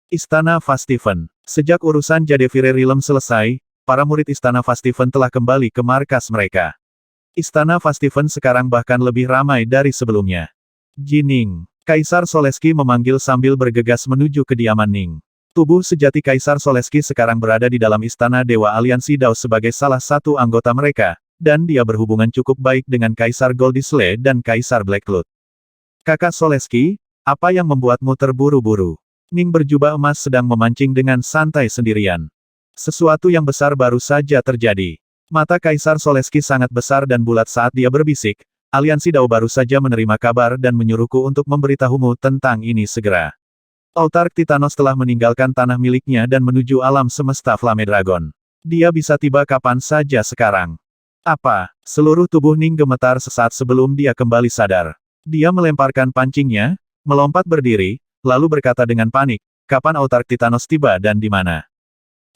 Istana Fastiven. Sejak urusan Jadevire Realm selesai, para murid Istana Fastiven telah kembali ke markas mereka. Istana Fastiven sekarang bahkan lebih ramai dari sebelumnya. Jining. Kaisar Soleski memanggil sambil bergegas menuju kediaman Ning. Tubuh sejati Kaisar Soleski sekarang berada di dalam Istana Dewa Aliansi Dao sebagai salah satu anggota mereka, dan dia berhubungan cukup baik dengan Kaisar Goldisle dan Kaisar Blackcloud. Kakak Soleski, apa yang membuatmu terburu-buru? Ning berjubah emas sedang memancing dengan santai sendirian. Sesuatu yang besar baru saja terjadi. Mata Kaisar Soleski sangat besar dan bulat saat dia berbisik, Aliansi Dao baru saja menerima kabar dan menyuruhku untuk memberitahumu tentang ini segera. Autark Titanos telah meninggalkan tanah miliknya dan menuju alam semesta Flame Dragon. Dia bisa tiba kapan saja sekarang. Apa? Seluruh tubuh Ning gemetar sesaat sebelum dia kembali sadar. Dia melemparkan pancingnya, melompat berdiri, lalu berkata dengan panik, kapan Autark Titanos tiba dan di mana?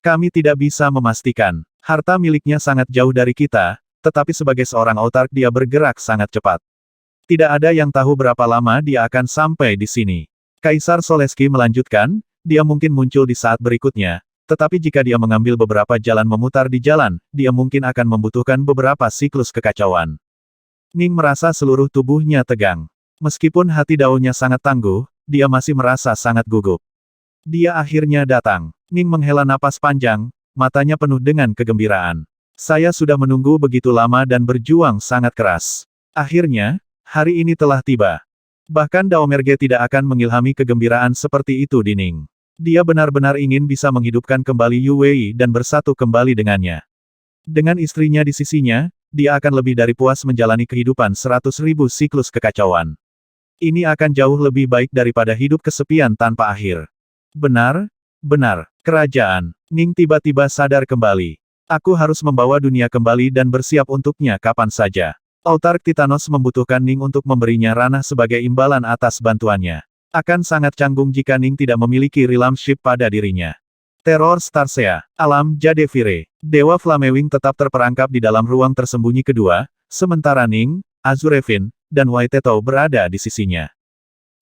Kami tidak bisa memastikan. Harta miliknya sangat jauh dari kita, tetapi sebagai seorang Autark dia bergerak sangat cepat. Tidak ada yang tahu berapa lama dia akan sampai di sini. Kaisar Soleski melanjutkan, dia mungkin muncul di saat berikutnya, tetapi jika dia mengambil beberapa jalan memutar di jalan, dia mungkin akan membutuhkan beberapa siklus kekacauan. Ning merasa seluruh tubuhnya tegang. Meskipun hati daunnya sangat tangguh, dia masih merasa sangat gugup. Dia akhirnya datang. Ning menghela napas panjang, matanya penuh dengan kegembiraan. Saya sudah menunggu begitu lama dan berjuang sangat keras. Akhirnya, hari ini telah tiba. Bahkan Daomerge tidak akan mengilhami kegembiraan seperti itu di Ning. Dia benar-benar ingin bisa menghidupkan kembali Yu Wei dan bersatu kembali dengannya. Dengan istrinya di sisinya, dia akan lebih dari puas menjalani kehidupan 100.000 siklus kekacauan. Ini akan jauh lebih baik daripada hidup kesepian tanpa akhir. Benar, benar, kerajaan. Ning tiba-tiba sadar kembali. Aku harus membawa dunia kembali dan bersiap untuknya kapan saja. Autark Titanos membutuhkan Ning untuk memberinya ranah sebagai imbalan atas bantuannya. Akan sangat canggung jika Ning tidak memiliki Realmship pada dirinya. Teror Starsea, alam Jadevire. Dewa Flamewing tetap terperangkap di dalam ruang tersembunyi kedua, sementara Ning, Azurefin, dan Waiteto berada di sisinya.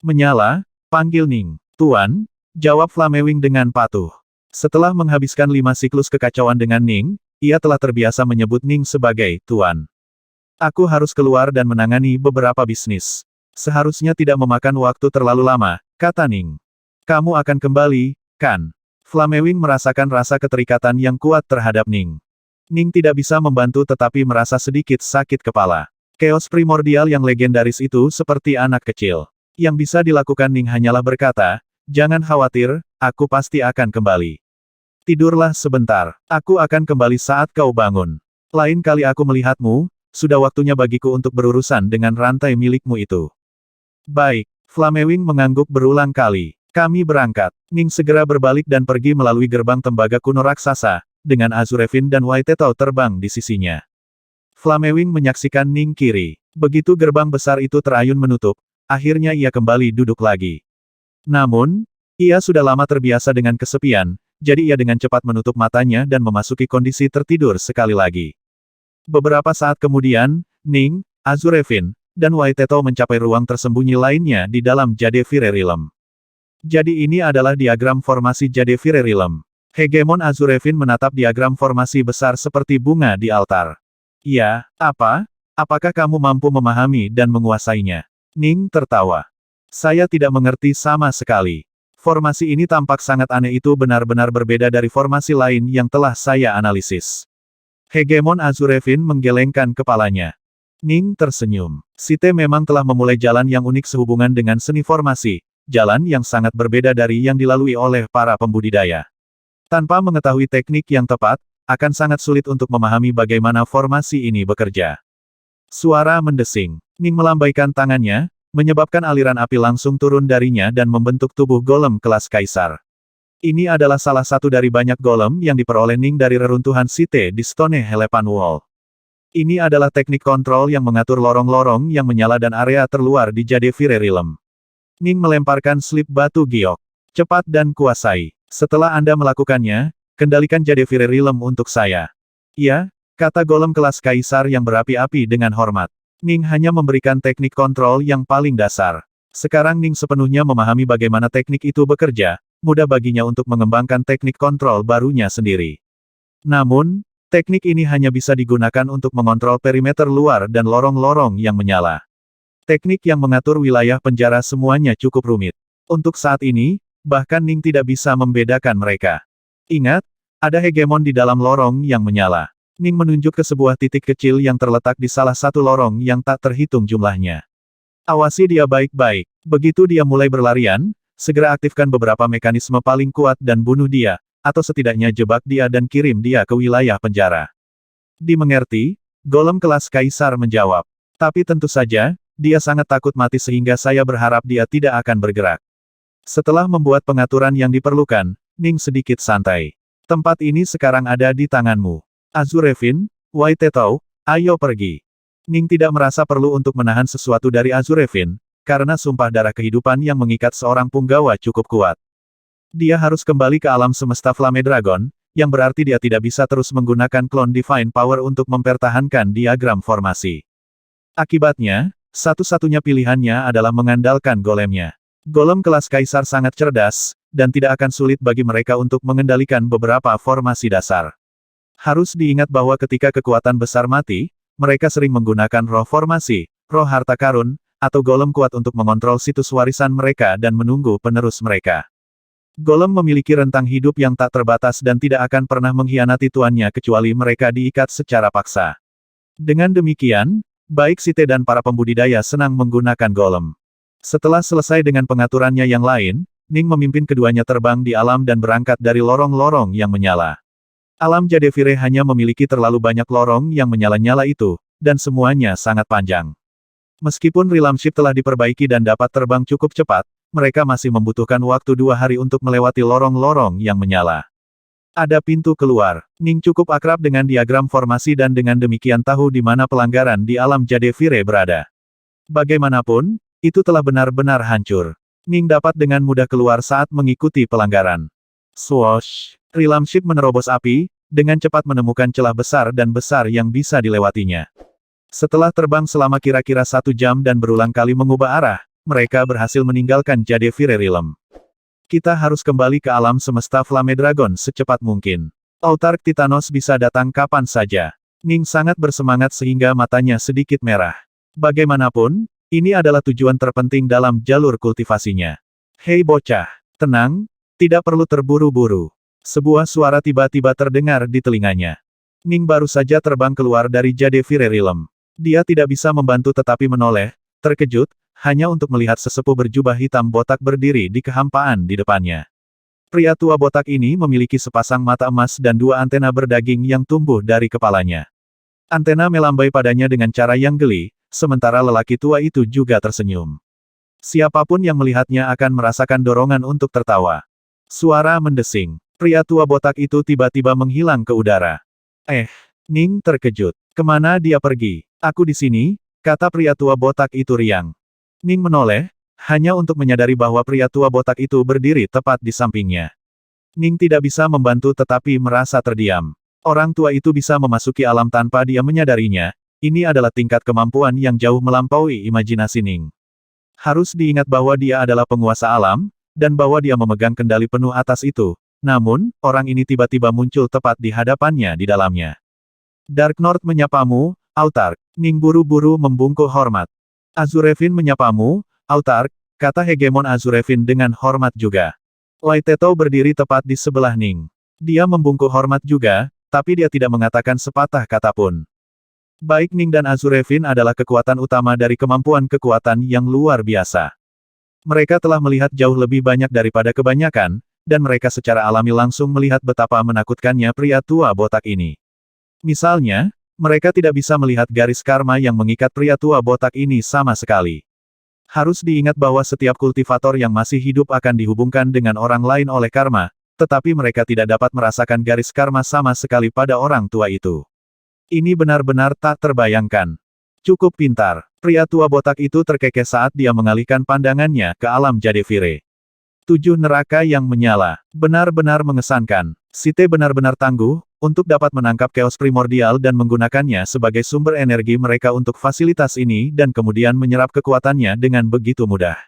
Menyala, panggil Ning. Tuan, jawab Flamewing dengan patuh. Setelah menghabiskan 5 siklus kekacauan dengan Ning, ia telah terbiasa menyebut Ning sebagai Tuan. Aku harus keluar dan menangani beberapa bisnis. Seharusnya tidak memakan waktu terlalu lama, kata Ning. Kamu akan kembali, kan? Flamewing merasakan rasa keterikatan yang kuat terhadap Ning. Ning tidak bisa membantu tetapi merasa sedikit sakit kepala. Chaos primordial yang legendaris itu seperti anak kecil. Yang bisa dilakukan Ning hanyalah berkata, jangan khawatir, aku pasti akan kembali. Tidurlah sebentar, aku akan kembali saat kau bangun. Lain kali aku melihatmu, sudah waktunya bagiku untuk berurusan dengan rantai milikmu itu. Baik, Flamewing mengangguk berulang kali. Kami berangkat. Ning segera berbalik dan pergi melalui gerbang tembaga kuno raksasa, dengan Azurefin dan Waiteto terbang di sisinya. Flamewing menyaksikan Ning kiri. Begitu gerbang besar itu terayun menutup, akhirnya ia kembali duduk lagi. Namun, ia sudah lama terbiasa dengan kesepian, jadi ia dengan cepat menutup matanya dan memasuki kondisi tertidur sekali lagi. Beberapa saat kemudian, Ning, Azurefin, dan Waiteto mencapai ruang tersembunyi lainnya di dalam Jadevire Realm. Jadi ini adalah diagram formasi Jadevire Realm. Hegemon Azurefin menatap diagram formasi besar seperti bunga di altar. Ya, apa? Apakah kamu mampu memahami dan menguasainya? Ning tertawa. Saya tidak mengerti sama sekali. Formasi ini tampak sangat aneh, itu benar-benar berbeda dari formasi lain yang telah saya analisis. Hegemon Azurefin menggelengkan kepalanya. Ning tersenyum. Site memang telah memulai jalan yang unik sehubungan dengan seni formasi, jalan yang sangat berbeda dari yang dilalui oleh para pembudidaya. Tanpa mengetahui teknik yang tepat, akan sangat sulit untuk memahami bagaimana formasi ini bekerja. Suara mendesing. Ning melambaikan tangannya, menyebabkan aliran api langsung turun darinya dan membentuk tubuh golem kelas kaisar. Ini adalah salah satu dari banyak golem yang diperoleh Ning dari reruntuhan Site di Stone Helepan Wall. Ini adalah teknik kontrol yang mengatur lorong-lorong yang menyala dan area terluar di Jadevire Realm. Ning melemparkan slip batu giok. Cepat dan kuasai. Setelah Anda melakukannya, kendalikan Jadevire Realm untuk saya. Ya, kata golem kelas kaisar yang berapi-api dengan hormat. Ning hanya memberikan teknik kontrol yang paling dasar. Sekarang Ning sepenuhnya memahami bagaimana teknik itu bekerja, mudah baginya untuk mengembangkan teknik kontrol barunya sendiri. Namun, teknik ini hanya bisa digunakan untuk mengontrol perimeter luar dan lorong-lorong yang menyala. Teknik yang mengatur wilayah penjara semuanya cukup rumit. Untuk saat ini, bahkan Ning tidak bisa membedakan mereka. Ingat, ada hegemon di dalam lorong yang menyala. Ning menunjuk ke sebuah titik kecil yang terletak di salah satu lorong yang tak terhitung jumlahnya. Awasi dia baik-baik. Begitu dia mulai berlarian, segera aktifkan beberapa mekanisme paling kuat dan bunuh dia, atau setidaknya jebak dia dan kirim dia ke wilayah penjara. Dimengerti? Golem kelas Kaisar menjawab. Tapi tentu saja, dia sangat takut mati sehingga saya berharap dia tidak akan bergerak. Setelah membuat pengaturan yang diperlukan, Ning sedikit santai. Tempat ini sekarang ada di tanganmu. Azurefin, Waitetou, ayo pergi. Ning tidak merasa perlu untuk menahan sesuatu dari Azurefin, karena sumpah darah kehidupan yang mengikat seorang punggawa cukup kuat. Dia harus kembali ke alam semesta Flame Dragon, yang berarti dia tidak bisa terus menggunakan Clone Divine Power untuk mempertahankan diagram formasi. Akibatnya, satu-satunya pilihannya adalah mengandalkan golemnya. Golem kelas Kaisar sangat cerdas, dan tidak akan sulit bagi mereka untuk mengendalikan beberapa formasi dasar. Harus diingat bahwa ketika kekuatan besar mati, mereka sering menggunakan roh formasi, roh harta karun, atau golem kuat untuk mengontrol situs warisan mereka dan menunggu penerus mereka. Golem memiliki rentang hidup yang tak terbatas dan tidak akan pernah mengkhianati tuannya kecuali mereka diikat secara paksa. Dengan demikian, baik Site dan para pembudidaya senang menggunakan golem. Setelah selesai dengan pengaturannya yang lain, Ning memimpin keduanya terbang di alam dan berangkat dari lorong-lorong yang menyala. Alam Jadevire hanya memiliki terlalu banyak lorong yang menyala-nyala itu, dan semuanya sangat panjang. Meskipun Realm Ship telah diperbaiki dan dapat terbang cukup cepat, mereka masih membutuhkan waktu 2 hari untuk melewati lorong-lorong yang menyala. Ada pintu keluar. Ning cukup akrab dengan diagram formasi dan dengan demikian tahu di mana pelanggaran di alam Jadevire berada. Bagaimanapun, itu telah benar-benar hancur. Ning dapat dengan mudah keluar saat mengikuti pelanggaran. Swoosh! Realm Ship menerobos api, dengan cepat menemukan celah besar dan besar yang bisa dilewatinya. Setelah terbang selama kira-kira 1 jam dan berulang kali mengubah arah, mereka berhasil meninggalkan Jadevire Realm. Kita harus kembali ke alam semesta Flame Dragon secepat mungkin. Autark Titanos bisa datang kapan saja. Ning sangat bersemangat sehingga matanya sedikit merah. Bagaimanapun, ini adalah tujuan terpenting dalam jalur kultivasinya. Hei bocah, tenang, tidak perlu terburu-buru. Sebuah suara tiba-tiba terdengar di telinganya. Ning baru saja terbang keluar dari Jadevire Realm. Dia tidak bisa membantu tetapi menoleh, terkejut, hanya untuk melihat sesepuh berjubah hitam botak berdiri di kehampaan di depannya. Pria tua botak ini memiliki sepasang mata emas dan 2 antena berdaging yang tumbuh dari kepalanya. Antena melambai padanya dengan cara yang geli, sementara lelaki tua itu juga tersenyum. Siapapun yang melihatnya akan merasakan dorongan untuk tertawa. Suara mendesing. Pria tua botak itu tiba-tiba menghilang ke udara. Ning terkejut. Kemana dia pergi? Aku di sini, kata pria tua botak itu riang. Ning menoleh, hanya untuk menyadari bahwa pria tua botak itu berdiri tepat di sampingnya. Ning tidak bisa membantu tetapi merasa terdiam. Orang tua itu bisa memasuki alam tanpa dia menyadarinya, ini adalah tingkat kemampuan yang jauh melampaui imajinasi Ning. Harus diingat bahwa dia adalah penguasa alam, dan bahwa dia memegang kendali penuh atas itu. Namun, orang ini tiba-tiba muncul tepat di hadapannya di dalamnya. Dark North menyapamu, Autark. Ning buru-buru membungkuk hormat. Azurefin menyapamu, Autark, kata hegemon Azurefin dengan hormat juga. Waitetou berdiri tepat di sebelah Ning. Dia membungkuk hormat juga, tapi dia tidak mengatakan sepatah kata pun. Baik Ning dan Azurefin adalah kekuatan utama dari kemampuan kekuatan yang luar biasa. Mereka telah melihat jauh lebih banyak daripada kebanyakan, dan mereka secara alami langsung melihat betapa menakutkannya pria tua botak ini. Misalnya, mereka tidak bisa melihat garis karma yang mengikat pria tua botak ini sama sekali. Harus diingat bahwa setiap kultivator yang masih hidup akan dihubungkan dengan orang lain oleh karma, tetapi mereka tidak dapat merasakan garis karma sama sekali pada orang tua itu. Ini benar-benar tak terbayangkan. Cukup pintar. Pria tua botak itu terkekeh saat dia mengalihkan pandangannya ke alam Jadevire. 7 neraka yang menyala. Benar-benar mengesankan. Site benar-benar tangguh, untuk dapat menangkap chaos primordial dan menggunakannya sebagai sumber energi mereka untuk fasilitas ini dan kemudian menyerap kekuatannya dengan begitu mudah.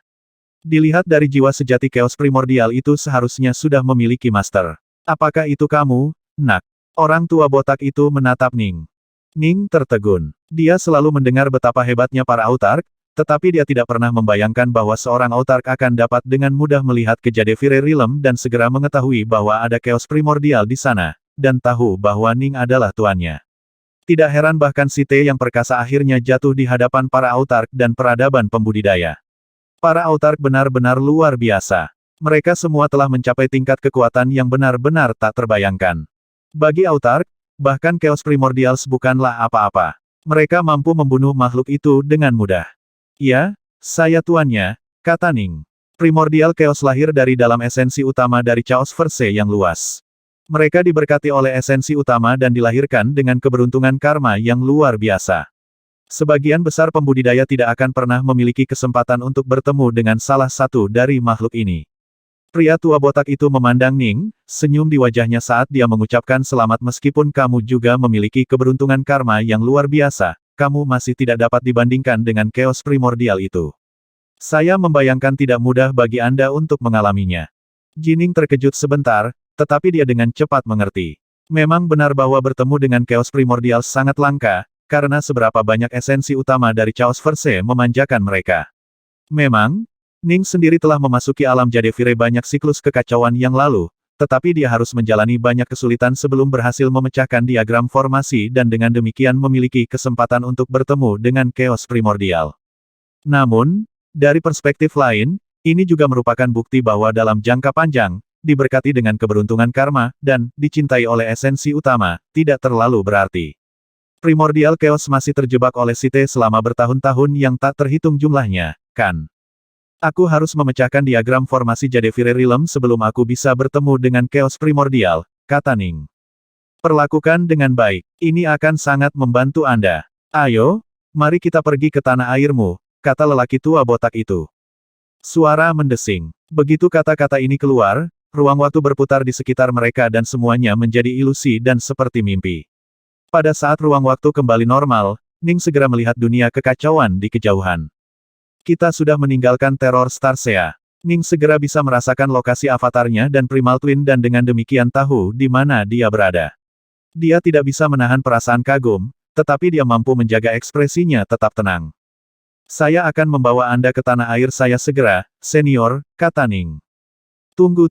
Dilihat dari jiwa sejati Chaos Primordial itu seharusnya sudah memiliki master. Apakah itu kamu, Nak? Orang tua botak itu menatap Ning. Ning tertegun. Dia selalu mendengar betapa hebatnya para autark, tetapi dia tidak pernah membayangkan bahwa seorang autark akan dapat dengan mudah melihat ke Jadevire Realm dan segera mengetahui bahwa ada Chaos Primordial di sana, dan tahu bahwa Ning adalah tuannya. Tidak heran bahkan Site yang perkasa akhirnya jatuh di hadapan para autark dan peradaban pembudidaya. Para autark benar-benar luar biasa. Mereka semua telah mencapai tingkat kekuatan yang benar-benar tak terbayangkan. Bagi autark, bahkan Chaos Primordials bukanlah apa-apa. Mereka mampu membunuh makhluk itu dengan mudah. Ya, saya tuannya, kata Ning. Primordial Chaos lahir dari dalam esensi utama dari Chaos Verse yang luas. Mereka diberkati oleh esensi utama dan dilahirkan dengan keberuntungan karma yang luar biasa. Sebagian besar pembudidaya tidak akan pernah memiliki kesempatan untuk bertemu dengan salah satu dari makhluk ini. Pria tua botak itu memandang Ning, senyum di wajahnya saat dia mengucapkan selamat meskipun kamu juga memiliki keberuntungan karma yang luar biasa, kamu masih tidak dapat dibandingkan dengan Chaos Primordial itu. Saya membayangkan tidak mudah bagi Anda untuk mengalaminya. Jining terkejut sebentar, tetapi dia dengan cepat mengerti. Memang benar bahwa bertemu dengan Chaos Primordial sangat langka, karena seberapa banyak esensi utama dari Chaos Verse memanjakan mereka. Memang, Ning sendiri telah memasuki alam Jadevire banyak siklus kekacauan yang lalu, tetapi dia harus menjalani banyak kesulitan sebelum berhasil memecahkan diagram formasi dan dengan demikian memiliki kesempatan untuk bertemu dengan Chaos Primordial. Namun, dari perspektif lain, ini juga merupakan bukti bahwa dalam jangka panjang, diberkati dengan keberuntungan karma, dan dicintai oleh esensi utama, tidak terlalu berarti. Primordial Chaos masih terjebak oleh Site selama bertahun-tahun yang tak terhitung jumlahnya, kan? Aku harus memecahkan diagram formasi Jadevire Realm sebelum aku bisa bertemu dengan Chaos Primordial, kata Ning. Perlakukan dengan baik, ini akan sangat membantu Anda. Ayo, mari kita pergi ke tanah airmu, kata lelaki tua botak itu. Suara mendesing. Begitu kata-kata ini keluar, ruang waktu berputar di sekitar mereka dan semuanya menjadi ilusi dan seperti mimpi. Pada saat ruang waktu kembali normal, Ning segera melihat dunia kekacauan di kejauhan. Kita sudah meninggalkan teror Starsea. Ning segera bisa merasakan lokasi avatarnya dan Primal Twin dan dengan demikian tahu di mana dia berada. Dia tidak bisa menahan perasaan kagum, tetapi dia mampu menjaga ekspresinya tetap tenang. Saya akan membawa Anda ke tanah air saya segera, senior, kata Ning. Tunggu.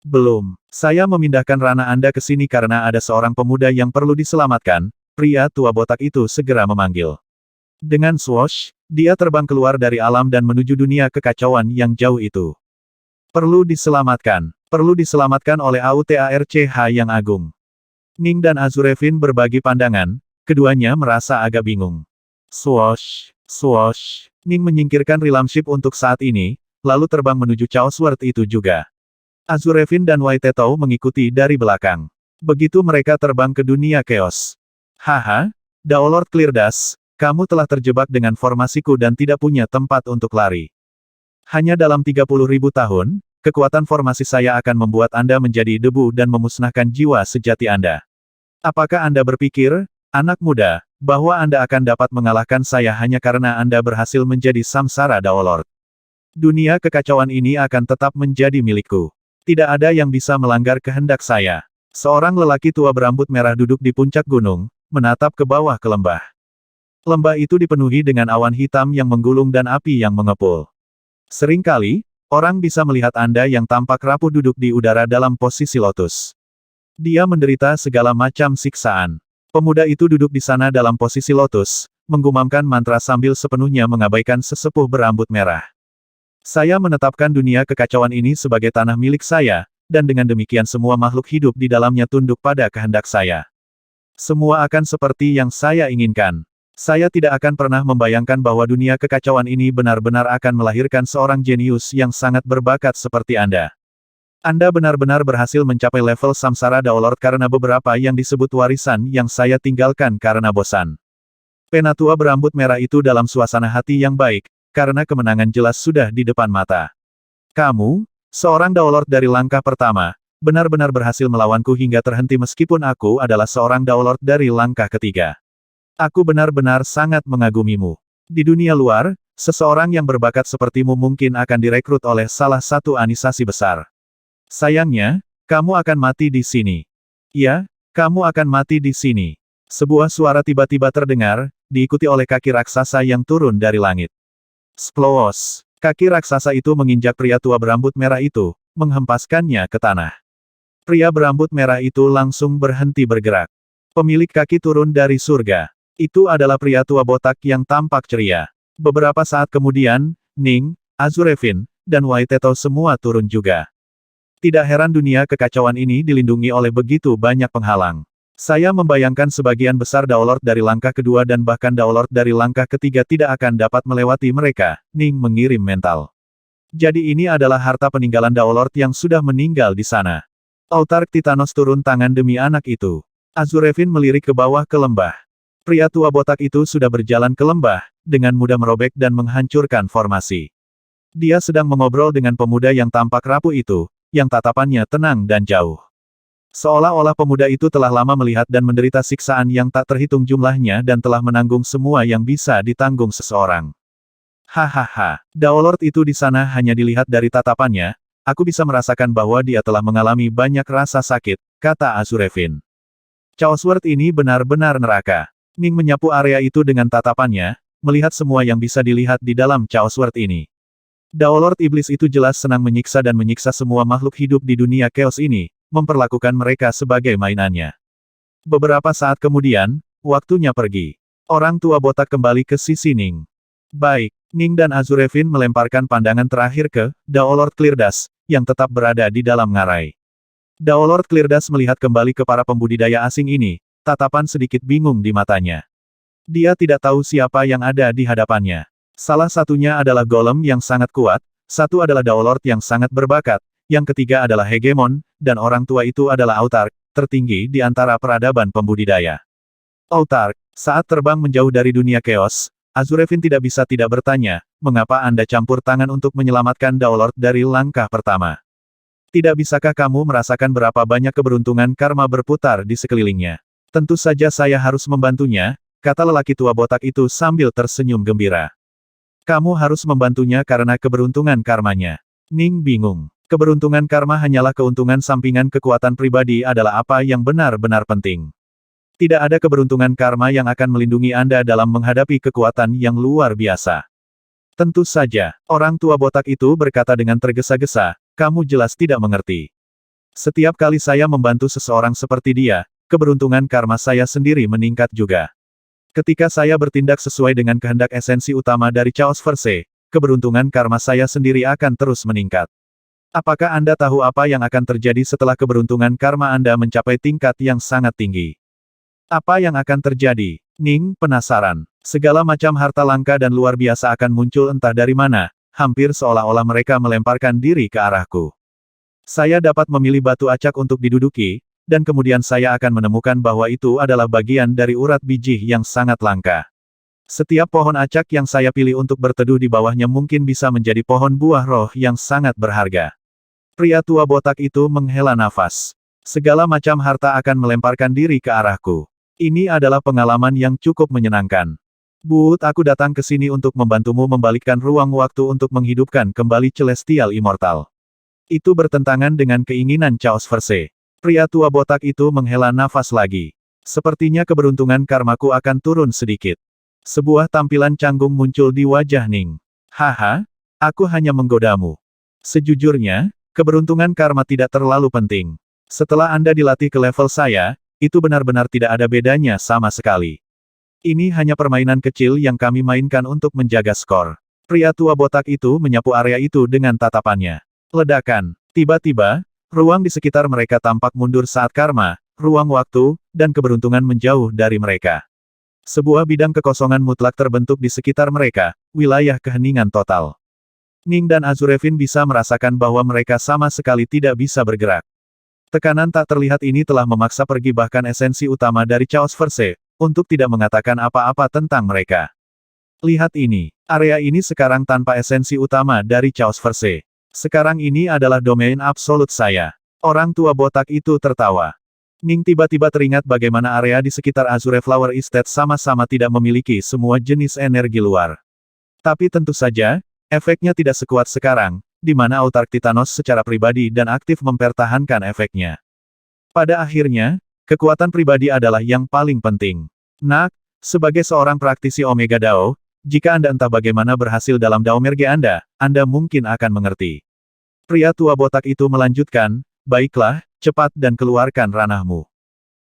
Belum. Saya memindahkan ranah Anda ke sini karena ada seorang pemuda yang perlu diselamatkan, pria tua botak itu segera memanggil. Dengan swoosh, dia terbang keluar dari alam dan menuju dunia kekacauan yang jauh itu. Perlu diselamatkan oleh AUTARCH yang agung. Ning dan Azurevin berbagi pandangan, keduanya merasa agak bingung. Swoosh. Ning menyingkirkan Realmship untuk saat ini, lalu terbang menuju Chaos World itu juga. Azurevin dan Waitetou mengikuti dari belakang. Begitu mereka terbang ke dunia Chaos. Haha, Daolord Cleardas, kamu telah terjebak dengan formasiku dan tidak punya tempat untuk lari. Hanya dalam 30.000 tahun, kekuatan formasi saya akan membuat Anda menjadi debu dan memusnahkan jiwa sejati Anda. Apakah Anda berpikir, anak muda, bahwa Anda akan dapat mengalahkan saya hanya karena Anda berhasil menjadi Samsara Daolord? Dunia kekacauan ini akan tetap menjadi milikku. Tidak ada yang bisa melanggar kehendak saya. Seorang lelaki tua berambut merah duduk di puncak gunung, menatap ke bawah ke lembah. Lembah itu dipenuhi dengan awan hitam yang menggulung dan api yang mengepul. Seringkali, orang bisa melihat Anda yang tampak rapuh duduk di udara dalam posisi lotus. Dia menderita segala macam siksaan. Pemuda itu duduk di sana dalam posisi lotus, menggumamkan mantra sambil sepenuhnya mengabaikan sesepuh berambut merah. Saya menetapkan dunia kekacauan ini sebagai tanah milik saya, dan dengan demikian semua makhluk hidup di dalamnya tunduk pada kehendak saya. Semua akan seperti yang saya inginkan. Saya tidak akan pernah membayangkan bahwa dunia kekacauan ini benar-benar akan melahirkan seorang jenius yang sangat berbakat seperti Anda. Anda benar-benar berhasil mencapai level Samsara Daolord karena beberapa yang disebut warisan yang saya tinggalkan karena bosan. Penatua berambut merah itu dalam suasana hati yang baik, karena kemenangan jelas sudah di depan mata. Kamu, seorang Daolord dari langkah pertama, benar-benar berhasil melawanku hingga terhenti meskipun aku adalah seorang Daolord dari langkah ketiga. Aku benar-benar sangat mengagumimu. Di dunia luar, seseorang yang berbakat sepertimu mungkin akan direkrut oleh salah satu organisasi besar. Sayangnya, kamu akan mati di sini. Ya, kamu akan mati di sini. Sebuah suara tiba-tiba terdengar, diikuti oleh kaki raksasa yang turun dari langit. Sploos! Kaki raksasa itu menginjak pria tua berambut merah itu, menghempaskannya ke tanah. Pria berambut merah itu langsung berhenti bergerak. Pemilik kaki turun dari surga. Itu adalah pria tua botak yang tampak ceria. Beberapa saat kemudian, Ning, Azurefin, dan Waiteto semua turun juga. Tidak heran dunia kekacauan ini dilindungi oleh begitu banyak penghalang. Saya membayangkan sebagian besar Daolord dari langkah kedua dan bahkan Daolord dari langkah ketiga tidak akan dapat melewati mereka, Ning mengirim mental. Jadi ini adalah harta peninggalan Daolord yang sudah meninggal di sana. Autark Titanos turun tangan demi anak itu. Azurefin melirik ke bawah ke lembah. Pria tua botak itu sudah berjalan ke lembah, dengan mudah merobek dan menghancurkan formasi. Dia sedang mengobrol dengan pemuda yang tampak rapuh itu, yang tatapannya tenang dan jauh. Seolah-olah pemuda itu telah lama melihat dan menderita siksaan yang tak terhitung jumlahnya dan telah menanggung semua yang bisa ditanggung seseorang. Hahaha, Daolord itu di sana hanya dilihat dari tatapannya, aku bisa merasakan bahwa dia telah mengalami banyak rasa sakit, kata Azurefin. Chaosword ini benar-benar neraka. Ning menyapu area itu dengan tatapannya, melihat semua yang bisa dilihat di dalam Chaosword ini. Daolord iblis itu jelas senang menyiksa dan menyiksa semua makhluk hidup di dunia chaos ini, memperlakukan mereka sebagai mainannya. Beberapa saat kemudian, waktunya pergi. Orang tua botak kembali ke sisi Ning. Baik, Ning dan Azurefin melemparkan pandangan terakhir ke Daolord Cleardas, yang tetap berada di dalam ngarai. Daolord Cleardas melihat kembali ke para pembudidaya asing ini, tatapan sedikit bingung di matanya. Dia tidak tahu siapa yang ada di hadapannya. Salah satunya adalah golem yang sangat kuat, satu adalah Daolord yang sangat berbakat, yang ketiga adalah hegemon, dan orang tua itu adalah autark, tertinggi di antara peradaban pembudidaya. Autark, saat terbang menjauh dari dunia chaos, Azurefin tidak bisa tidak bertanya, mengapa Anda campur tangan untuk menyelamatkan Daolord dari langkah pertama? Tidak bisakah kamu merasakan berapa banyak keberuntungan karma berputar di sekelilingnya? Tentu saja saya harus membantunya, kata lelaki tua botak itu sambil tersenyum gembira. Kamu harus membantunya karena keberuntungan karmanya. Ning bingung. Keberuntungan karma hanyalah keuntungan sampingan kekuatan pribadi adalah apa yang benar-benar penting. Tidak ada keberuntungan karma yang akan melindungi Anda dalam menghadapi kekuatan yang luar biasa. Tentu saja, orang tua botak itu berkata dengan tergesa-gesa, kamu jelas tidak mengerti. Setiap kali saya membantu seseorang seperti dia, keberuntungan karma saya sendiri meningkat juga. Ketika saya bertindak sesuai dengan kehendak esensi utama dari Chaos Verse, keberuntungan karma saya sendiri akan terus meningkat. Apakah Anda tahu apa yang akan terjadi setelah keberuntungan karma Anda mencapai tingkat yang sangat tinggi? Apa yang akan terjadi? Ning penasaran. Segala macam harta langka dan luar biasa akan muncul entah dari mana, hampir seolah-olah mereka melemparkan diri ke arahku. Saya dapat memilih batu acak untuk diduduki, dan kemudian saya akan menemukan bahwa itu adalah bagian dari urat biji yang sangat langka. Setiap pohon acak yang saya pilih untuk berteduh di bawahnya mungkin bisa menjadi pohon buah roh yang sangat berharga. Pria tua botak itu menghela nafas. Segala macam harta akan melemparkan diri ke arahku. Ini adalah pengalaman yang cukup menyenangkan. But, aku datang ke sini untuk membantumu membalikkan ruang waktu untuk menghidupkan kembali Celestial Immortal. Itu bertentangan dengan keinginan Chaos Verse. Pria tua botak itu menghela nafas lagi. Sepertinya keberuntungan karmaku akan turun sedikit. Sebuah tampilan canggung muncul di wajah Ning. Haha, aku hanya menggodamu. Sejujurnya, keberuntungan karma tidak terlalu penting. Setelah Anda dilatih ke level saya, itu benar-benar tidak ada bedanya sama sekali. Ini hanya permainan kecil yang kami mainkan untuk menjaga skor. Pria tua botak itu menyapu area itu dengan tatapannya. Ledakan. Tiba-tiba, ruang di sekitar mereka tampak mundur saat karma, ruang waktu, dan keberuntungan menjauh dari mereka. Sebuah bidang kekosongan mutlak terbentuk di sekitar mereka, wilayah keheningan total. Ning dan Azurefin bisa merasakan bahwa mereka sama sekali tidak bisa bergerak. Tekanan tak terlihat ini telah memaksa pergi bahkan esensi utama dari Chaos Verse, untuk tidak mengatakan apa-apa tentang mereka. Lihat ini. Area ini sekarang tanpa esensi utama dari Chaos Verse. Sekarang ini adalah domain absolut saya. Orang tua botak itu tertawa. Ning tiba-tiba teringat bagaimana area di sekitar Azure Flower Estate sama-sama tidak memiliki semua jenis energi luar. Tapi tentu saja, efeknya tidak sekuat sekarang, di mana Autark Titanos secara pribadi dan aktif mempertahankan efeknya. Pada akhirnya, kekuatan pribadi adalah yang paling penting. Nak, sebagai seorang praktisi Omega Dao, jika Anda entah bagaimana berhasil dalam Dao Merge Anda mungkin akan mengerti. Pria tua botak itu melanjutkan, baiklah, cepat dan keluarkan ranahmu.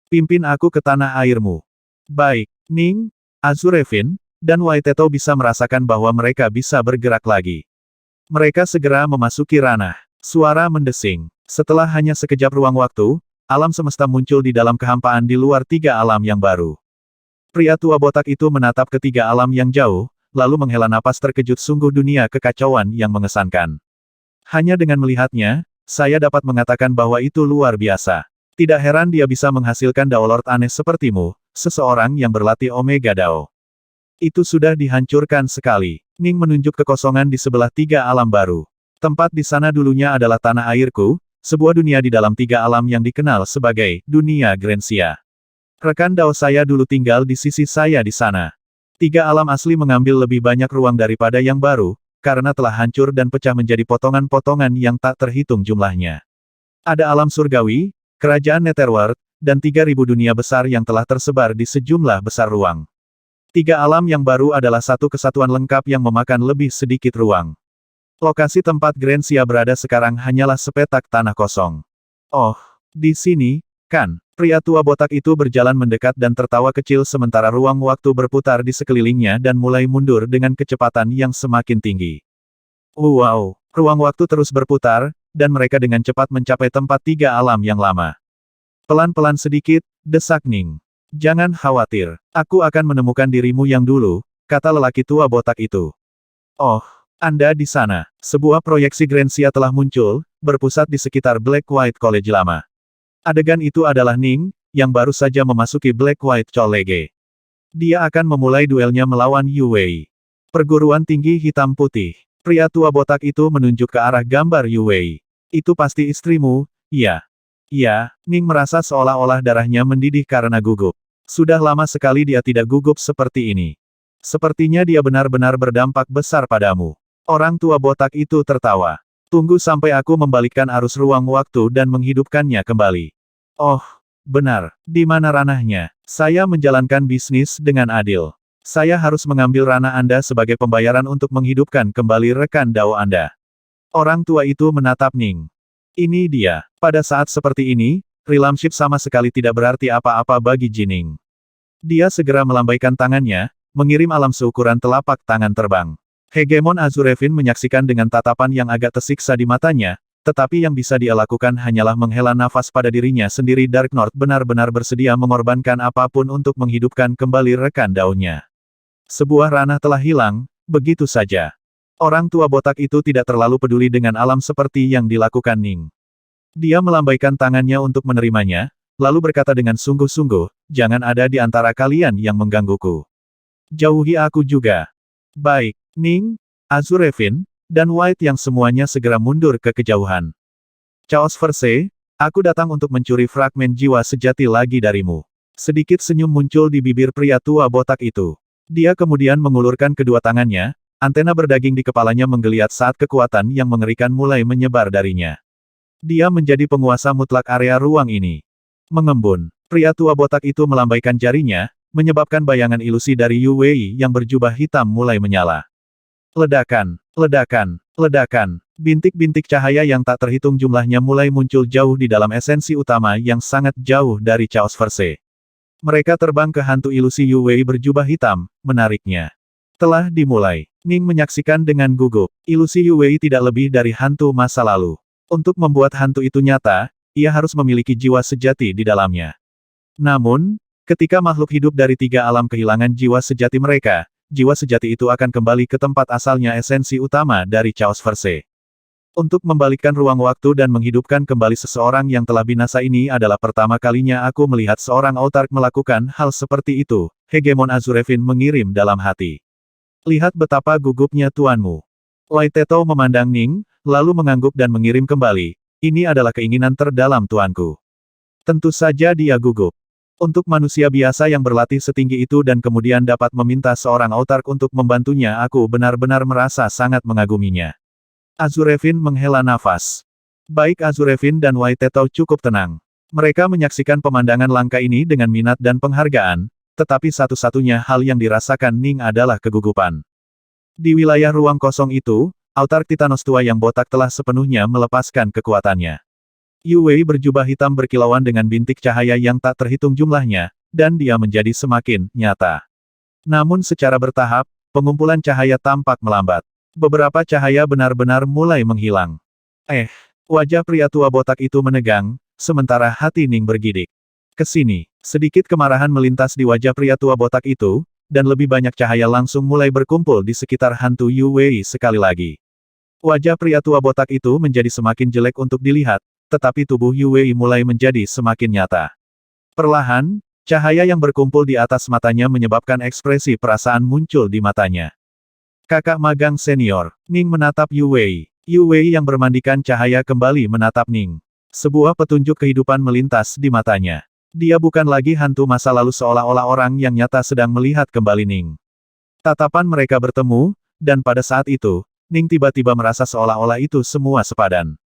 Pimpin aku ke tanah airmu. Baik, Ning, Azurefin, dan Waiteto bisa merasakan bahwa mereka bisa bergerak lagi. Mereka segera memasuki ranah. Suara mendesing. Setelah hanya sekejap ruang waktu, alam semesta muncul di dalam kehampaan di luar tiga alam yang baru. Pria tua botak itu menatap ketiga alam yang jauh, lalu menghela napas terkejut sungguh dunia kekacauan yang mengesankan. Hanya dengan melihatnya, saya dapat mengatakan bahwa itu luar biasa. Tidak heran dia bisa menghasilkan Dao Lord aneh sepertimu, seseorang yang berlatih Omega Dao. Itu sudah dihancurkan sekali. Ning menunjuk kekosongan di sebelah tiga alam baru. Tempat di sana dulunya adalah tanah airku, sebuah dunia di dalam tiga alam yang dikenal sebagai dunia Grensia. Rekan Dao saya dulu tinggal di sisi saya di sana. Tiga alam asli mengambil lebih banyak ruang daripada yang baru, karena telah hancur dan pecah menjadi potongan-potongan yang tak terhitung jumlahnya. Ada alam surgawi, kerajaan Netherworld, dan 3.000 dunia besar yang telah tersebar di sejumlah besar ruang. Tiga alam yang baru adalah satu kesatuan lengkap yang memakan lebih sedikit ruang. Lokasi tempat Grensia berada sekarang hanyalah sepetak tanah kosong. Oh, di sini, kan? Pria tua botak itu berjalan mendekat dan tertawa kecil sementara ruang waktu berputar di sekelilingnya dan mulai mundur dengan kecepatan yang semakin tinggi. Wow, ruang waktu terus berputar, dan mereka dengan cepat mencapai tempat tiga alam yang lama. Pelan-pelan sedikit, desak Ning. Jangan khawatir, aku akan menemukan dirimu yang dulu, kata lelaki tua botak itu. Oh, Anda di sana. Sebuah proyeksi Grensia telah muncul, berpusat di sekitar Black White College lama. Adegan itu adalah Ning, yang baru saja memasuki Black White College. Dia akan memulai duelnya melawan Yu Wei. Perguruan tinggi hitam putih. Pria tua botak itu menunjuk ke arah gambar Yu Wei. Itu pasti istrimu, iya. Iya, Ning merasa seolah-olah darahnya mendidih karena gugup. Sudah lama sekali dia tidak gugup seperti ini. Sepertinya dia benar-benar berdampak besar padamu. Orang tua botak itu tertawa. Tunggu sampai aku membalikkan arus ruang waktu dan menghidupkannya kembali. Oh, benar. Di mana ranahnya? Saya menjalankan bisnis dengan adil. Saya harus mengambil ranah Anda sebagai pembayaran untuk menghidupkan kembali rekan Dao Anda. Orang tua itu menatap Ning. Ini dia. Pada saat seperti ini, Realmship sama sekali tidak berarti apa-apa bagi Jining. Dia segera melambaikan tangannya, mengirim alam seukuran telapak tangan terbang. Hegemon Azurefin menyaksikan dengan tatapan yang agak tersiksa di matanya, tetapi yang bisa dia lakukan hanyalah menghela nafas pada dirinya sendiri. Dark North benar-benar bersedia mengorbankan apapun untuk menghidupkan kembali rekan daunnya. Sebuah ranah telah hilang, begitu saja. Orang tua botak itu tidak terlalu peduli dengan alam seperti yang dilakukan Ning. Dia melambaikan tangannya untuk menerimanya, lalu berkata dengan sungguh-sungguh, jangan ada di antara kalian yang menggangguku. Jauhi aku juga. Baik. Ning, Azurefin, dan White yang semuanya segera mundur ke kejauhan. Chaos Verse, aku datang untuk mencuri fragmen jiwa sejati lagi darimu. Sedikit senyum muncul di bibir pria tua botak itu. Dia kemudian mengulurkan kedua tangannya, antena berdaging di kepalanya menggeliat saat kekuatan yang mengerikan mulai menyebar darinya. Dia menjadi penguasa mutlak area ruang ini. Mengembun, pria tua botak itu melambaikan jarinya, menyebabkan bayangan ilusi dari Yu Wei yang berjubah hitam mulai menyala. Ledakan, ledakan, ledakan. Bintik-bintik cahaya yang tak terhitung jumlahnya mulai muncul jauh di dalam esensi utama yang sangat jauh dari Chaos Verse. Mereka terbang ke hantu ilusi Yu Wei berjubah hitam, menariknya. Telah dimulai. Ning menyaksikan dengan gugup. Ilusi Yu Wei tidak lebih dari hantu masa lalu. Untuk membuat hantu itu nyata, ia harus memiliki jiwa sejati di dalamnya. Namun, ketika makhluk hidup dari tiga alam kehilangan jiwa sejati mereka, jiwa sejati itu akan kembali ke tempat asalnya esensi utama dari Chaos Verse. Untuk membalikkan ruang waktu dan menghidupkan kembali seseorang yang telah binasa ini adalah pertama kalinya aku melihat seorang Autark melakukan hal seperti itu, Hegemon Azurefin mengirim dalam hati. Lihat betapa gugupnya tuanmu. Waiteto memandang Ning, lalu mengangguk dan mengirim kembali, ini adalah keinginan terdalam tuanku. Tentu saja dia gugup. Untuk manusia biasa yang berlatih setinggi itu dan kemudian dapat meminta seorang autark untuk membantunya, aku benar-benar merasa sangat mengaguminya. Azurevin menghela nafas. Baik Azurevin dan Waiteto cukup tenang. Mereka menyaksikan pemandangan langka ini dengan minat dan penghargaan, tetapi satu-satunya hal yang dirasakan Ning adalah kegugupan. Di wilayah ruang kosong itu, autark Titanos tua yang botak telah sepenuhnya melepaskan kekuatannya. Yu Wei berjubah hitam berkilauan dengan bintik cahaya yang tak terhitung jumlahnya, dan dia menjadi semakin nyata. Namun secara bertahap, pengumpulan cahaya tampak melambat. Beberapa cahaya benar-benar mulai menghilang. Wajah pria tua botak itu menegang, sementara hati Ning bergidik. Kesini, sedikit kemarahan melintas di wajah pria tua botak itu, dan lebih banyak cahaya langsung mulai berkumpul di sekitar hantu Yu Wei sekali lagi. Wajah pria tua botak itu menjadi semakin jelek untuk dilihat, tetapi tubuh Yu Wei mulai menjadi semakin nyata. Perlahan, cahaya yang berkumpul di atas matanya menyebabkan ekspresi perasaan muncul di matanya. Kakak magang senior, Ning menatap Yu Wei. Yu Wei yang bermandikan cahaya kembali menatap Ning. Sebuah petunjuk kehidupan melintas di matanya. Dia bukan lagi hantu masa lalu, seolah-olah orang yang nyata sedang melihat kembali Ning. Tatapan mereka bertemu, dan pada saat itu, Ning tiba-tiba merasa seolah-olah itu semua sepadan.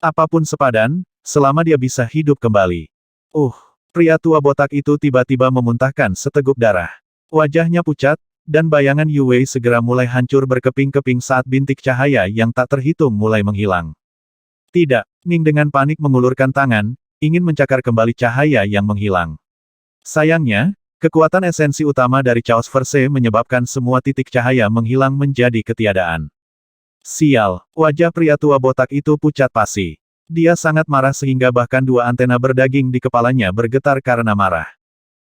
Apapun sepadan, selama dia bisa hidup kembali. Pria tua botak itu tiba-tiba memuntahkan seteguk darah. Wajahnya pucat, dan bayangan Yu Wei segera mulai hancur berkeping-keping saat bintik cahaya yang tak terhitung mulai menghilang. Tidak, Ning dengan panik mengulurkan tangan, ingin mencakar kembali cahaya yang menghilang. Sayangnya, kekuatan esensi utama dari Chaos Verse menyebabkan semua titik cahaya menghilang menjadi ketiadaan. Sial, wajah pria tua botak itu pucat pasi. Dia sangat marah sehingga bahkan dua antena berdaging di kepalanya bergetar karena marah.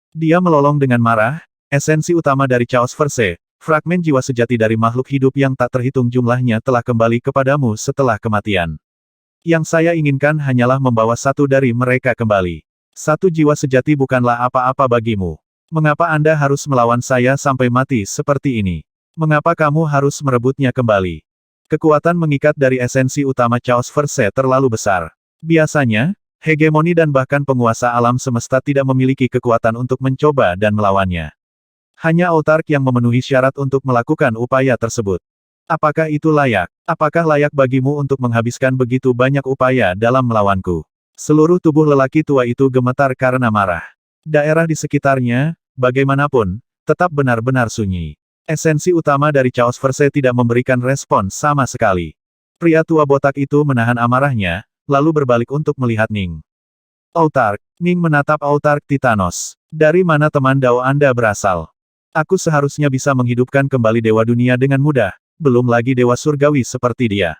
Dia melolong dengan marah, esensi utama dari Chaos Verse, fragmen jiwa sejati dari makhluk hidup yang tak terhitung jumlahnya telah kembali kepadamu setelah kematian. Yang saya inginkan hanyalah membawa satu dari mereka kembali. Satu jiwa sejati bukanlah apa-apa bagimu. Mengapa Anda harus melawan saya sampai mati seperti ini? Mengapa kamu harus merebutnya kembali? Kekuatan mengikat dari esensi utama Chaos Verse terlalu besar. Biasanya, hegemoni dan bahkan penguasa alam semesta tidak memiliki kekuatan untuk mencoba dan melawannya. Hanya autark yang memenuhi syarat untuk melakukan upaya tersebut. Apakah itu layak? Apakah layak bagimu untuk menghabiskan begitu banyak upaya dalam melawanku? Seluruh tubuh lelaki tua itu gemetar karena marah. Daerah di sekitarnya, bagaimanapun, tetap benar-benar sunyi. Esensi utama dari Chaos Verse tidak memberikan respon sama sekali. Pria tua botak itu menahan amarahnya, lalu berbalik untuk melihat Ning. Autark, Ning menatap autark Titanos. Dari mana teman Dao Anda berasal? Aku seharusnya bisa menghidupkan kembali Dewa Dunia dengan mudah, belum lagi Dewa Surgawi seperti dia.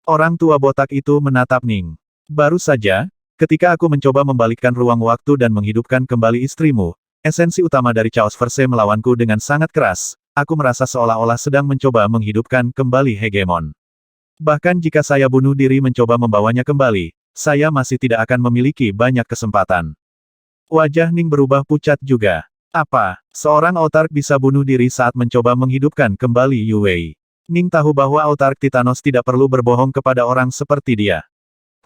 Orang tua botak itu menatap Ning. Baru saja, ketika aku mencoba membalikkan ruang waktu dan menghidupkan kembali istrimu, esensi utama dari Chaos Verse melawanku dengan sangat keras. Aku merasa seolah-olah sedang mencoba menghidupkan kembali hegemon. Bahkan jika saya bunuh diri mencoba membawanya kembali, saya masih tidak akan memiliki banyak kesempatan. Wajah Ning berubah pucat juga. Apa, seorang autark bisa bunuh diri saat mencoba menghidupkan kembali Yu Wei? Ning tahu bahwa autark Titanos tidak perlu berbohong kepada orang seperti dia.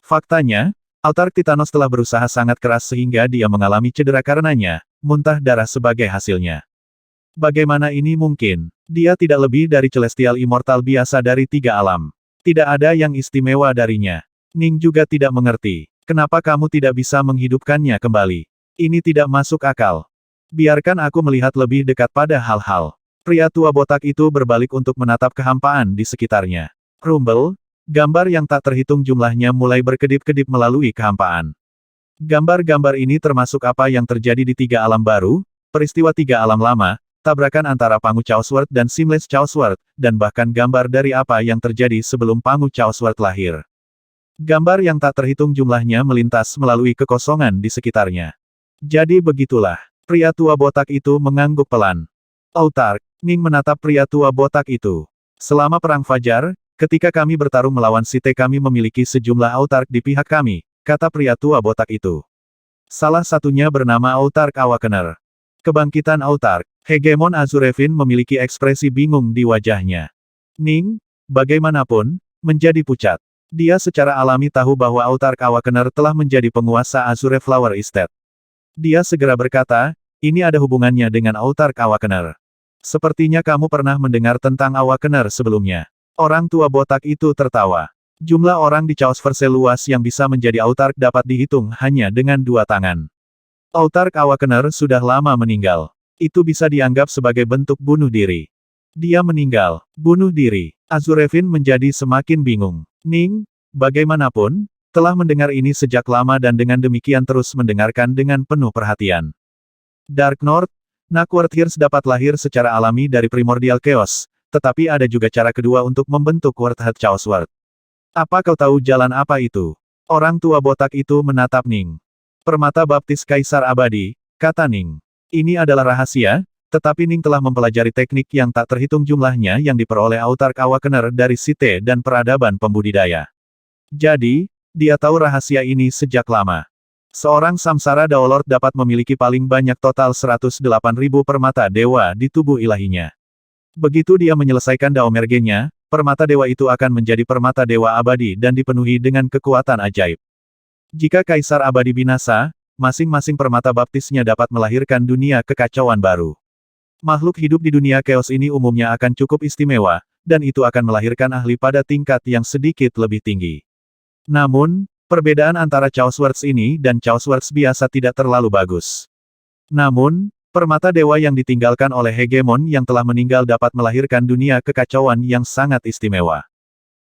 Faktanya, autark Titanos telah berusaha sangat keras sehingga dia mengalami cedera karenanya, muntah darah sebagai hasilnya. Bagaimana ini mungkin? Dia tidak lebih dari celestial immortal biasa dari 3 alam. Tidak ada yang istimewa darinya. Ning juga tidak mengerti. Kenapa kamu tidak bisa menghidupkannya kembali? Ini tidak masuk akal. Biarkan aku melihat lebih dekat pada hal-hal. Pria tua botak itu berbalik untuk menatap kehampaan di sekitarnya. Rumble, gambar yang tak terhitung jumlahnya mulai berkedip-kedip melalui kehampaan. Gambar-gambar ini termasuk apa yang terjadi di 3 alam baru, peristiwa 3 alam lama, tabrakan antara Pangu Chaosword dan Seamless Chaosword, dan bahkan gambar dari apa yang terjadi sebelum Pangu Chaosword lahir. Gambar yang tak terhitung jumlahnya melintas melalui kekosongan di sekitarnya. Jadi begitulah, pria tua botak itu mengangguk pelan. Autark, Ning menatap pria tua botak itu. Selama Perang Fajar, ketika kami bertarung melawan Site kami memiliki sejumlah autark di pihak kami, kata pria tua botak itu. Salah satunya bernama Autark Awakener. Kebangkitan autark. Hegemon Azurevin memiliki ekspresi bingung di wajahnya. Ning, bagaimanapun, menjadi pucat. Dia secara alami tahu bahwa autark Awakener telah menjadi penguasa Azure Flower Estate. Dia segera berkata, ini ada hubungannya dengan Autark Awakener. Sepertinya kamu pernah mendengar tentang Awakener sebelumnya. Orang tua botak itu tertawa. Jumlah orang di Chaosverse luas yang bisa menjadi Autark dapat dihitung hanya dengan 2 tangan. Autark Awakener sudah lama meninggal. Itu bisa dianggap sebagai bentuk bunuh diri. Dia meninggal. Bunuh diri. Azurevin menjadi semakin bingung. Ning, bagaimanapun, telah mendengar ini sejak lama dan dengan demikian terus mendengarkan dengan penuh perhatian. Dark North, Knackward Hears dapat lahir secara alami dari Primordial Chaos, tetapi ada juga cara kedua untuk membentuk Wordhead Chaos World. Apa kau tahu jalan apa itu? Orang tua botak itu menatap Ning. Permata baptis Kaisar Abadi, kata Ning. Ini adalah rahasia, tetapi Ning telah mempelajari teknik yang tak terhitung jumlahnya yang diperoleh Autark Awakener dari Site dan peradaban pembudidaya. Jadi, dia tahu rahasia ini sejak lama. Seorang Samsara Daolord dapat memiliki paling banyak total 108.000 permata dewa di tubuh ilahinya. Begitu dia menyelesaikan Daomergenya, permata dewa itu akan menjadi permata dewa abadi dan dipenuhi dengan kekuatan ajaib. Jika Kaisar Abadi binasa, masing-masing permata baptisnya dapat melahirkan dunia kekacauan baru. Makhluk hidup di dunia chaos ini umumnya akan cukup istimewa, dan itu akan melahirkan ahli pada tingkat yang sedikit lebih tinggi. Namun, perbedaan antara Chaos Worlds ini dan Chaos Worlds biasa tidak terlalu bagus. Namun, permata dewa yang ditinggalkan oleh hegemon yang telah meninggal dapat melahirkan dunia kekacauan yang sangat istimewa.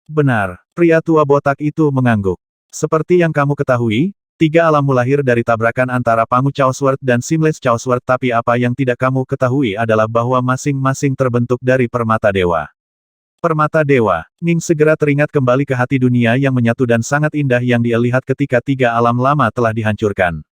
Benar, pria tua botak itu mengangguk. Seperti yang kamu ketahui, 3 alammu lahir dari tabrakan antara Pangu Chaos World dan Seamless Chaos World, tapi apa yang tidak kamu ketahui adalah bahwa masing-masing terbentuk dari permata dewa. Permata dewa, Ning segera teringat kembali ke hati dunia yang menyatu dan sangat indah yang dia lihat ketika 3 alam lama telah dihancurkan.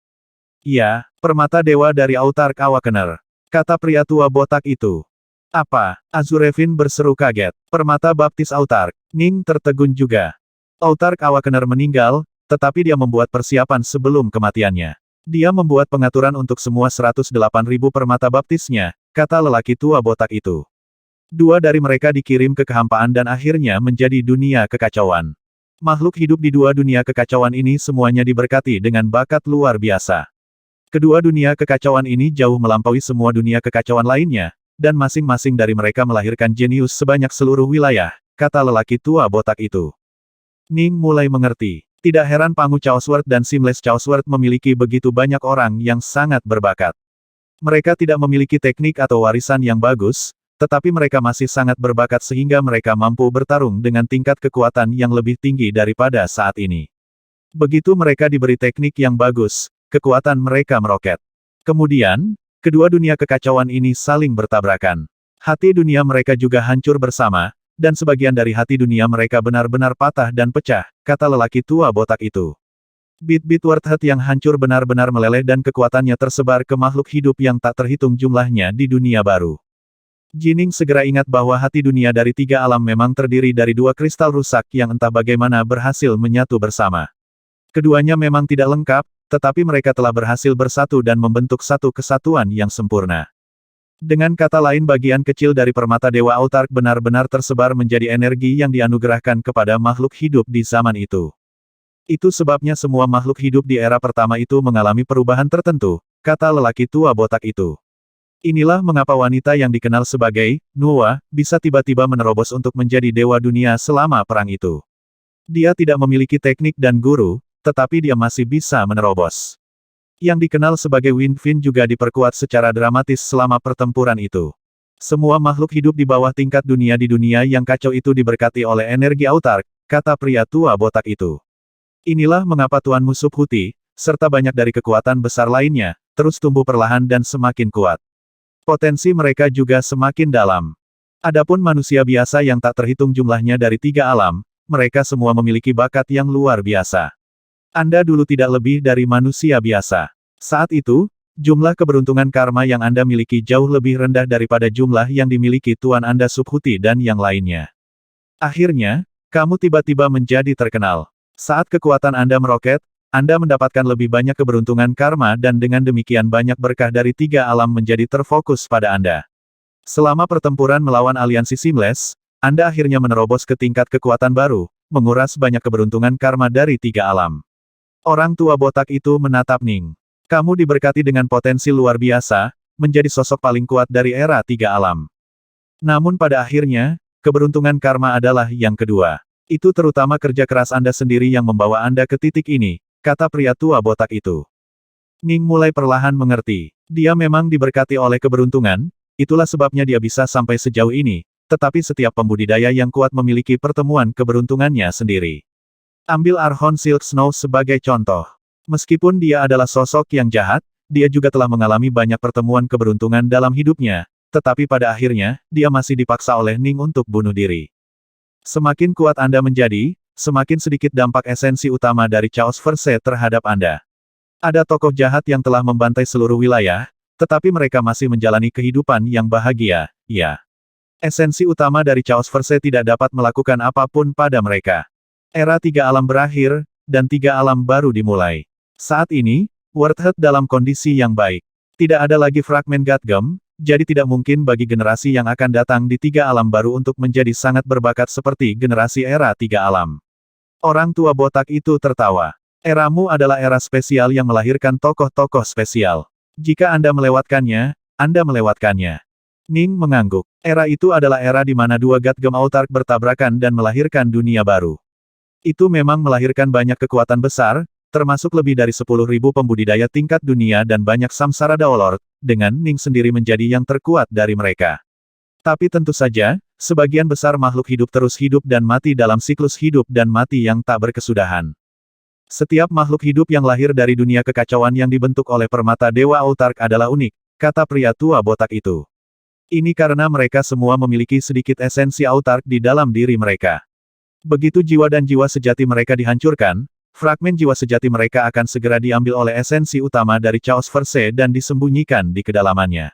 Ya, permata dewa dari Autark Awakener, kata pria tua botak itu. Apa? Azurevin berseru kaget. Permata baptis Autark. Ning tertegun juga. Autark Awakener meninggal, tetapi dia membuat persiapan sebelum kematiannya. Dia membuat pengaturan untuk semua 108.000 permata baptisnya, kata lelaki tua botak itu. 2 dari mereka dikirim ke kehampaan dan akhirnya menjadi dunia kekacauan. Makhluk hidup di 2 dunia kekacauan ini semuanya diberkati dengan bakat luar biasa. Kedua dunia kekacauan ini jauh melampaui semua dunia kekacauan lainnya, dan masing-masing dari mereka melahirkan jenius sebanyak seluruh wilayah, kata lelaki tua botak itu. Ning mulai mengerti. Tidak heran Pangu Chaos World dan Seamless Chaos World memiliki begitu banyak orang yang sangat berbakat. Mereka tidak memiliki teknik atau warisan yang bagus, tetapi mereka masih sangat berbakat sehingga mereka mampu bertarung dengan tingkat kekuatan yang lebih tinggi daripada saat ini. Begitu mereka diberi teknik yang bagus, kekuatan mereka meroket. Kemudian, kedua dunia kekacauan ini saling bertabrakan. Hati dunia mereka juga hancur bersama, dan sebagian dari hati dunia mereka benar-benar patah dan pecah, kata lelaki tua botak itu. Bit-bit Wordhead yang hancur benar-benar meleleh dan kekuatannya tersebar ke makhluk hidup yang tak terhitung jumlahnya di dunia baru. Jining segera ingat bahwa hati dunia dari 3 alam memang terdiri dari 2 kristal rusak yang entah bagaimana berhasil menyatu bersama. Keduanya memang tidak lengkap, tetapi mereka telah berhasil bersatu dan membentuk satu kesatuan yang sempurna. Dengan kata lain, bagian kecil dari permata dewa Autark benar-benar tersebar menjadi energi yang dianugerahkan kepada makhluk hidup di zaman itu. Itu sebabnya semua makhluk hidup di era pertama itu mengalami perubahan tertentu, kata lelaki tua botak itu. Inilah mengapa wanita yang dikenal sebagai Nuwa bisa tiba-tiba menerobos untuk menjadi dewa dunia selama perang itu. Dia tidak memiliki teknik dan guru, tetapi dia masih bisa menerobos. Yang dikenal sebagai Windfin juga diperkuat secara dramatis selama pertempuran itu. Semua makhluk hidup di bawah tingkat dunia di dunia yang kacau itu diberkati oleh energi Autark, kata pria tua botak itu. Inilah mengapa Tuanmu Subhuti, serta banyak dari kekuatan besar lainnya, terus tumbuh perlahan dan semakin kuat. Potensi mereka juga semakin dalam. Adapun manusia biasa yang tak terhitung jumlahnya dari 3 alam, mereka semua memiliki bakat yang luar biasa. Anda dulu tidak lebih dari manusia biasa. Saat itu, jumlah keberuntungan karma yang Anda miliki jauh lebih rendah daripada jumlah yang dimiliki Tuan Anda Subhuti dan yang lainnya. Akhirnya, kamu tiba-tiba menjadi terkenal. Saat kekuatan Anda meroket, Anda mendapatkan lebih banyak keberuntungan karma dan dengan demikian banyak berkah dari 3 alam menjadi terfokus pada Anda. Selama pertempuran melawan aliansi Seamless, Anda akhirnya menerobos ke tingkat kekuatan baru, menguras banyak keberuntungan karma dari 3 alam. Orang tua botak itu menatap Ning. Kamu diberkati dengan potensi luar biasa, menjadi sosok paling kuat dari era tiga alam. Namun pada akhirnya, keberuntungan karma adalah yang kedua. Itu terutama kerja keras Anda sendiri yang membawa Anda ke titik ini, kata pria tua botak itu. Ning mulai perlahan mengerti. Dia memang diberkati oleh keberuntungan, itulah sebabnya dia bisa sampai sejauh ini, tetapi setiap pembudidaya yang kuat memiliki pertemuan keberuntungannya sendiri. Ambil Archon Silk Snow sebagai contoh. Meskipun dia adalah sosok yang jahat, dia juga telah mengalami banyak pertemuan keberuntungan dalam hidupnya, tetapi pada akhirnya, dia masih dipaksa oleh Ning untuk bunuh diri. Semakin kuat Anda menjadi, semakin sedikit dampak esensi utama dari Chaos Verse terhadap Anda. Ada tokoh jahat yang telah membantai seluruh wilayah, tetapi mereka masih menjalani kehidupan yang bahagia, ya. Esensi utama dari Chaos Verse tidak dapat melakukan apapun pada mereka. Era tiga alam berakhir, dan tiga alam baru dimulai. Saat ini, World dalam kondisi yang baik. Tidak ada lagi fragmen Godgem, jadi tidak mungkin bagi generasi yang akan datang di tiga alam baru untuk menjadi sangat berbakat seperti generasi era tiga alam. Orang tua botak itu tertawa. Eramu adalah era spesial yang melahirkan tokoh-tokoh spesial. Jika Anda melewatkannya, Anda melewatkannya. Ning mengangguk. Era itu adalah era di mana dua Godgem Autark bertabrakan dan melahirkan dunia baru. Itu memang melahirkan banyak kekuatan besar, termasuk lebih dari 10.000 pembudidaya tingkat dunia dan banyak Samsara Daolord, dengan Ning sendiri menjadi yang terkuat dari mereka. Tapi tentu saja, sebagian besar makhluk hidup terus hidup dan mati dalam siklus hidup dan mati yang tak berkesudahan. Setiap makhluk hidup yang lahir dari dunia kekacauan yang dibentuk oleh permata Dewa Autark adalah unik, kata pria tua botak itu. Ini karena mereka semua memiliki sedikit esensi Autark di dalam diri mereka. Begitu jiwa dan jiwa sejati mereka dihancurkan, fragmen jiwa sejati mereka akan segera diambil oleh esensi utama dari Chaos Verse dan disembunyikan di kedalamannya.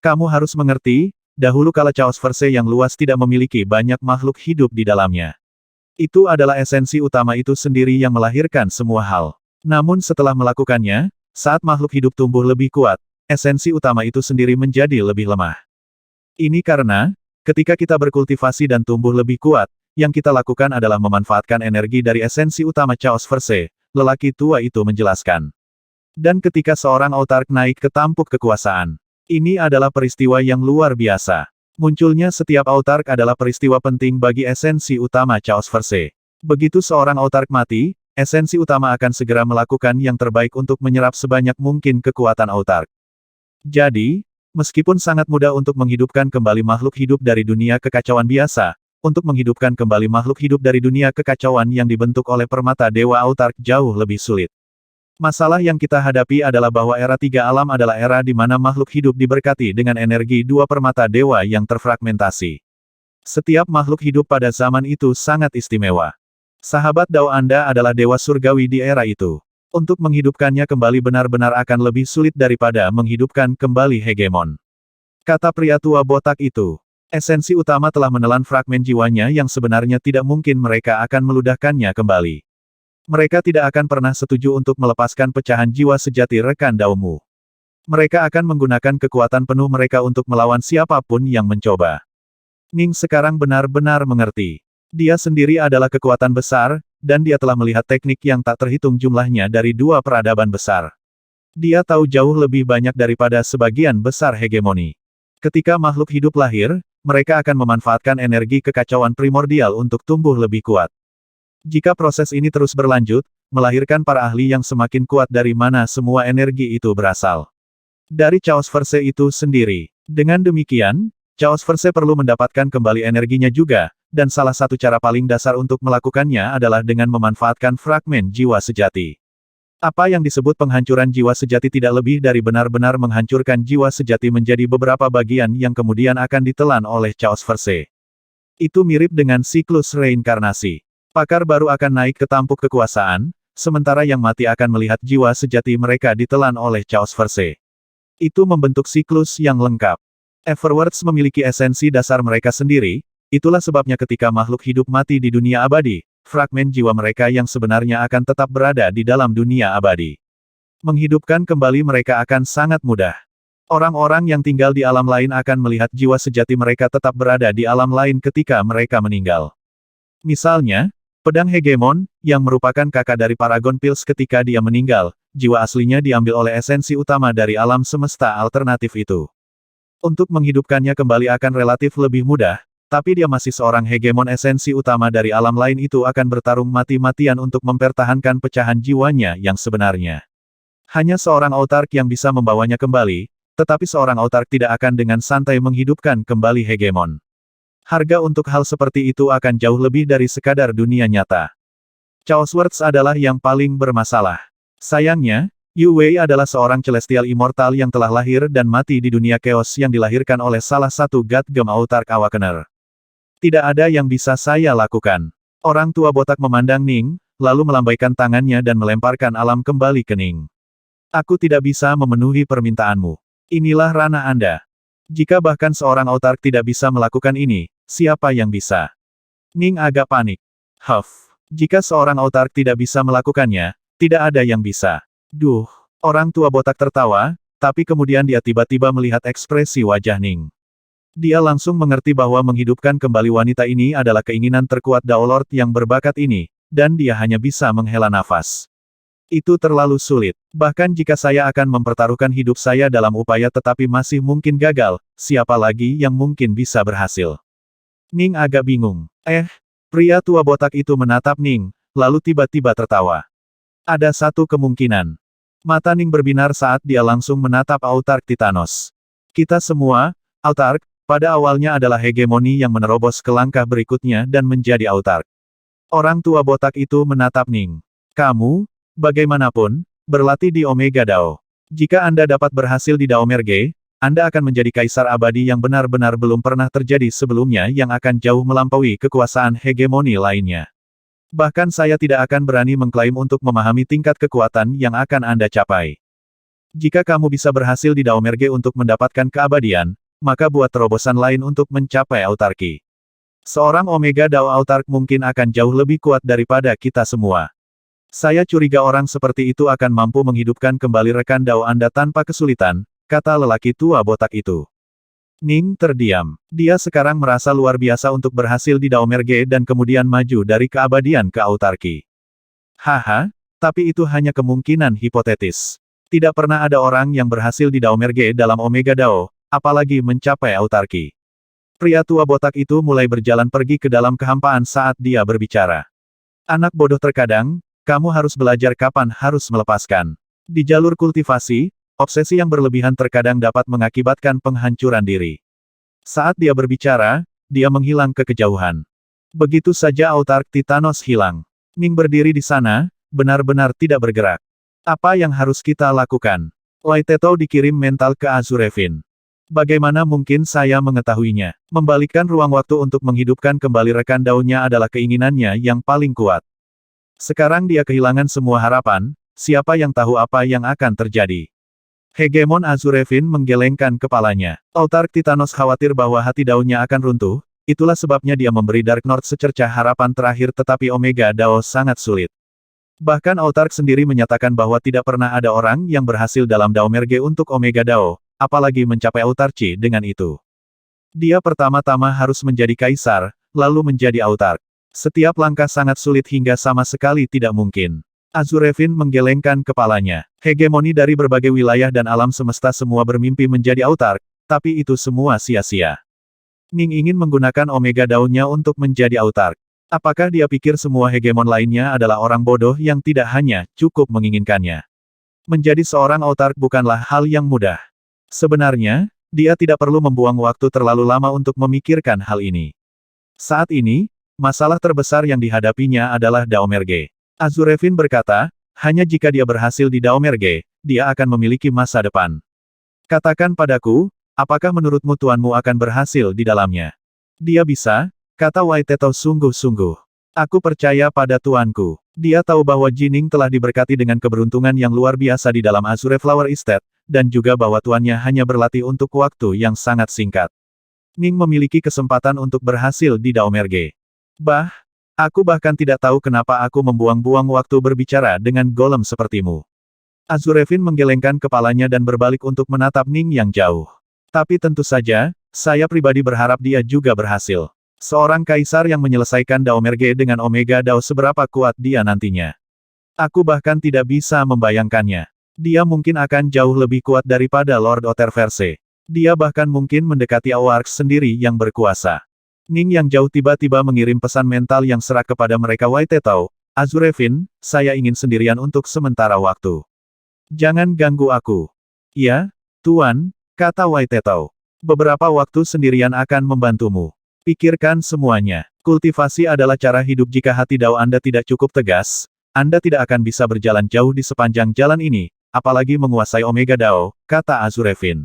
Kamu harus mengerti, dahulu kala Chaos Verse yang luas tidak memiliki banyak makhluk hidup di dalamnya. Itu adalah esensi utama itu sendiri yang melahirkan semua hal. Namun setelah melakukannya, saat makhluk hidup tumbuh lebih kuat, esensi utama itu sendiri menjadi lebih lemah. Ini karena, ketika kita berkultivasi dan tumbuh lebih kuat, yang kita lakukan adalah memanfaatkan energi dari esensi utama Chaos Verse, lelaki tua itu menjelaskan. Dan ketika seorang Autark naik ke tampuk kekuasaan, ini adalah peristiwa yang luar biasa. Munculnya setiap Autark adalah peristiwa penting bagi esensi utama Chaos Verse. Begitu seorang Autark mati, esensi utama akan segera melakukan yang terbaik untuk menyerap sebanyak mungkin kekuatan Autark. Jadi, meskipun sangat mudah untuk menghidupkan kembali makhluk hidup dari dunia kekacauan biasa, untuk menghidupkan kembali makhluk hidup dari dunia kekacauan yang dibentuk oleh permata Dewa Autark jauh lebih sulit. Masalah yang kita hadapi adalah bahwa era tiga alam adalah era di mana makhluk hidup diberkati dengan energi dua permata dewa yang terfragmentasi. Setiap makhluk hidup pada zaman itu sangat istimewa. Sahabat Dao Anda adalah dewa surgawi di era itu. Untuk menghidupkannya kembali benar-benar akan lebih sulit daripada menghidupkan kembali hegemon. Kata pria tua botak itu. Esensi utama telah menelan fragmen jiwanya yang sebenarnya tidak mungkin mereka akan meludahkannya kembali. Mereka tidak akan pernah setuju untuk melepaskan pecahan jiwa sejati rekan Daomu. Mereka akan menggunakan kekuatan penuh mereka untuk melawan siapapun yang mencoba. Ning sekarang benar-benar mengerti. Dia sendiri adalah kekuatan besar, dan dia telah melihat teknik yang tak terhitung jumlahnya dari dua peradaban besar. Dia tahu jauh lebih banyak daripada sebagian besar hegemoni. Ketika makhluk hidup lahir, mereka akan memanfaatkan energi kekacauan primordial untuk tumbuh lebih kuat. Jika proses ini terus berlanjut, melahirkan para ahli yang semakin kuat dari mana semua energi itu berasal. Dari Chaos Verse itu sendiri. Dengan demikian, Chaos Verse perlu mendapatkan kembali energinya juga, dan salah satu cara paling dasar untuk melakukannya adalah dengan memanfaatkan fragmen jiwa sejati. Apa yang disebut penghancuran jiwa sejati tidak lebih dari benar-benar menghancurkan jiwa sejati menjadi beberapa bagian yang kemudian akan ditelan oleh Chaos Verse. Itu mirip dengan siklus reinkarnasi. Pakar baru akan naik ke tampuk kekuasaan, sementara yang mati akan melihat jiwa sejati mereka ditelan oleh Chaos Verse. Itu membentuk siklus yang lengkap. Everworlds memiliki esensi dasar mereka sendiri, itulah sebabnya ketika makhluk hidup mati di dunia abadi, fragmen jiwa mereka yang sebenarnya akan tetap berada di dalam dunia abadi. Menghidupkan kembali mereka akan sangat mudah. Orang-orang yang tinggal di alam lain akan melihat jiwa sejati mereka tetap berada di alam lain ketika mereka meninggal. Misalnya, pedang hegemon, yang merupakan kakak dari Paragon Pils ketika dia meninggal, jiwa aslinya diambil oleh esensi utama dari alam semesta alternatif itu. Untuk menghidupkannya kembali akan relatif lebih mudah, tapi dia masih seorang hegemon esensi utama dari alam lain itu akan bertarung mati-matian untuk mempertahankan pecahan jiwanya yang sebenarnya. Hanya seorang autark yang bisa membawanya kembali, tetapi seorang autark tidak akan dengan santai menghidupkan kembali hegemon. Harga untuk hal seperti itu akan jauh lebih dari sekadar dunia nyata. Chaos Words adalah yang paling bermasalah. Sayangnya, Yu Wei adalah seorang celestial immortal yang telah lahir dan mati di dunia chaos yang dilahirkan oleh salah satu God Gem Autark Awakener. Tidak ada yang bisa saya lakukan. Orang tua botak memandang Ning, lalu melambaikan tangannya dan melemparkan alam kembali ke Ning. Aku tidak bisa memenuhi permintaanmu. Inilah ranah Anda. Jika bahkan seorang autark tidak bisa melakukan ini, siapa yang bisa? Ning agak panik. Jika seorang autark tidak bisa melakukannya, tidak ada yang bisa. Duh, orang tua botak tertawa, tapi kemudian dia tiba-tiba melihat ekspresi wajah Ning. Dia langsung mengerti bahwa menghidupkan kembali wanita ini adalah keinginan terkuat Dao Lord yang berbakat ini, dan dia hanya bisa menghela nafas. Itu terlalu sulit. Bahkan jika saya akan mempertaruhkan hidup saya dalam upaya tetapi masih mungkin gagal, siapa lagi yang mungkin bisa berhasil? Ning agak bingung. Pria tua botak itu menatap Ning, lalu tiba-tiba tertawa. Ada satu kemungkinan. Mata Ning berbinar saat dia langsung menatap Autark Titanos. Kita semua, Autark, pada awalnya adalah hegemoni yang menerobos ke langkah berikutnya dan menjadi Autark. Orang tua botak itu menatap Ning. Kamu, bagaimanapun, berlatih di Omega Dao. Jika Anda dapat berhasil di Dao Merge, Anda akan menjadi kaisar abadi yang benar-benar belum pernah terjadi sebelumnya yang akan jauh melampaui kekuasaan hegemoni lainnya. Bahkan saya tidak akan berani mengklaim untuk memahami tingkat kekuatan yang akan Anda capai. Jika kamu bisa berhasil di Dao Merge untuk mendapatkan keabadian, maka buat terobosan lain untuk mencapai autarki. Seorang Omega Dao Autark mungkin akan jauh lebih kuat daripada kita semua. Saya curiga orang seperti itu akan mampu menghidupkan kembali rekan Dao Anda tanpa kesulitan, kata lelaki tua botak itu. Ning terdiam. Dia sekarang merasa luar biasa untuk berhasil di Dao Merge dan kemudian maju dari keabadian ke autarki. Haha, tapi itu hanya kemungkinan hipotetis. Tidak pernah ada orang yang berhasil di Dao Merge dalam Omega Dao, apalagi mencapai autarki. Pria tua botak itu mulai berjalan pergi ke dalam kehampaan saat dia berbicara. Anak bodoh terkadang, kamu harus belajar kapan harus melepaskan. Di jalur kultivasi, obsesi yang berlebihan terkadang dapat mengakibatkan penghancuran diri. Saat dia berbicara, dia menghilang ke kejauhan. Begitu saja Autark Titanos hilang. Ning berdiri di sana, benar-benar tidak bergerak. Apa yang harus kita lakukan? Wai Tetou dikirim mental ke Azurefin. Bagaimana mungkin saya mengetahuinya? Membalikkan ruang waktu untuk menghidupkan kembali rekan daunnya adalah keinginannya yang paling kuat. Sekarang dia kehilangan semua harapan, siapa yang tahu apa yang akan terjadi? Hegemon Azurefin menggelengkan kepalanya. Autark Titanos khawatir bahwa hati daunnya akan runtuh, itulah sebabnya dia memberi Dark North secercah harapan terakhir tetapi Omega Dao sangat sulit. Bahkan Autark sendiri menyatakan bahwa tidak pernah ada orang yang berhasil dalam Dao Merge untuk Omega Dao, apalagi mencapai autarki dengan itu. Dia pertama-tama harus menjadi kaisar, lalu menjadi autark. Setiap langkah sangat sulit hingga sama sekali tidak mungkin. Azurefin menggelengkan kepalanya. Hegemoni dari berbagai wilayah dan alam semesta semua bermimpi menjadi autark, tapi itu semua sia-sia. Ning ingin menggunakan Omega Daunnya untuk menjadi autark. Apakah dia pikir semua hegemon lainnya adalah orang bodoh yang tidak hanya cukup menginginkannya? Menjadi seorang autark bukanlah hal yang mudah. Sebenarnya, dia tidak perlu membuang waktu terlalu lama untuk memikirkan hal ini. Saat ini, masalah terbesar yang dihadapinya adalah Dao Merge. Azurefin berkata, hanya jika dia berhasil di Dao Merge, dia akan memiliki masa depan. Katakan padaku, apakah menurutmu tuanmu akan berhasil di dalamnya? Dia bisa, kata Wai Tetou sungguh-sungguh. Aku percaya pada tuanku. Dia tahu bahwa Jining telah diberkati dengan keberuntungan yang luar biasa di dalam Azure Flower Estate, dan juga bahwa tuannya hanya berlatih untuk waktu yang sangat singkat. Ning memiliki kesempatan untuk berhasil di Dao Merge. Aku bahkan tidak tahu kenapa aku membuang-buang waktu berbicara dengan golem sepertimu. Azurefin menggelengkan kepalanya dan berbalik untuk menatap Ning yang jauh. Tapi tentu saja, saya pribadi berharap dia juga berhasil. Seorang kaisar yang menyelesaikan Dao Merge dengan Omega Dao seberapa kuat dia nantinya. Aku bahkan tidak bisa membayangkannya. Dia mungkin akan jauh lebih kuat daripada Lord Otterverse. Dia bahkan mungkin mendekati Awarks sendiri yang berkuasa. Ning yang jauh tiba-tiba mengirim pesan mental yang serak kepada mereka Waitetao. Azurefin, saya ingin sendirian untuk sementara waktu. Jangan ganggu aku. Ya, Tuan, kata Waitetao. Beberapa waktu sendirian akan membantumu. Pikirkan semuanya. Kultivasi adalah cara hidup. Jika hati Dao Anda tidak cukup tegas, Anda tidak akan bisa berjalan jauh di sepanjang jalan ini, apalagi menguasai Omega Dao, kata Azurefin.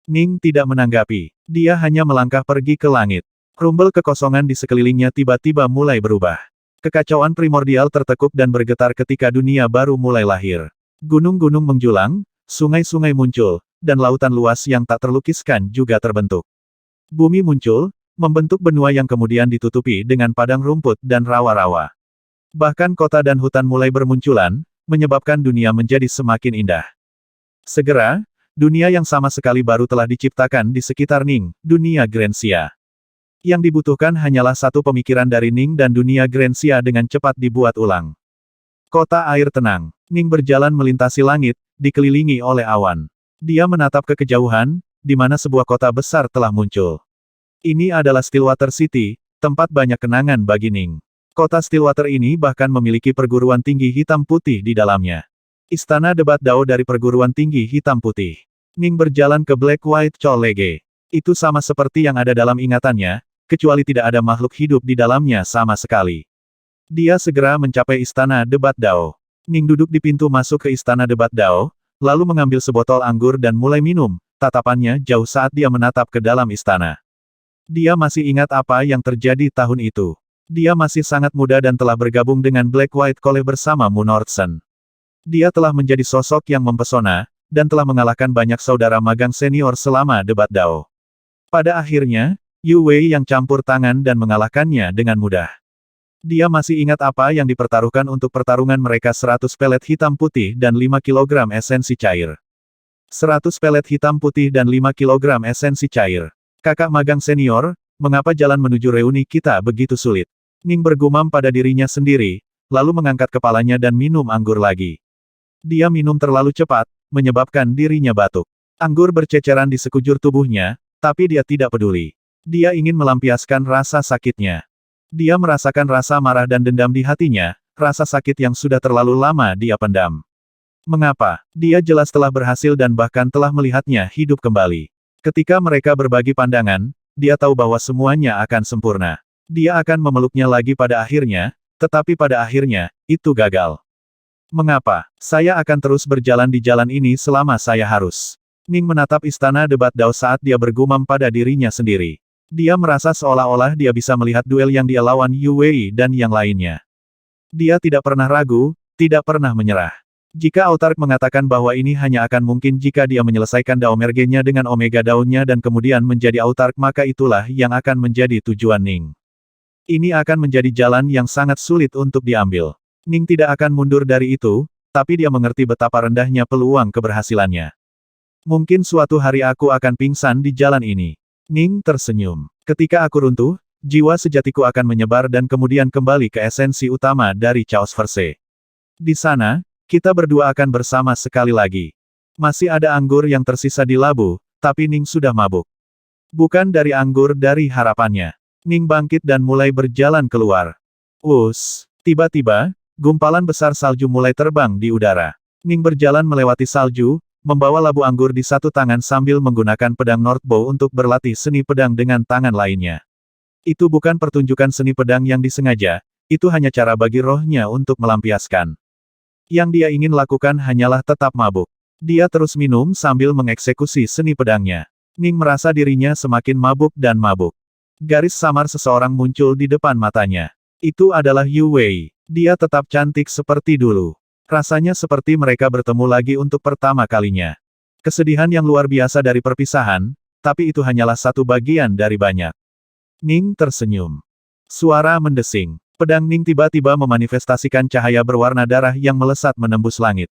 Ning tidak menanggapi. Dia hanya melangkah pergi ke langit. Rumbel kekosongan di sekelilingnya tiba-tiba mulai berubah. Kekacauan primordial tertekuk dan bergetar ketika dunia baru mulai lahir. Gunung-gunung menjulang, sungai-sungai muncul, dan lautan luas yang tak terlukiskan juga terbentuk. Bumi muncul, membentuk benua yang kemudian ditutupi dengan padang rumput dan rawa-rawa. Bahkan kota dan hutan mulai bermunculan, menyebabkan dunia menjadi semakin indah. Segera, dunia yang sama sekali baru telah diciptakan di sekitar Ning, dunia Grensia. Yang dibutuhkan hanyalah satu pemikiran dari Ning dan dunia Grensia dengan cepat dibuat ulang. Kota air tenang. Ning berjalan melintasi langit, dikelilingi oleh awan. Dia menatap ke kejauhan, di mana sebuah kota besar telah muncul. Ini adalah Stillwater City, tempat banyak kenangan bagi Ning. Kota Stillwater ini bahkan memiliki perguruan tinggi hitam putih di dalamnya. Istana debat Dao dari perguruan tinggi hitam putih. Ning berjalan ke Black White College. Itu sama seperti yang ada dalam ingatannya, kecuali tidak ada makhluk hidup di dalamnya sama sekali. Dia segera mencapai Istana Debat Dao. Ning duduk di pintu masuk ke Istana Debat Dao, lalu mengambil sebotol anggur dan mulai minum, tatapannya jauh saat dia menatap ke dalam istana. Dia masih ingat apa yang terjadi tahun itu. Dia masih sangat muda dan telah bergabung dengan Black White College bersama Mu Nordsen. Dia telah menjadi sosok yang mempesona, dan telah mengalahkan banyak saudara magang senior selama debat Dao. Pada akhirnya, Yu Wei yang campur tangan dan mengalahkannya dengan mudah. Dia masih ingat apa yang dipertaruhkan untuk pertarungan mereka 100 pelet hitam putih dan 5 kg esensi cair. 100 pelet hitam putih dan 5 kg esensi cair. Kakak magang senior, mengapa jalan menuju reuni kita begitu sulit? Ning bergumam pada dirinya sendiri, lalu mengangkat kepalanya dan minum anggur lagi. Dia minum terlalu cepat, menyebabkan dirinya batuk. Anggur berceceran di sekujur tubuhnya, tapi dia tidak peduli. Dia ingin melampiaskan rasa sakitnya. Dia merasakan rasa marah dan dendam di hatinya, rasa sakit yang sudah terlalu lama dia pendam. Mengapa? Dia jelas telah berhasil dan bahkan telah melihatnya hidup kembali. Ketika mereka berbagi pandangan, dia tahu bahwa semuanya akan sempurna. Dia akan memeluknya lagi pada akhirnya, tetapi pada akhirnya, itu gagal. Mengapa? Saya akan terus berjalan di jalan ini selama saya harus. Ning menatap istana debat Dao saat dia bergumam pada dirinya sendiri. Dia merasa seolah-olah dia bisa melihat duel yang dia lawan Yu Wei dan yang lainnya. Dia tidak pernah ragu, tidak pernah menyerah. Jika Autark mengatakan bahwa ini hanya akan mungkin jika dia menyelesaikan Dao Mergenya dengan Omega Daunnya dan kemudian menjadi Autark, maka itulah yang akan menjadi tujuan Ning. Ini akan menjadi jalan yang sangat sulit untuk diambil. Ning tidak akan mundur dari itu, tapi dia mengerti betapa rendahnya peluang keberhasilannya. Mungkin suatu hari aku akan pingsan di jalan ini. Ning tersenyum. Ketika aku runtuh, jiwa sejatiku akan menyebar dan kemudian kembali ke esensi utama dari Chaos Verse. Di sana, kita berdua akan bersama sekali lagi. Masih ada anggur yang tersisa di labu, tapi Ning sudah mabuk. Bukan dari anggur, dari harapannya. Ning bangkit dan mulai berjalan keluar. Tiba-tiba, gumpalan besar salju mulai terbang di udara. Ning berjalan melewati salju, membawa labu anggur di satu tangan sambil menggunakan pedang Northbow untuk berlatih seni pedang dengan tangan lainnya. Itu bukan pertunjukan seni pedang yang disengaja, itu hanya cara bagi rohnya untuk melampiaskan. Yang dia ingin lakukan hanyalah tetap mabuk. Dia terus minum sambil mengeksekusi seni pedangnya. Ning merasa dirinya semakin mabuk dan mabuk. Garis samar seseorang muncul di depan matanya. Itu adalah Yu Wei. Dia tetap cantik seperti dulu. Rasanya seperti mereka bertemu lagi untuk pertama kalinya. Kesedihan yang luar biasa dari perpisahan, tapi itu hanyalah satu bagian dari banyak. Ning tersenyum. Suara mendesing. Pedang Ning tiba-tiba memanifestasikan cahaya berwarna darah yang melesat menembus langit.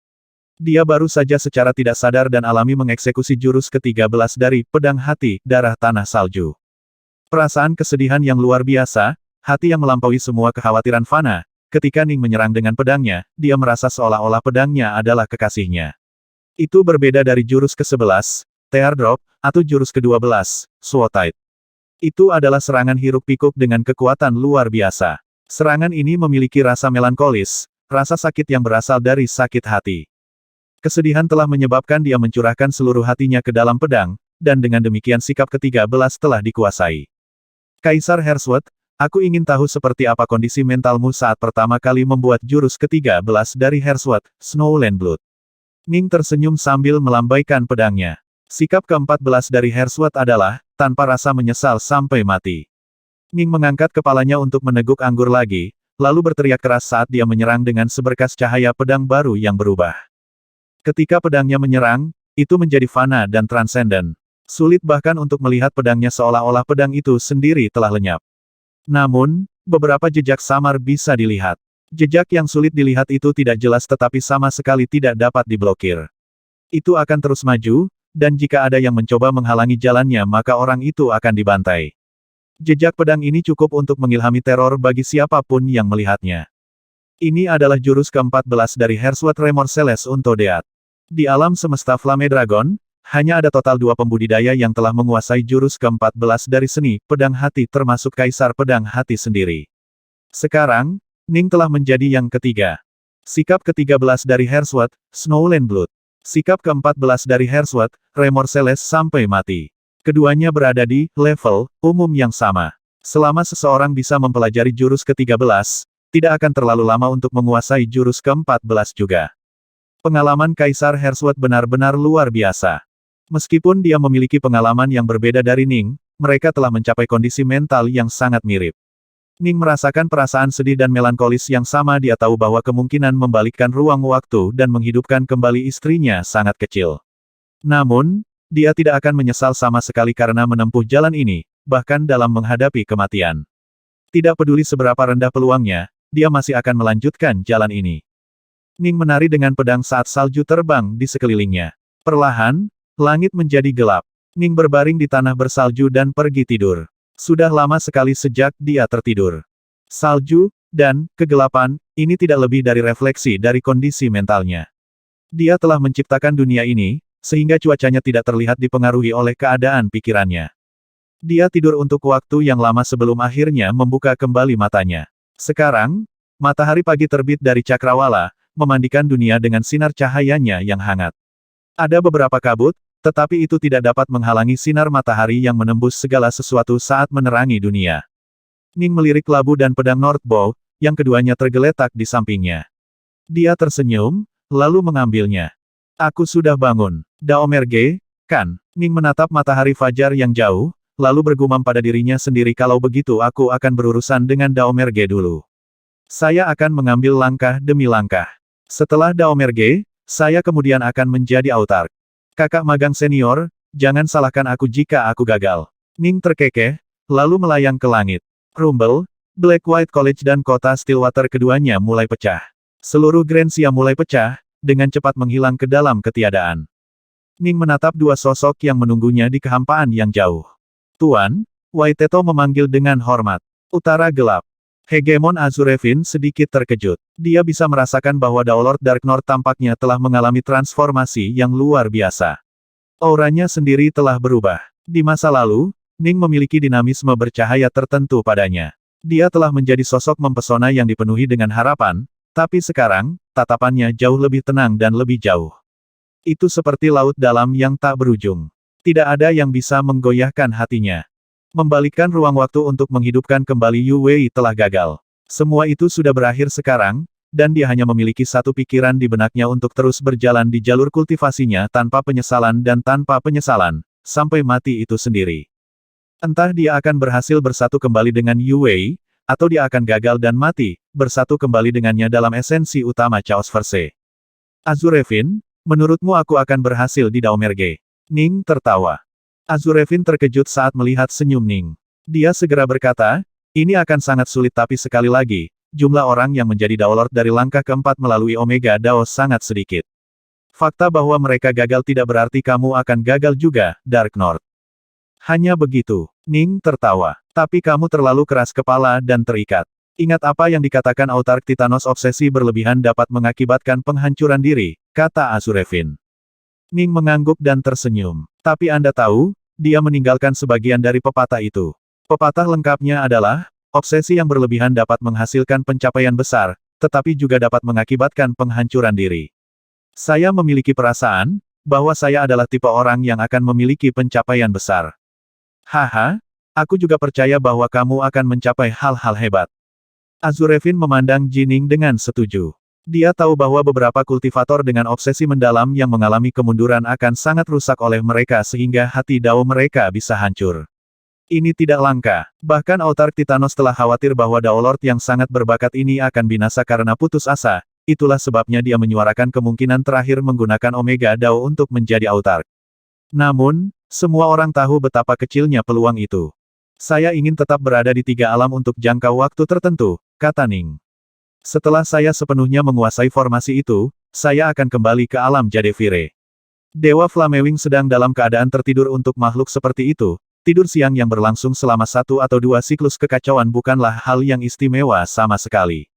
Dia baru saja secara tidak sadar dan alami mengeksekusi jurus ke-13 dari pedang hati, darah tanah salju. Perasaan kesedihan yang luar biasa, hati yang melampaui semua kekhawatiran fana, ketika Ning menyerang dengan pedangnya, dia merasa seolah-olah pedangnya adalah kekasihnya. Itu berbeda dari jurus ke-11, Teardrop, atau jurus ke-12, Sword. Itu adalah serangan hiruk-pikuk dengan kekuatan luar biasa. Serangan ini memiliki rasa melankolis, rasa sakit yang berasal dari sakit hati. Kesedihan telah menyebabkan dia mencurahkan seluruh hatinya ke dalam pedang, dan dengan demikian sikap ke-13 telah dikuasai. Kaisar Herswet, aku ingin tahu seperti apa kondisi mentalmu saat pertama kali membuat jurus ke-13 dari Herswet, Snowland Blood. Ning tersenyum sambil melambaikan pedangnya. Sikap ke-14 dari Herswet adalah, tanpa rasa menyesal sampai mati. Ning mengangkat kepalanya untuk meneguk anggur lagi, lalu berteriak keras saat dia menyerang dengan seberkas cahaya pedang baru yang berubah. Ketika pedangnya menyerang, itu menjadi fana dan transenden. Sulit bahkan untuk melihat pedangnya seolah-olah pedang itu sendiri telah lenyap. Namun, beberapa jejak samar bisa dilihat. Jejak yang sulit dilihat itu tidak jelas tetapi sama sekali tidak dapat diblokir. Itu akan terus maju, dan jika ada yang mencoba menghalangi jalannya maka orang itu akan dibantai. Jejak pedang ini cukup untuk mengilhami teror bagi siapapun yang melihatnya. Ini adalah jurus ke-14 dari Herswet Remorseless Untodead. Di alam semesta Flame Dragon, hanya ada total 2 pembudidaya yang telah menguasai jurus ke-14 dari seni pedang hati termasuk Kaisar Pedang Hati sendiri. Sekarang, Ning telah menjadi yang ketiga. Sikap ke-13 dari Herswet, Snowland Blood. Sikap ke-14 dari Herswet, Remorseless sampai mati. Keduanya berada di level umum yang sama. Selama seseorang bisa mempelajari jurus ke-13, tidak akan terlalu lama untuk menguasai jurus ke-14 juga. Pengalaman Kaisar Herswet benar-benar luar biasa. Meskipun dia memiliki pengalaman yang berbeda dari Ning, mereka telah mencapai kondisi mental yang sangat mirip. Ning merasakan perasaan sedih dan melankolis yang sama. Dia tahu bahwa kemungkinan membalikkan ruang waktu dan menghidupkan kembali istrinya sangat kecil. Namun, dia tidak akan menyesal sama sekali karena menempuh jalan ini, bahkan dalam menghadapi kematian. Tidak peduli seberapa rendah peluangnya, dia masih akan melanjutkan jalan ini. Ning menari dengan pedang saat salju terbang di sekelilingnya. Perlahan, langit menjadi gelap. Ning berbaring di tanah bersalju dan pergi tidur. Sudah lama sekali sejak dia tertidur. Salju, dan kegelapan, ini tidak lebih dari refleksi dari kondisi mentalnya. Dia telah menciptakan dunia ini, sehingga cuacanya tidak terlihat dipengaruhi oleh keadaan pikirannya. Dia tidur untuk waktu yang lama sebelum akhirnya membuka kembali matanya. Sekarang, matahari pagi terbit dari cakrawala, memandikan dunia dengan sinar cahayanya yang hangat. Ada beberapa kabut, tetapi itu tidak dapat menghalangi sinar matahari yang menembus segala sesuatu saat menerangi dunia. Ning melirik labu dan pedang Northbow, yang keduanya tergeletak di sampingnya. Dia tersenyum, lalu mengambilnya. Aku sudah bangun. Daomerge, kan? Ning menatap matahari fajar yang jauh, lalu bergumam pada dirinya sendiri kalau begitu aku akan berurusan dengan Daomerge dulu. Saya akan mengambil langkah demi langkah. Setelah Daomerge, saya kemudian akan menjadi Autark. Kakak magang senior, jangan salahkan aku jika aku gagal. Ning terkekeh, lalu melayang ke langit. Rumble, Black White College dan kota Stillwater keduanya mulai pecah. Seluruh Grensia mulai pecah, dengan cepat menghilang ke dalam ketiadaan. Ning menatap dua sosok yang menunggunya di kehampaan yang jauh. Tuan, Waiteto memanggil dengan hormat. Utara gelap. Hegemon Azurevin sedikit terkejut. Dia bisa merasakan bahwa Daolord Darknord tampaknya telah mengalami transformasi yang luar biasa. Auranya sendiri telah berubah. Di masa lalu, Ning memiliki dinamisme bercahaya tertentu padanya. Dia telah menjadi sosok mempesona yang dipenuhi dengan harapan, tapi sekarang, tatapannya jauh lebih tenang dan lebih jauh. Itu seperti laut dalam yang tak berujung. Tidak ada yang bisa menggoyahkan hatinya. Membalikkan ruang waktu untuk menghidupkan kembali Yu Wei telah gagal. Semua itu sudah berakhir sekarang, dan dia hanya memiliki satu pikiran di benaknya untuk terus berjalan di jalur kultivasinya tanpa penyesalan dan tanpa penyesalan, sampai mati itu sendiri. Entah dia akan berhasil bersatu kembali dengan Yu Wei, atau dia akan gagal dan mati, bersatu kembali dengannya dalam esensi utama Chaos Verse. Azurevin, menurutmu aku akan berhasil di Daomerge? Ning tertawa. Azurevin terkejut saat melihat senyum Ning. Dia segera berkata, ini akan sangat sulit tapi sekali lagi, jumlah orang yang menjadi Daolord dari langkah keempat melalui Omega Dao sangat sedikit. Fakta bahwa mereka gagal tidak berarti kamu akan gagal juga, Darknord. Hanya begitu. Ning tertawa. Tapi kamu terlalu keras kepala dan terikat. Ingat apa yang dikatakan Autark Titanos, obsesi berlebihan dapat mengakibatkan penghancuran diri, kata Azurefin. Ning mengangguk dan tersenyum. Tapi Anda tahu, dia meninggalkan sebagian dari pepatah itu. Pepatah lengkapnya adalah, obsesi yang berlebihan dapat menghasilkan pencapaian besar, tetapi juga dapat mengakibatkan penghancuran diri. Saya memiliki perasaan, bahwa saya adalah tipe orang yang akan memiliki pencapaian besar. Haha, aku juga percaya bahwa kamu akan mencapai hal-hal hebat. Azurefin memandang Jining dengan setuju. Dia tahu bahwa beberapa kultivator dengan obsesi mendalam yang mengalami kemunduran akan sangat rusak oleh mereka sehingga hati Dao mereka bisa hancur. Ini tidak langka. Bahkan Autark Titanos telah khawatir bahwa Dao Lord yang sangat berbakat ini akan binasa karena putus asa, itulah sebabnya dia menyuarakan kemungkinan terakhir menggunakan Omega Dao untuk menjadi Autark. Namun, semua orang tahu betapa kecilnya peluang itu. Saya ingin tetap berada di tiga alam untuk jangka waktu tertentu, kata Ning. Setelah saya sepenuhnya menguasai formasi itu, saya akan kembali ke alam Jadevire. Dewa Flamewing sedang dalam keadaan tertidur untuk makhluk seperti itu. Tidur siang yang berlangsung selama 1 atau 2 siklus kekacauan bukanlah hal yang istimewa sama sekali.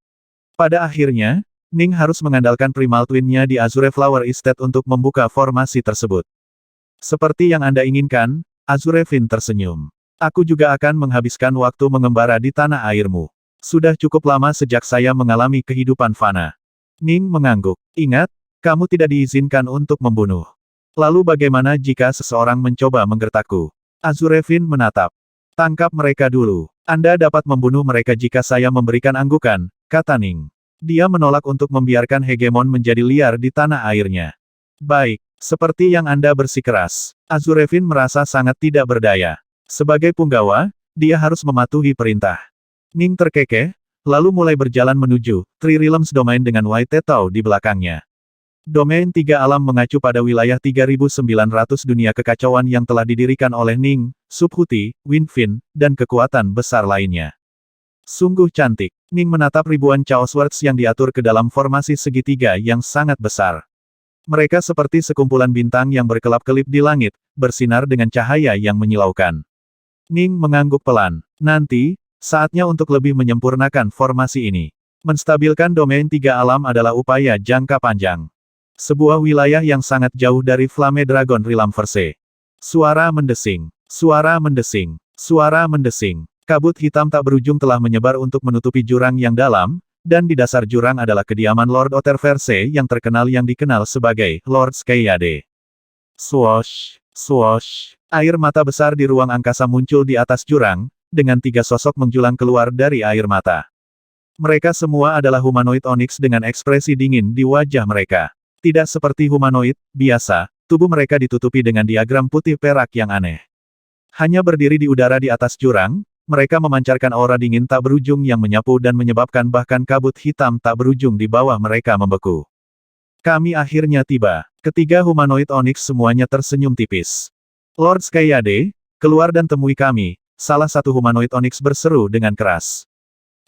Pada akhirnya, Ning harus mengandalkan Primal Twin-nya di Azure Flower Estate untuk membuka formasi tersebut. Seperti yang Anda inginkan, Azurefin tersenyum. Aku juga akan menghabiskan waktu mengembara di tanah airmu. Sudah cukup lama sejak saya mengalami kehidupan fana. Ning mengangguk. Ingat, kamu tidak diizinkan untuk membunuh. Lalu bagaimana jika seseorang mencoba menggertakku? Azurefin menatap. Tangkap mereka dulu. Anda dapat membunuh mereka jika saya memberikan anggukan, kata Ning. Dia menolak untuk membiarkan hegemon menjadi liar di tanah airnya. Baik, seperti yang Anda bersikeras. Azurefin merasa sangat tidak berdaya. Sebagai punggawa, dia harus mematuhi perintah. Ning terkekeh, lalu mulai berjalan menuju Three Realms Domain dengan White Tetau di belakangnya. Domain tiga alam mengacu pada wilayah 3900 dunia kekacauan yang telah didirikan oleh Ning, Subhuti, Winfin, dan kekuatan besar lainnya. Sungguh cantik. Ning menatap ribuan Chaos Words yang diatur ke dalam formasi segitiga yang sangat besar. Mereka seperti sekumpulan bintang yang berkelap-kelip di langit, bersinar dengan cahaya yang menyilaukan. Ning mengangguk pelan. Nanti, saatnya untuk lebih menyempurnakan formasi ini. Menstabilkan domain tiga alam adalah upaya jangka panjang. Sebuah wilayah yang sangat jauh dari Flame Dragon Realmverse. Suara mendesing. Suara mendesing. Suara mendesing. Kabut hitam tak berujung telah menyebar untuk menutupi jurang yang dalam, dan di dasar jurang adalah kediaman Lord Otterverse yang terkenal yang dikenal sebagai Lord Skyade. Swoosh, swoosh. Air mata besar di ruang angkasa muncul di atas jurang, dengan 3 sosok menjulang keluar dari air mata. Mereka semua adalah humanoid Onyx dengan ekspresi dingin di wajah mereka. Tidak seperti humanoid biasa, tubuh mereka ditutupi dengan diagram putih perak yang aneh. Hanya berdiri di udara di atas jurang, mereka memancarkan aura dingin tak berujung yang menyapu dan menyebabkan bahkan kabut hitam tak berujung di bawah mereka membeku. Kami akhirnya tiba. Ketiga humanoid Onyx semuanya tersenyum tipis. Lord Skyade, keluar dan temui kami, salah satu humanoid Onyx berseru dengan keras.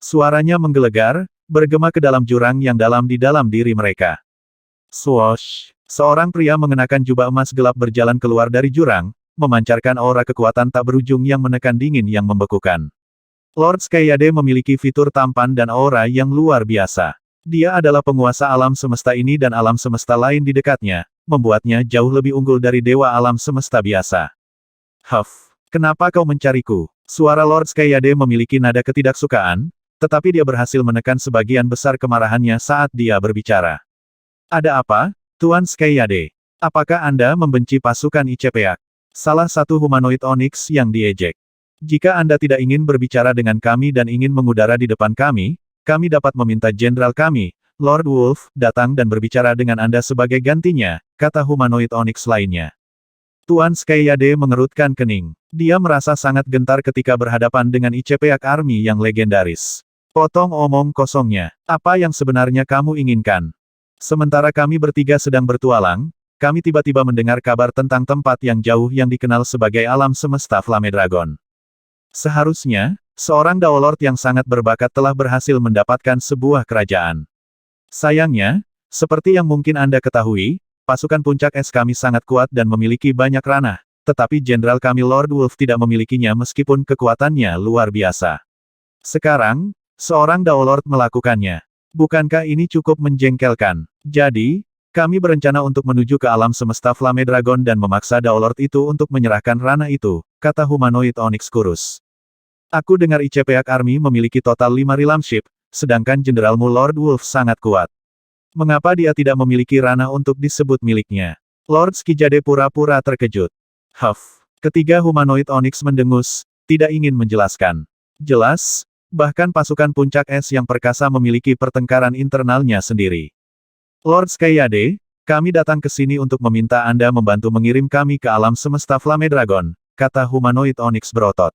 Suaranya menggelegar, bergema ke dalam jurang yang dalam di dalam diri mereka. Swoosh! Seorang pria mengenakan jubah emas gelap berjalan keluar dari jurang, memancarkan aura kekuatan tak berujung yang menekan dingin yang membekukan. Lord Skyade memiliki fitur tampan dan aura yang luar biasa. Dia adalah penguasa alam semesta ini dan alam semesta lain di dekatnya, membuatnya jauh lebih unggul dari dewa alam semesta biasa. Huff! Kenapa kau mencariku? Suara Lord Skyade memiliki nada ketidaksukaan, tetapi dia berhasil menekan sebagian besar kemarahannya saat dia berbicara. Ada apa, Tuan Skyade? Apakah Anda membenci pasukan Icepeak? Salah satu humanoid Onyx yang diejek. Jika Anda tidak ingin berbicara dengan kami dan ingin mengudara di depan kami dapat meminta jenderal kami, Lord Wolf, datang dan berbicara dengan Anda sebagai gantinya, kata humanoid Onyx lainnya. Tuan Skyade mengerutkan kening. Dia merasa sangat gentar ketika berhadapan dengan Icepeak Army yang legendaris. Potong omong kosongnya. Apa yang sebenarnya kamu inginkan? Sementara kami bertiga sedang bertualang, kami tiba-tiba mendengar kabar tentang tempat yang jauh yang dikenal sebagai alam semesta Flame Dragon. Seharusnya, seorang Dao Lord yang sangat berbakat telah berhasil mendapatkan sebuah kerajaan. Sayangnya, seperti yang mungkin Anda ketahui, pasukan puncak es kami sangat kuat dan memiliki banyak ranah, tetapi jenderal kami Lord Wolf tidak memilikinya meskipun kekuatannya luar biasa. Sekarang, Seorang Daolord melakukannya. Bukankah ini cukup menjengkelkan? Jadi, kami berencana untuk menuju ke alam semesta Flame Dragon dan memaksa Daolord itu untuk menyerahkan ranah itu, kata humanoid Onyx kurus. Aku dengar ICPAC Army memiliki total 5 Realm Ship, sedangkan Jenderalmu Lord Wolf sangat kuat. Mengapa dia tidak memiliki ranah untuk disebut miliknya? Lord Skijade pura-pura terkejut. Huff. Ketiga humanoid Onyx mendengus, tidak ingin menjelaskan. Jelas, bahkan pasukan puncak es yang perkasa memiliki pertengkaran internalnya sendiri. Lord Skijade, kami datang ke sini untuk meminta Anda membantu mengirim kami ke alam semesta Flame Dragon, kata humanoid Onyx berotot.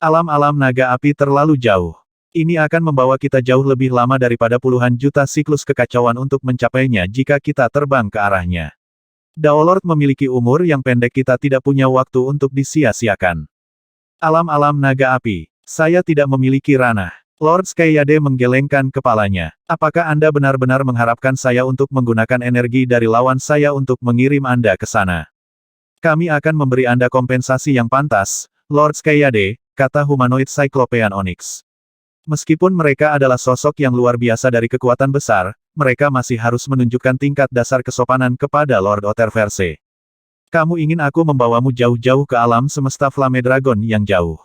Alam-alam naga api terlalu jauh. Ini akan membawa kita jauh lebih lama daripada puluhan juta siklus kekacauan untuk mencapainya jika kita terbang ke arahnya. Daolord memiliki umur yang pendek, kita tidak punya waktu untuk disia-siakan. Alam-alam naga api, saya tidak memiliki ranah. Lord Skijade menggelengkan kepalanya. Apakah Anda benar-benar mengharapkan saya untuk menggunakan energi dari lawan saya untuk mengirim Anda ke sana? Kami akan memberi Anda kompensasi yang pantas, Lord Skijade, kata humanoid Cyclopean Onyx. Meskipun mereka adalah sosok yang luar biasa dari kekuatan besar, mereka masih harus menunjukkan tingkat dasar kesopanan kepada Lord Otterverse. Kamu ingin aku membawamu jauh-jauh ke alam semesta Flame Dragon yang jauh.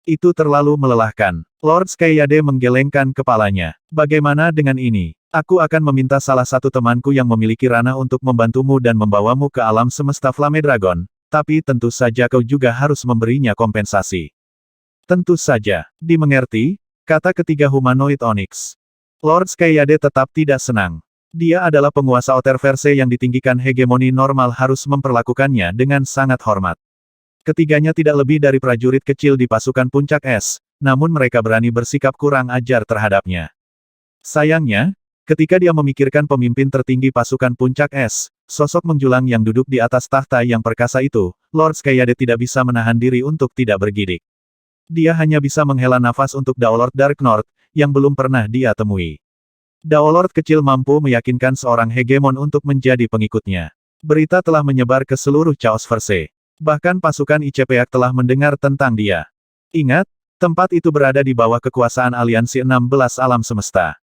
Itu terlalu melelahkan. Lord Skijade menggelengkan kepalanya. Bagaimana dengan ini? Aku akan meminta salah satu temanku yang memiliki ranah untuk membantumu dan membawamu ke alam semesta Flame Dragon, tapi tentu saja kau juga harus memberinya kompensasi. Tentu saja, dimengerti, kata ketiga humanoid Onyx. Lord Skijade tetap tidak senang. Dia adalah penguasa Otterverse yang ditinggikan hegemoni normal, harus memperlakukannya dengan sangat hormat. Ketiganya tidak lebih dari prajurit kecil di pasukan puncak es, namun mereka berani bersikap kurang ajar terhadapnya. Sayangnya, ketika dia memikirkan pemimpin tertinggi pasukan puncak es, sosok menjulang yang duduk di atas tahta yang perkasa itu, Lord Skijade tidak bisa menahan diri untuk tidak bergidik. Dia hanya bisa menghela nafas untuk Daolord Dark North, yang belum pernah dia temui. Daolord kecil mampu meyakinkan seorang hegemon untuk menjadi pengikutnya. Berita telah menyebar ke seluruh Chaosverse. Bahkan pasukan ICPAC telah mendengar tentang dia. Ingat, tempat itu berada di bawah kekuasaan aliansi 16 alam semesta.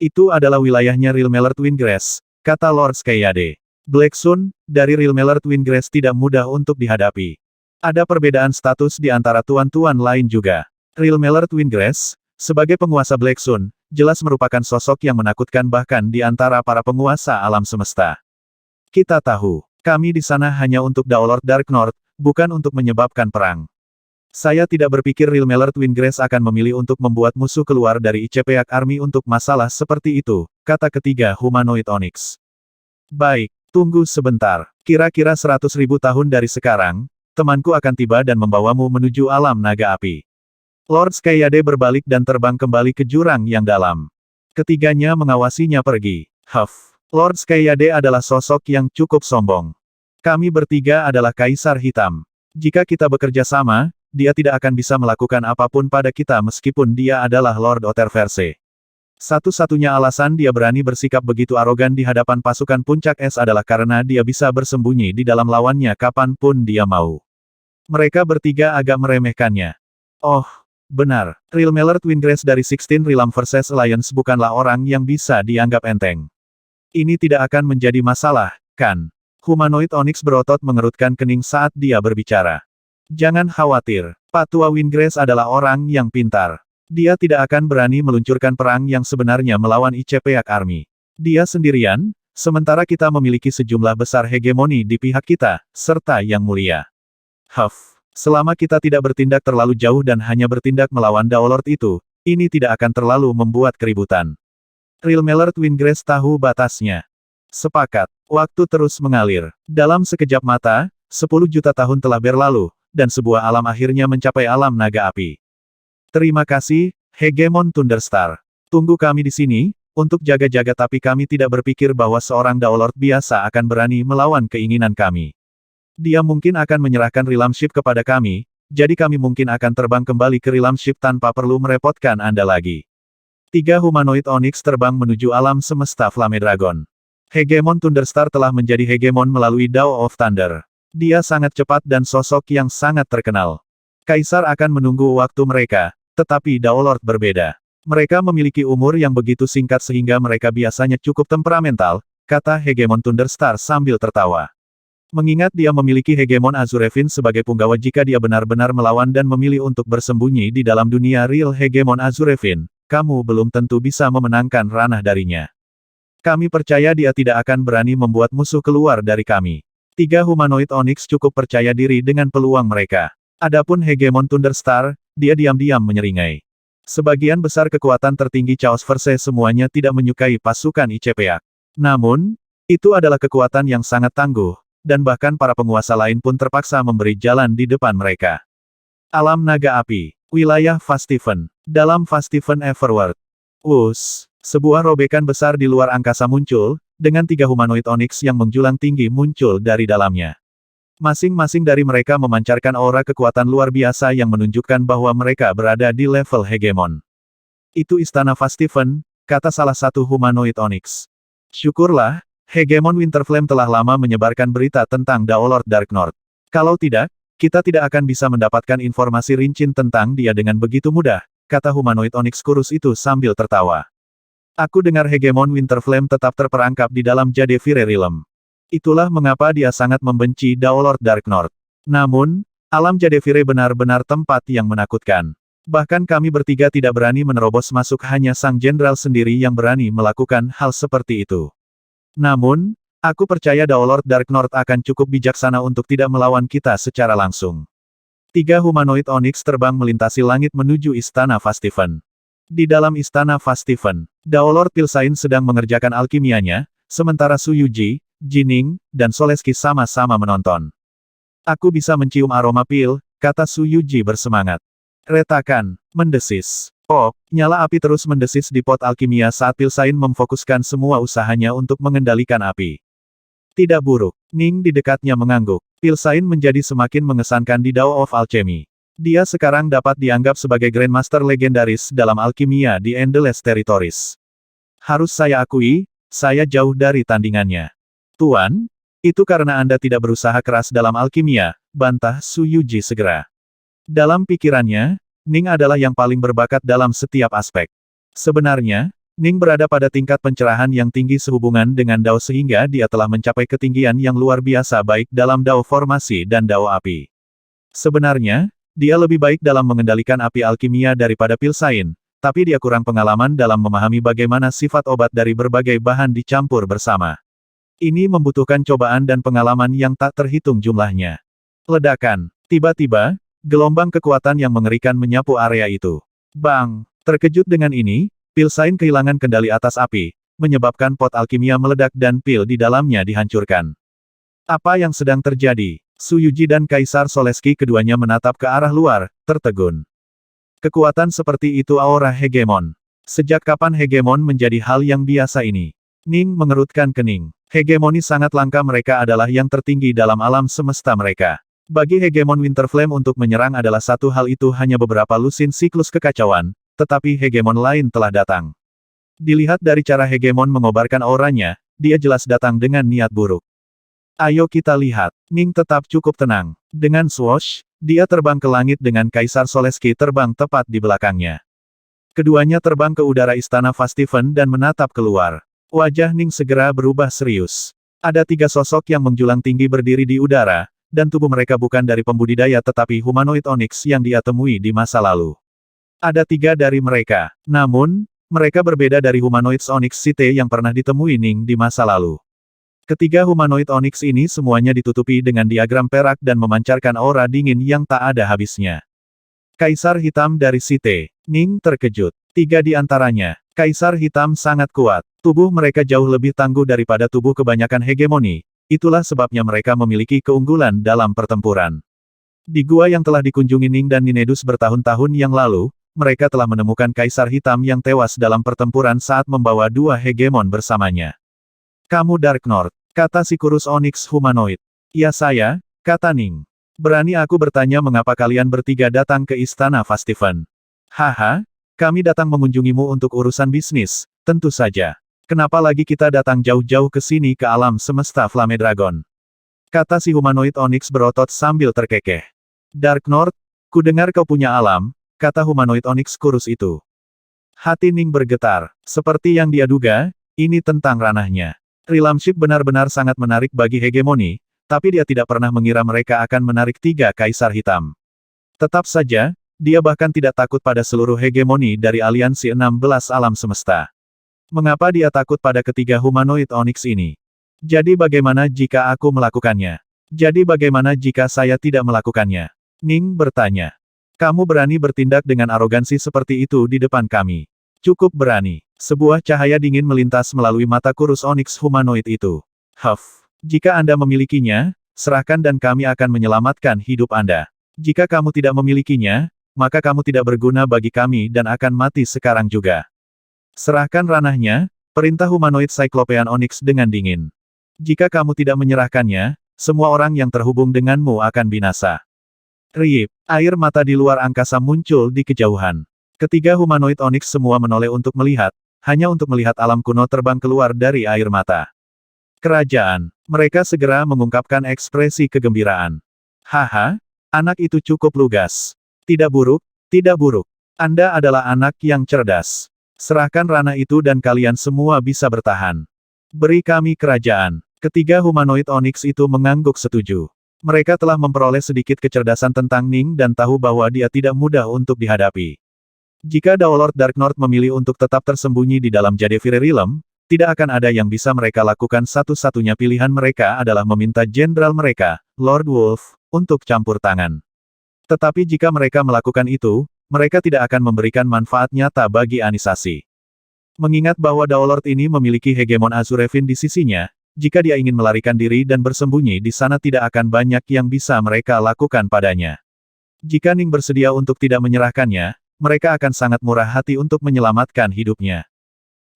Itu adalah wilayahnya Realmeller Twingrass, kata Lord Skijade. Black Sun, dari Realmeller Twingrass tidak mudah untuk dihadapi. Ada perbedaan status di antara tuan-tuan lain juga. Realmeller Twingrass, sebagai penguasa Black Sun, jelas merupakan sosok yang menakutkan bahkan di antara para penguasa alam semesta. Kita tahu, kami di sana hanya untuk Daolord Dark North, bukan untuk menyebabkan perang. Saya tidak berpikir Realmeller Twingrass akan memilih untuk membuat musuh keluar dari ICPAC Army untuk masalah seperti itu, kata ketiga humanoid Onyx. Baik, tunggu sebentar. Kira-kira 100.000 tahun dari sekarang, temanku akan tiba dan membawamu menuju alam naga api. Lord Skijade berbalik dan terbang kembali ke jurang yang dalam. Ketiganya mengawasinya pergi. Huff. Lord Skijade adalah sosok yang cukup sombong. Kami bertiga adalah Kaisar Hitam. Jika kita bekerja sama, dia tidak akan bisa melakukan apapun pada kita meskipun dia adalah Lord Otterverse. Satu-satunya alasan dia berani bersikap begitu arogan di hadapan pasukan puncak es adalah karena dia bisa bersembunyi di dalam lawannya kapanpun dia mau. Mereka bertiga agak meremehkannya. Oh, benar, Realmeller Twingrass dari 16 Realm vs Alliance bukanlah orang yang bisa dianggap enteng. Ini tidak akan menjadi masalah, kan? Humanoid Onyx berotot mengerutkan kening saat dia berbicara. Jangan khawatir, Pak Tua Wingrass adalah orang yang pintar. Dia tidak akan berani meluncurkan perang yang sebenarnya melawan ICPAC Army. Dia sendirian, sementara kita memiliki sejumlah besar hegemoni di pihak kita, serta yang mulia. Huff, selama kita tidak bertindak terlalu jauh dan hanya bertindak melawan Daolord itu, ini tidak akan terlalu membuat keributan. Realmeller Twingrass tahu batasnya. Sepakat, waktu terus mengalir. Dalam sekejap mata, 10 juta tahun telah berlalu, dan sebuah alam akhirnya mencapai alam naga api. Terima kasih, Hegemon Thunderstar. Tunggu kami di sini, untuk jaga-jaga, tapi kami tidak berpikir bahwa seorang Daolord biasa akan berani melawan keinginan kami. Dia mungkin akan menyerahkan Realm Ship kepada kami, jadi kami mungkin akan terbang kembali ke Realm Ship tanpa perlu merepotkan Anda lagi. 3 humanoid Onyx terbang menuju alam semesta Flame Dragon. Hegemon Thunderstar telah menjadi hegemon melalui Dao of Thunder. Dia sangat cepat dan sosok yang sangat terkenal. Kaisar akan menunggu waktu mereka, tetapi Daolord berbeda. Mereka memiliki umur yang begitu singkat sehingga mereka biasanya cukup temperamental, kata Hegemon Thunderstar sambil tertawa. Mengingat dia memiliki Hegemon Azurefin sebagai punggawa jika dia benar-benar melawan dan memilih untuk bersembunyi di dalam dunia real Hegemon Azurefin, kamu belum tentu bisa memenangkan ranah darinya. Kami percaya dia tidak akan berani membuat musuh keluar dari kami. 3 humanoid Onyx cukup percaya diri dengan peluang mereka. Adapun Hegemon Thunderstar, dia diam-diam menyeringai. Sebagian besar kekuatan tertinggi Chaos Verse semuanya tidak menyukai pasukan ICPA. Namun, itu adalah kekuatan yang sangat tangguh, dan bahkan para penguasa lain pun terpaksa memberi jalan di depan mereka. Alam Naga Api, Wilayah Fastiven, dalam Fastiven Everworld. Sebuah robekan besar di luar angkasa muncul, dengan 3 humanoid Onyx yang menjulang tinggi muncul dari dalamnya. Masing-masing dari mereka memancarkan aura kekuatan luar biasa yang menunjukkan bahwa mereka berada di level Hegemon. Itu Istana Fastiven, kata salah satu humanoid Onyx. Syukurlah, Hegemon Winterflame telah lama menyebarkan berita tentang Daolord Dark North. Kalau tidak, kita tidak akan bisa mendapatkan informasi rinci tentang dia dengan begitu mudah, kata humanoid Onyx kurus itu sambil tertawa. Aku dengar Hegemon Winterflame tetap terperangkap di dalam Jade Fire Realm. Itulah mengapa dia sangat membenci Daolord Dark North. Namun, alam Jade Fire benar-benar tempat yang menakutkan. Bahkan kami bertiga tidak berani menerobos masuk, hanya sang jenderal sendiri yang berani melakukan hal seperti itu. Namun, aku percaya Daolord Dark North akan cukup bijaksana untuk tidak melawan kita secara langsung. 3 humanoid Onyx terbang melintasi langit menuju Istana Fastiven. Di dalam Istana Fastiven, Daolord Pilsain sedang mengerjakan alkimianya, sementara Su Yuji, Jining, dan Soleski sama-sama menonton. Aku bisa mencium aroma pil, kata Su Yuji bersemangat. Retakan, mendesis. Nyala api terus mendesis di pot alkimia saat Pilsain memfokuskan semua usahanya untuk mengendalikan api. Tidak buruk, Ning di dekatnya mengangguk. Pilsain menjadi semakin mengesankan di Dao of Alchemy. Dia sekarang dapat dianggap sebagai Grandmaster legendaris dalam alkimia di Endless Territories. Harus saya akui, saya jauh dari tandingannya. Tuan, itu karena Anda tidak berusaha keras dalam alkimia, bantah Su Yuji segera. Dalam pikirannya, Ning adalah yang paling berbakat dalam setiap aspek. Sebenarnya, Ning berada pada tingkat pencerahan yang tinggi sehubungan dengan Dao sehingga dia telah mencapai ketinggian yang luar biasa baik dalam Dao formasi dan Dao api. Sebenarnya, dia lebih baik dalam mengendalikan api alkimia daripada Pilsain, tapi dia kurang pengalaman dalam memahami bagaimana sifat obat dari berbagai bahan dicampur bersama. Ini membutuhkan cobaan dan pengalaman yang tak terhitung jumlahnya. Ledakan. Tiba-tiba, gelombang kekuatan yang mengerikan menyapu area itu. Bang! Terkejut dengan ini, Pilsain kehilangan kendali atas api, menyebabkan pot alkimia meledak dan pil di dalamnya dihancurkan. Apa yang sedang terjadi? Su Yuji dan Kaisar Soleski keduanya menatap ke arah luar, tertegun. Kekuatan seperti itu aura Hegemon. Sejak kapan Hegemon menjadi hal yang biasa ini? Ning mengerutkan kening. Hegemoni sangat langka, mereka adalah yang tertinggi dalam alam semesta mereka. Bagi Hegemon Winterflame untuk menyerang adalah satu hal, itu hanya beberapa lusin siklus kekacauan, tetapi Hegemon lain telah datang. Dilihat dari cara Hegemon mengobarkan auranya, dia jelas datang dengan niat buruk. Ayo kita lihat. Ning tetap cukup tenang. Dengan swoosh, dia terbang ke langit dengan Kaisar Soleski terbang tepat di belakangnya. Keduanya terbang ke udara Istana Fastiven dan menatap keluar. Wajah Ning segera berubah serius. Ada 3 sosok yang menjulang tinggi berdiri di udara, dan tubuh mereka bukan dari pembudidaya tetapi humanoid Onyx yang dia temui di masa lalu. Ada 3 dari mereka. Namun, mereka berbeda dari humanoid Onyx City yang pernah ditemui Ning di masa lalu. Ketiga humanoid Onyx ini semuanya ditutupi dengan diagram perak dan memancarkan aura dingin yang tak ada habisnya. Kaisar Hitam dari City. Ning terkejut. 3 di antaranya. Kaisar Hitam sangat kuat. Tubuh mereka jauh lebih tangguh daripada tubuh kebanyakan hegemoni. Itulah sebabnya mereka memiliki keunggulan dalam pertempuran. Di gua yang telah dikunjungi Ning dan Ninedus bertahun-tahun yang lalu, mereka telah menemukan Kaisar Hitam yang tewas dalam pertempuran saat membawa 2 hegemon bersamanya. Kamu Dark North, kata si kurus Onyx humanoid. Ya saya, kata Ning. Berani aku bertanya mengapa kalian bertiga datang ke Istana Fastiven? Haha, kami datang mengunjungimu untuk urusan bisnis, tentu saja. Kenapa lagi kita datang jauh-jauh ke sini ke alam semesta Flame Dragon? Kata si humanoid Onyx berotot sambil terkekeh. Dark North, ku dengar kau punya alam, kata humanoid Onyx kurus itu. Hati Ning bergetar. Seperti yang dia duga, ini tentang ranahnya. Realmship benar-benar sangat menarik bagi hegemoni, tapi dia tidak pernah mengira mereka akan menarik 3 kaisar hitam. Tetap saja, dia bahkan tidak takut pada seluruh hegemoni dari aliansi 16 alam semesta. Mengapa dia takut pada ketiga humanoid Onyx ini? Jadi bagaimana jika aku melakukannya? Jadi bagaimana jika saya tidak melakukannya? Ning bertanya. Kamu berani bertindak dengan arogansi seperti itu di depan kami. Cukup berani. Sebuah cahaya dingin melintas melalui mata kurus Onyx humanoid itu. Huff. Jika Anda memilikinya, serahkan dan kami akan menyelamatkan hidup Anda. Jika kamu tidak memilikinya, maka kamu tidak berguna bagi kami dan akan mati sekarang juga. Serahkan ranahnya, perintah humanoid Cyclopean Onyx dengan dingin. Jika kamu tidak menyerahkannya, semua orang yang terhubung denganmu akan binasa. Riip, air mata di luar angkasa muncul di kejauhan. Ketiga humanoid Onyx semua menoleh untuk melihat, hanya untuk melihat alam kuno terbang keluar dari air mata. Kerajaan, mereka segera mengungkapkan ekspresi kegembiraan. Haha, anak itu cukup lugas. Tidak buruk, tidak buruk. Anda adalah anak yang cerdas. Serahkan ranah itu dan kalian semua bisa bertahan. Beri kami kerajaan. Ketiga humanoid Onyx itu mengangguk setuju. Mereka telah memperoleh sedikit kecerdasan tentang Ning dan tahu bahwa dia tidak mudah untuk dihadapi. Jika Daolord Darknorth memilih untuk tetap tersembunyi di dalam Jadevire Realm, tidak akan ada yang bisa mereka lakukan. Satu-satunya pilihan mereka adalah meminta jenderal mereka, Lord Wolf, untuk campur tangan. Tetapi jika mereka melakukan itu, mereka tidak akan memberikan manfaat nyata bagi Anisasi. Mengingat bahwa Daolord ini memiliki hegemon Azurefin di sisinya, jika dia ingin melarikan diri dan bersembunyi di sana tidak akan banyak yang bisa mereka lakukan padanya. Jika Ning bersedia untuk tidak menyerahkannya, mereka akan sangat murah hati untuk menyelamatkan hidupnya.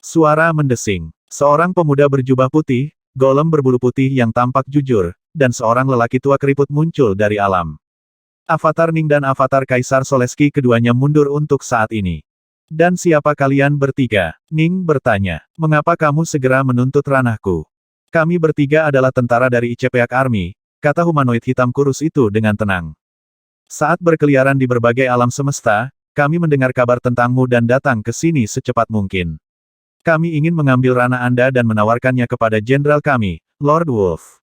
Suara mendesing. Seorang pemuda berjubah putih, golem berbulu putih yang tampak jujur, dan seorang lelaki tua keriput muncul dari alam. Avatar Ning dan Avatar Kaisar Soleski keduanya mundur untuk saat ini. Dan siapa kalian bertiga? Ning bertanya. Mengapa kamu segera menuntut ranahku? Kami bertiga adalah tentara dari Icepeak Army, kata humanoid hitam kurus itu dengan tenang. Saat berkeliaran di berbagai alam semesta, kami mendengar kabar tentangmu dan datang ke sini secepat mungkin. Kami ingin mengambil ranah Anda dan menawarkannya kepada jenderal kami, Lord Wolf.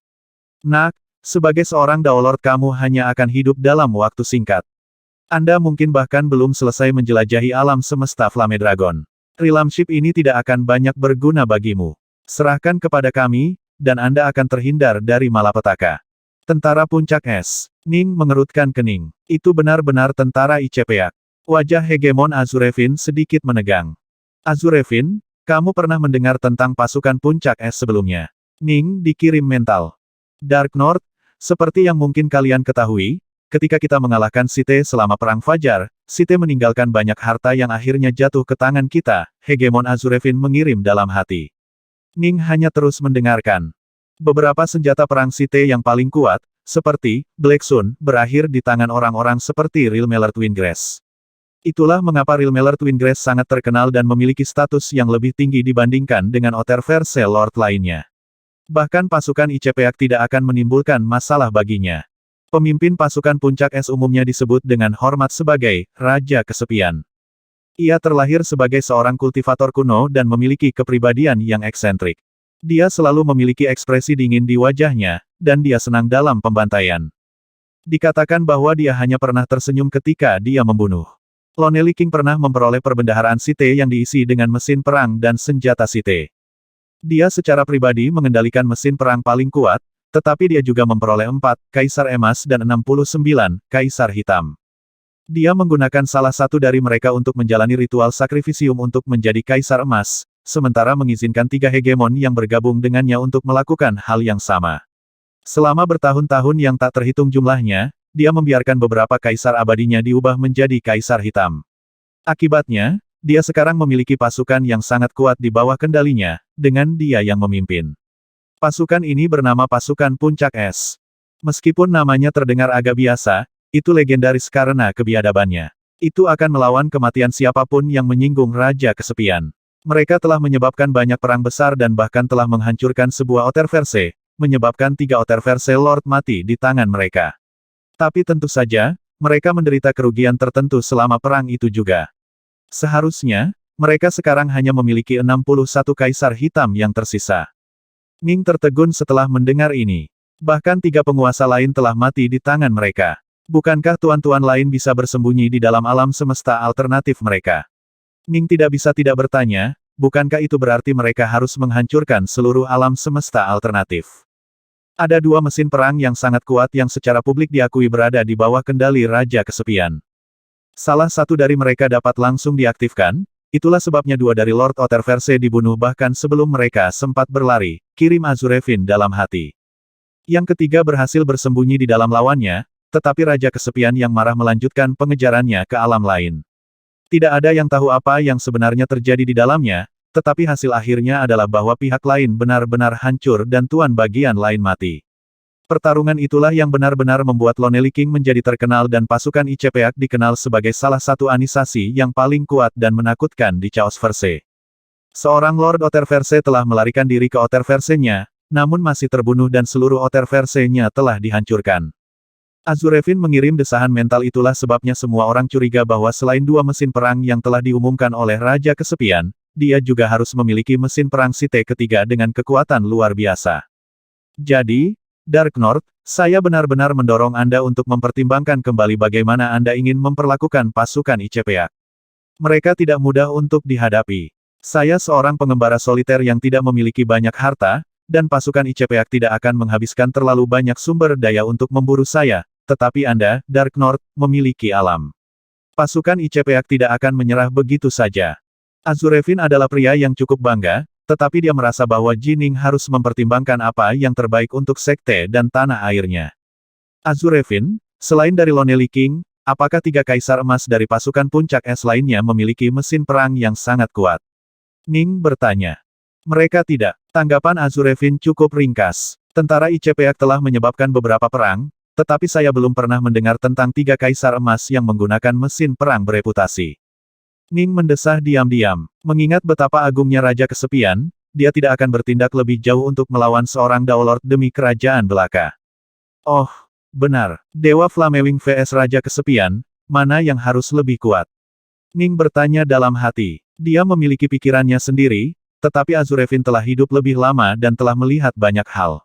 Nak, sebagai seorang Daolord kamu hanya akan hidup dalam waktu singkat. Anda mungkin bahkan belum selesai menjelajahi alam semesta Flame Dragon. Realmship ini tidak akan banyak berguna bagimu. Serahkan kepada kami, dan Anda akan terhindar dari malapetaka. Tentara Puncak Es. Ning mengerutkan kening. Itu benar-benar tentara Icepeak. Wajah hegemon Azurefin sedikit menegang. Azurefin, kamu pernah mendengar tentang pasukan Puncak Es sebelumnya? Ning dikirim mental. Darknorth, seperti yang mungkin kalian ketahui, ketika kita mengalahkan Site selama Perang Fajar, Site meninggalkan banyak harta yang akhirnya jatuh ke tangan kita, hegemon Azurefin mengirim dalam hati. Ning hanya terus mendengarkan. Beberapa senjata perang Site yang paling kuat, seperti Black Sun, berakhir di tangan orang-orang seperti Rilmeler Twingrass. Itulah mengapa Rilmeler Twingrass sangat terkenal dan memiliki status yang lebih tinggi dibandingkan dengan Otterverse Lord lainnya. Bahkan pasukan Icepeak tidak akan menimbulkan masalah baginya. Pemimpin pasukan Puncak Es umumnya disebut dengan hormat sebagai Raja Kesepian. Ia terlahir sebagai seorang kultivator kuno dan memiliki kepribadian yang eksentrik. Dia selalu memiliki ekspresi dingin di wajahnya, dan dia senang dalam pembantaian. Dikatakan bahwa dia hanya pernah tersenyum ketika dia membunuh. Lonely King pernah memperoleh perbendaharaan Site yang diisi dengan mesin perang dan senjata Site. Dia secara pribadi mengendalikan mesin perang paling kuat, tetapi dia juga memperoleh 4 Kaisar Emas dan 69 Kaisar Hitam. Dia menggunakan salah satu dari mereka untuk menjalani ritual sakrifisium untuk menjadi Kaisar Emas, sementara mengizinkan 3 hegemon yang bergabung dengannya untuk melakukan hal yang sama. Selama bertahun-tahun yang tak terhitung jumlahnya, dia membiarkan beberapa kaisar abadinya diubah menjadi kaisar hitam. Akibatnya, dia sekarang memiliki pasukan yang sangat kuat di bawah kendalinya, dengan dia yang memimpin. Pasukan ini bernama Pasukan Puncak Es. Meskipun namanya terdengar agak biasa, itu legendaris karena kebiadabannya. Itu akan melawan kematian siapapun yang menyinggung Raja Kesepian. Mereka telah menyebabkan banyak perang besar dan bahkan telah menghancurkan sebuah Otterverse, menyebabkan 3 Otterverse Lord mati di tangan mereka. Tapi tentu saja, mereka menderita kerugian tertentu selama perang itu juga. Seharusnya, mereka sekarang hanya memiliki 61 kaisar hitam yang tersisa. Ning tertegun setelah mendengar ini. Bahkan 3 penguasa lain telah mati di tangan mereka. Bukankah tuan-tuan lain bisa bersembunyi di dalam alam semesta alternatif mereka? Ning tidak bisa tidak bertanya, bukankah itu berarti mereka harus menghancurkan seluruh alam semesta alternatif? Ada 2 mesin perang yang sangat kuat yang secara publik diakui berada di bawah kendali Raja Kesepian. Salah satu dari mereka dapat langsung diaktifkan, itulah sebabnya 2 dari Lord Otterverse dibunuh bahkan sebelum mereka sempat berlari, kirim Azurefin dalam hati. Yang ketiga berhasil bersembunyi di dalam lawannya, tetapi Raja Kesepian yang marah melanjutkan pengejarannya ke alam lain. Tidak ada yang tahu apa yang sebenarnya terjadi di dalamnya, tetapi hasil akhirnya adalah bahwa pihak lain benar-benar hancur dan tuan bagian lain mati. Pertarungan itulah yang benar-benar membuat Lonely King menjadi terkenal dan pasukan ICPAC dikenal sebagai salah satu anisasi yang paling kuat dan menakutkan di Chaosverse. Seorang Lord Otterverse telah melarikan diri ke Otterverse-nya, namun masih terbunuh dan seluruh Otterverse-nya telah dihancurkan. Azurefin mengirim desahan mental, itulah sebabnya semua orang curiga bahwa selain 2 mesin perang yang telah diumumkan oleh Raja Kesepian, dia juga harus memiliki mesin perang Sith ketiga dengan kekuatan luar biasa. Jadi, Dark North, saya benar-benar mendorong Anda untuk mempertimbangkan kembali bagaimana Anda ingin memperlakukan pasukan ICPAC. Mereka tidak mudah untuk dihadapi. Saya seorang pengembara soliter yang tidak memiliki banyak harta, dan pasukan ICPAC tidak akan menghabiskan terlalu banyak sumber daya untuk memburu saya, tetapi Anda, Dark North, memiliki alam. Pasukan ICPAC tidak akan menyerah begitu saja. Azurefin adalah pria yang cukup bangga, tetapi dia merasa bahwa Jining harus mempertimbangkan apa yang terbaik untuk sekte dan tanah airnya. Azurefin, selain dari Lonely King, apakah 3 kaisar emas dari pasukan puncak es lainnya memiliki mesin perang yang sangat kuat? Ning bertanya. Mereka tidak. Tanggapan Azurefin cukup ringkas. Tentara ICPAC telah menyebabkan beberapa perang, tetapi saya belum pernah mendengar tentang 3 kaisar emas yang menggunakan mesin perang bereputasi. Ning mendesah diam-diam. Mengingat betapa agungnya Raja Kesepian, dia tidak akan bertindak lebih jauh untuk melawan seorang Daolord demi kerajaan belaka. Oh, benar. Dewa Flamewing vs Raja Kesepian, mana yang harus lebih kuat? Ning bertanya dalam hati. Dia memiliki pikirannya sendiri, tetapi Azurefin telah hidup lebih lama dan telah melihat banyak hal.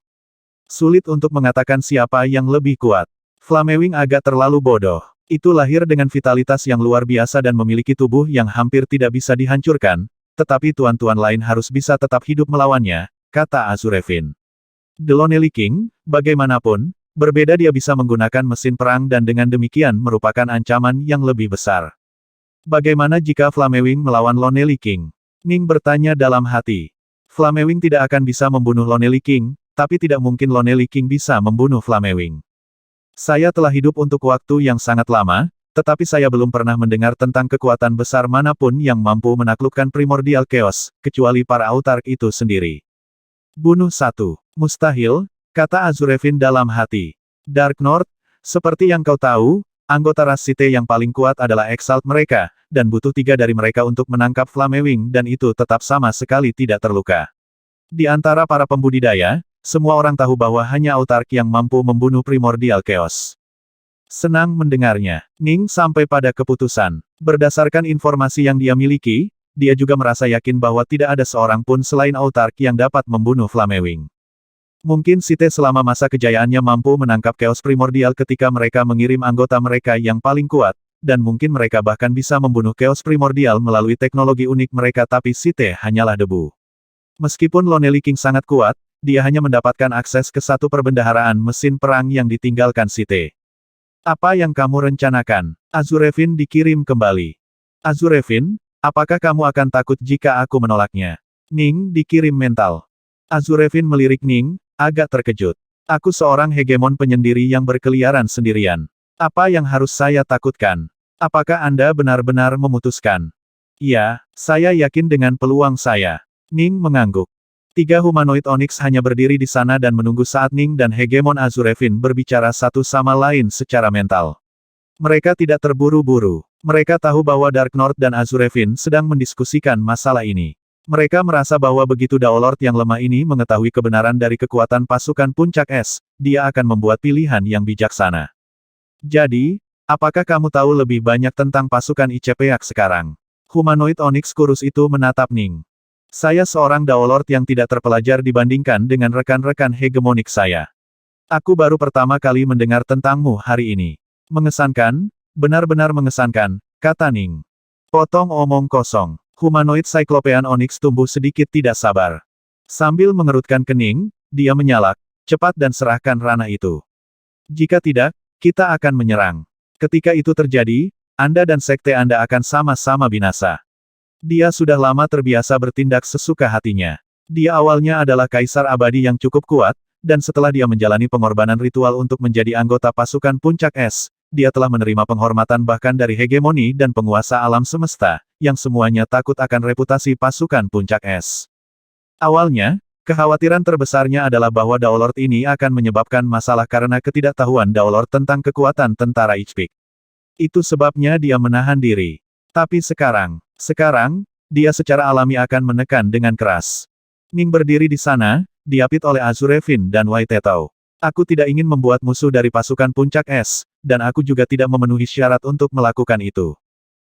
Sulit untuk mengatakan siapa yang lebih kuat. Flamewing agak terlalu bodoh. Itu lahir dengan vitalitas yang luar biasa dan memiliki tubuh yang hampir tidak bisa dihancurkan, tetapi tuan-tuan lain harus bisa tetap hidup melawannya, kata Azurefin. The Lonely King, bagaimanapun, berbeda, dia bisa menggunakan mesin perang dan dengan demikian merupakan ancaman yang lebih besar. Bagaimana jika Flamewing melawan Lonely King? Ning bertanya dalam hati. Flamewing tidak akan bisa membunuh Lonely King, tapi tidak mungkin Lonely King bisa membunuh Flamewing. Saya telah hidup untuk waktu yang sangat lama, tetapi saya belum pernah mendengar tentang kekuatan besar manapun yang mampu menaklukkan Primordial Chaos, kecuali para autark itu sendiri. Bunuh 1. Mustahil, kata Azurefin dalam hati. Dark North, seperti yang kau tahu, anggota ras Sith yang paling kuat adalah Exalt mereka, dan butuh 3 dari mereka untuk menangkap Flamewing dan itu tetap sama sekali tidak terluka. Di antara para pembudidaya, semua orang tahu bahwa hanya autark yang mampu membunuh Primordial Chaos. Senang mendengarnya. Ning sampai pada keputusan. Berdasarkan informasi yang dia miliki, dia juga merasa yakin bahwa tidak ada seorang pun selain autark yang dapat membunuh Flamewing. Mungkin Sith selama masa kejayaannya mampu menangkap Chaos Primordial ketika mereka mengirim anggota mereka yang paling kuat, dan mungkin mereka bahkan bisa membunuh Chaos Primordial melalui teknologi unik mereka, tapi Sith hanyalah debu. Meskipun Lonely King sangat kuat, dia hanya mendapatkan akses ke 1 perbendaharaan mesin perang yang ditinggalkan Sith. Apa yang kamu rencanakan? Azurefin dikirim kembali. Azurefin, apakah kamu akan takut jika aku menolaknya? Ning dikirim mental. Azurefin melirik Ning, agak terkejut. Aku seorang hegemon penyendiri yang berkeliaran sendirian. Apa yang harus saya takutkan? Apakah Anda benar-benar memutuskan? Ya, saya yakin dengan peluang saya. Ning mengangguk. 3 humanoid Onyx hanya berdiri di sana dan menunggu saat Ning dan hegemon Azurefin berbicara satu sama lain secara mental. Mereka tidak terburu-buru. Mereka tahu bahwa Dark North dan Azurefin sedang mendiskusikan masalah ini. Mereka merasa bahwa begitu Daolord yang lemah ini mengetahui kebenaran dari kekuatan pasukan puncak es, dia akan membuat pilihan yang bijaksana. Jadi, apakah kamu tahu lebih banyak tentang pasukan ICPAC sekarang? Humanoid Onyx kurus itu menatap Ning. Saya seorang Daolord yang tidak terpelajar dibandingkan dengan rekan-rekan hegemonik saya. Aku baru pertama kali mendengar tentangmu hari ini. Mengesankan, benar-benar mengesankan, kata Ning. Potong omong kosong. Humanoid Cyclopean Onyx tumbuh sedikit tidak sabar. Sambil mengerutkan kening, dia menyalak, cepat dan serahkan ranah itu. Jika tidak, kita akan menyerang. Ketika itu terjadi, Anda dan sekte Anda akan sama-sama binasa. Dia sudah lama terbiasa bertindak sesuka hatinya. Dia awalnya adalah kaisar abadi yang cukup kuat, dan setelah dia menjalani pengorbanan ritual untuk menjadi anggota pasukan Puncak Es, dia telah menerima penghormatan bahkan dari hegemoni dan penguasa alam semesta, yang semuanya takut akan reputasi pasukan Puncak Es. Awalnya, kekhawatiran terbesarnya adalah bahwa Daolord ini akan menyebabkan masalah karena ketidaktahuan Daolord tentang kekuatan tentara Ichpik. Itu sebabnya dia menahan diri. Tapi sekarang, dia secara alami akan menekan dengan keras. Ning berdiri di sana, diapit oleh Azurevin dan Waitetau. Aku tidak ingin membuat musuh dari pasukan Puncak Es, dan aku juga tidak memenuhi syarat untuk melakukan itu.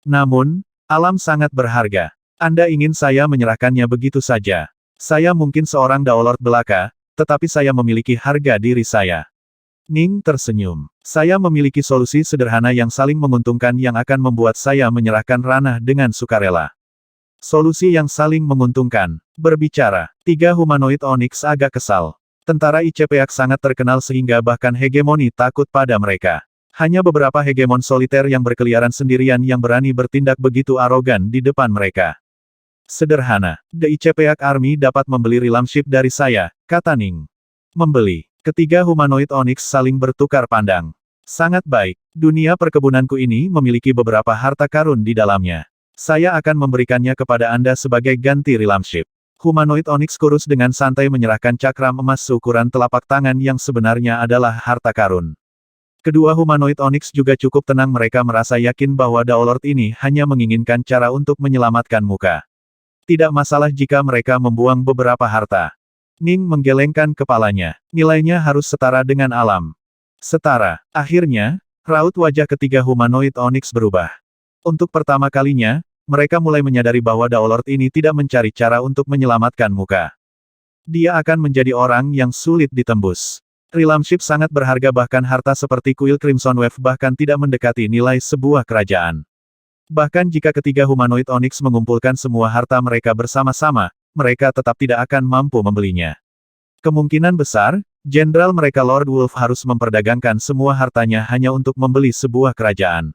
Namun, alam sangat berharga. Anda ingin saya menyerahkannya begitu saja. Saya mungkin seorang Daolord belaka, tetapi saya memiliki harga diri saya. Ning tersenyum. Saya memiliki solusi sederhana yang saling menguntungkan yang akan membuat saya menyerahkan ranah dengan sukarela. Solusi yang saling menguntungkan. Berbicara, 3 humanoid Onyx agak kesal. Tentara Ichpeak sangat terkenal sehingga bahkan hegemoni takut pada mereka. Hanya beberapa hegemon soliter yang berkeliaran sendirian yang berani bertindak begitu arogan di depan mereka. Sederhana, The Ichpeak Army dapat membeli Realm Ship dari saya, kata Ning. Membeli. Ketiga humanoid Onyx saling bertukar pandang. Sangat baik. Dunia perkebunanku ini memiliki beberapa harta karun di dalamnya. Saya akan memberikannya kepada Anda sebagai ganti Realm Ship. Humanoid Onyx kurus dengan santai menyerahkan cakram emas seukuran telapak tangan yang sebenarnya adalah harta karun. Kedua humanoid Onyx juga cukup tenang, mereka merasa yakin bahwa Daolord ini hanya menginginkan cara untuk menyelamatkan muka. Tidak masalah jika mereka membuang beberapa harta. Ning menggelengkan kepalanya. Nilainya harus setara dengan alam. Setara. Akhirnya, raut wajah ketiga humanoid Onyx berubah. Untuk pertama kalinya, mereka mulai menyadari bahwa Daolord ini tidak mencari cara untuk menyelamatkan muka. Dia akan menjadi orang yang sulit ditembus. Realm Ship sangat berharga, bahkan harta seperti kuil Crimson Wave bahkan tidak mendekati nilai sebuah kerajaan. Bahkan jika ketiga humanoid Onyx mengumpulkan semua harta mereka bersama-sama, mereka tetap tidak akan mampu membelinya. Kemungkinan besar, jenderal mereka Lord Wolf harus memperdagangkan semua hartanya hanya untuk membeli sebuah kerajaan.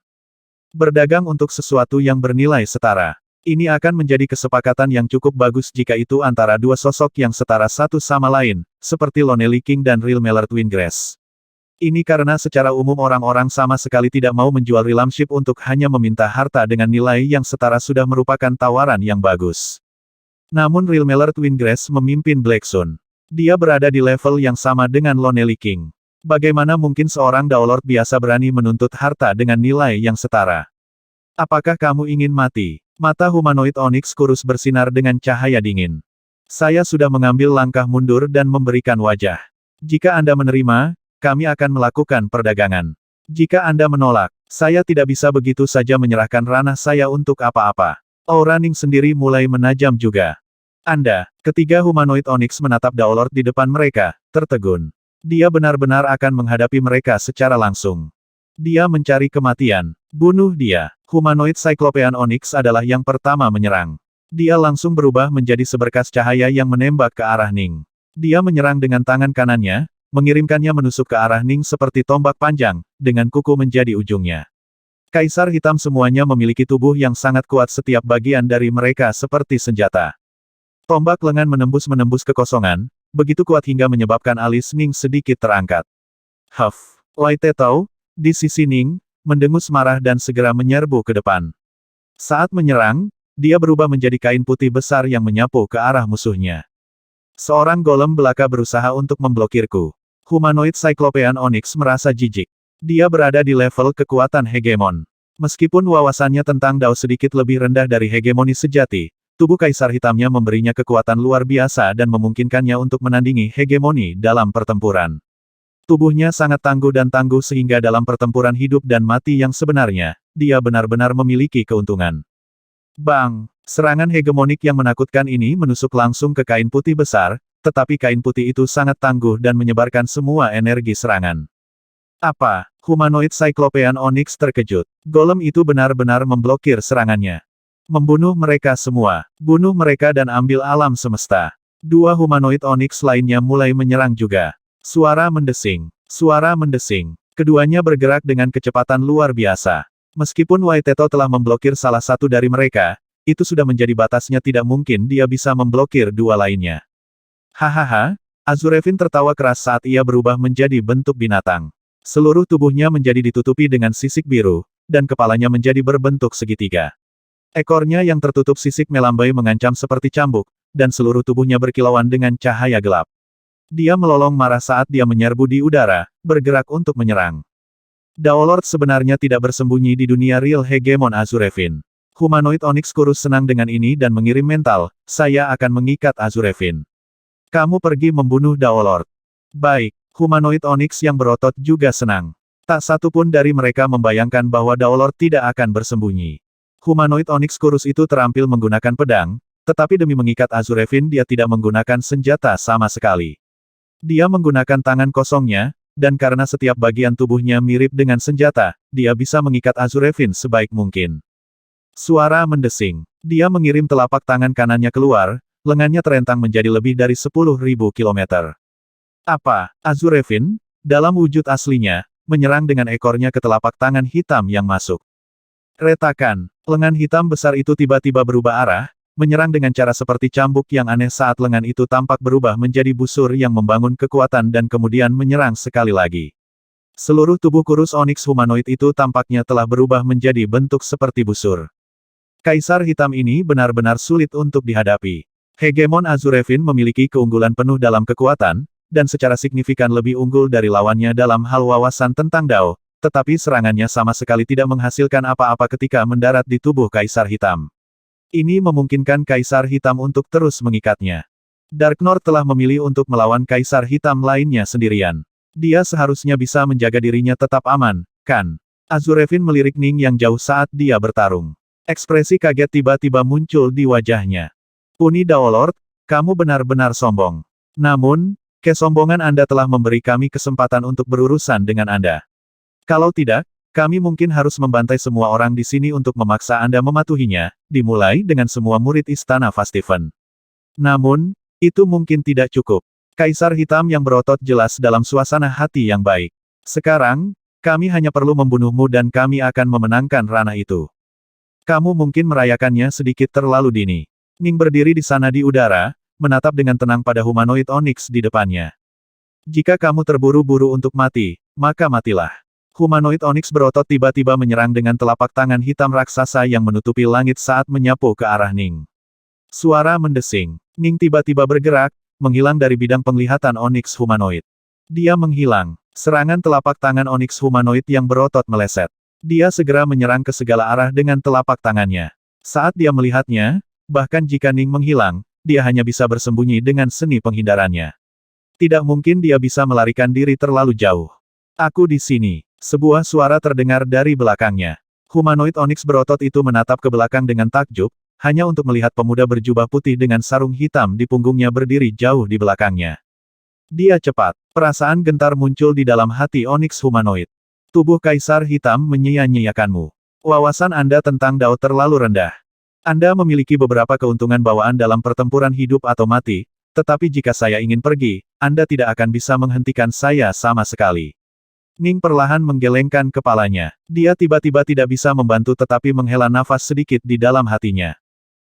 Berdagang untuk sesuatu yang bernilai setara. Ini akan menjadi kesepakatan yang cukup bagus jika itu antara dua sosok yang setara satu sama lain, seperti Lonely King dan Real Mallard Windgrass. Ini karena secara umum orang-orang sama sekali tidak mau menjual Realm Ship untuk hanya meminta harta dengan nilai yang setara sudah merupakan tawaran yang bagus. Namun Real Mallard Windgrass memimpin Black Sun. Dia berada di level yang sama dengan Lonely King. Bagaimana mungkin seorang Daolord biasa berani menuntut harta dengan nilai yang setara? Apakah kamu ingin mati? Mata humanoid Onyx kurus bersinar dengan cahaya dingin. Saya sudah mengambil langkah mundur dan memberikan wajah. Jika Anda menerima, kami akan melakukan perdagangan. Jika Anda menolak, saya tidak bisa begitu saja menyerahkan ranah saya untuk apa-apa. Aura Ning sendiri mulai menajam juga. Anda, ketiga humanoid Onyx menatap Daolord di depan mereka, tertegun. Dia benar-benar akan menghadapi mereka secara langsung. Dia mencari kematian. Bunuh dia. Humanoid Cyclopean Onyx adalah yang pertama menyerang. Dia langsung berubah menjadi seberkas cahaya yang menembak ke arah Ning. Dia menyerang dengan tangan kanannya, mengirimkannya menusuk ke arah Ning seperti tombak panjang, dengan kuku menjadi ujungnya. Kaisar Hitam semuanya memiliki tubuh yang sangat kuat, setiap bagian dari mereka seperti senjata. Tombak lengan menembus kekosongan, begitu kuat hingga menyebabkan alis Ning sedikit terangkat. Huff. Waitetau, di sisi Ning, mendengus marah dan segera menyerbu ke depan. Saat menyerang, dia berubah menjadi kain putih besar yang menyapu ke arah musuhnya. Seorang golem belaka berusaha untuk memblokirku. Humanoid Cyclopean Onyx merasa jijik. Dia berada di level kekuatan hegemon. Meskipun wawasannya tentang Dao sedikit lebih rendah dari hegemoni sejati, tubuh Kaisar Hitamnya memberinya kekuatan luar biasa dan memungkinkannya untuk menandingi hegemoni dalam pertempuran. Tubuhnya sangat tangguh sehingga dalam pertempuran hidup dan mati yang sebenarnya, dia benar-benar memiliki keuntungan. Bang! Serangan hegemonik yang menakutkan ini menusuk langsung ke kain putih besar, tetapi kain putih itu sangat tangguh dan menyebarkan semua energi serangan. Apa? Humanoid Cyclopean Onyx terkejut. Golem itu benar-benar memblokir serangannya. Membunuh mereka semua. Bunuh mereka dan ambil alam semesta. Dua humanoid Onyx lainnya mulai menyerang juga. Suara mendesing. Suara mendesing. Keduanya bergerak dengan kecepatan luar biasa. Meskipun Waiteto telah memblokir salah satu dari mereka, itu sudah menjadi batasnya, tidak mungkin dia bisa memblokir dua lainnya. Hahaha, Azurefin tertawa keras saat ia berubah menjadi bentuk binatang. Seluruh tubuhnya menjadi ditutupi dengan sisik biru, dan kepalanya menjadi berbentuk segitiga. Ekornya yang tertutup sisik melambai mengancam seperti cambuk, dan seluruh tubuhnya berkilauan dengan cahaya gelap. Dia melolong marah saat dia menyerbu di udara, bergerak untuk menyerang. Daolord sebenarnya tidak bersembunyi di dunia real hegemon Azurefin. Humanoid Onyx kurus senang dengan ini dan mengirim mental, saya akan mengikat Azurefin. Kamu pergi membunuh Daolord. Baik, humanoid Onyx yang berotot juga senang. Tak satu pun dari mereka membayangkan bahwa Daolord tidak akan bersembunyi. Humanoid Onyx kurus itu terampil menggunakan pedang, tetapi demi mengikat Azurefin dia tidak menggunakan senjata sama sekali. Dia menggunakan tangan kosongnya, dan karena setiap bagian tubuhnya mirip dengan senjata, dia bisa mengikat Azurefin sebaik mungkin. Suara mendesing. Dia mengirim telapak tangan kanannya keluar, lengannya terentang menjadi lebih dari 10.000 kilometer. Apa? Azurefin, dalam wujud aslinya, menyerang dengan ekornya ke telapak tangan hitam yang masuk. Retakan. Lengan hitam besar itu tiba-tiba berubah arah, menyerang dengan cara seperti cambuk yang aneh saat lengan itu tampak berubah menjadi busur yang membangun kekuatan dan kemudian menyerang sekali lagi. Seluruh tubuh kurus Onyx humanoid itu tampaknya telah berubah menjadi bentuk seperti busur. Kaisar hitam ini benar-benar sulit untuk dihadapi. Hegemon Azurefin memiliki keunggulan penuh dalam kekuatan, dan secara signifikan lebih unggul dari lawannya dalam hal wawasan tentang Dao, tetapi serangannya sama sekali tidak menghasilkan apa-apa ketika mendarat di tubuh Kaisar Hitam. Ini memungkinkan Kaisar Hitam untuk terus mengikatnya. Dark Lord telah memilih untuk melawan Kaisar Hitam lainnya sendirian. Dia seharusnya bisa menjaga dirinya tetap aman, kan? Azurefin melirik Ning yang jauh saat dia bertarung. Ekspresi kaget tiba-tiba muncul di wajahnya. Puni Daolord, kamu benar-benar sombong. Namun, kesombongan Anda telah memberi kami kesempatan untuk berurusan dengan Anda. Kalau tidak, kami mungkin harus membantai semua orang di sini untuk memaksa Anda mematuhinya, dimulai dengan semua murid Istana Fastiven. Namun, itu mungkin tidak cukup. Kaisar Hitam yang berotot jelas dalam suasana hati yang baik. Sekarang, kami hanya perlu membunuhmu dan kami akan memenangkan ranah itu. Kamu mungkin merayakannya sedikit terlalu dini. Ning berdiri di sana di udara, menatap dengan tenang pada humanoid Onyx di depannya. Jika kamu terburu-buru untuk mati, maka matilah. Humanoid Onyx berotot tiba-tiba menyerang dengan telapak tangan hitam raksasa yang menutupi langit saat menyapu ke arah Ning. Suara mendesing. Ning tiba-tiba bergerak, menghilang dari bidang penglihatan Onyx humanoid. Dia menghilang. Serangan telapak tangan Onyx humanoid yang berotot meleset. Dia segera menyerang ke segala arah dengan telapak tangannya. Saat dia melihatnya, bahkan jika Ning menghilang, dia hanya bisa bersembunyi dengan seni penghindarannya. Tidak mungkin dia bisa melarikan diri terlalu jauh. Aku di sini. Sebuah suara terdengar dari belakangnya. Humanoid Onyx berotot itu menatap ke belakang dengan takjub, hanya untuk melihat pemuda berjubah putih dengan sarung hitam di punggungnya berdiri jauh di belakangnya. Dia cepat. Perasaan gentar muncul di dalam hati Onyx humanoid. Tubuh Kaisar Hitam menyia-nyiakanmu. Wawasan Anda tentang Dao terlalu rendah. Anda memiliki beberapa keuntungan bawaan dalam pertempuran hidup atau mati, tetapi jika saya ingin pergi, Anda tidak akan bisa menghentikan saya sama sekali. Ning perlahan menggelengkan kepalanya. Dia tiba-tiba tidak bisa membantu tetapi menghela nafas sedikit di dalam hatinya.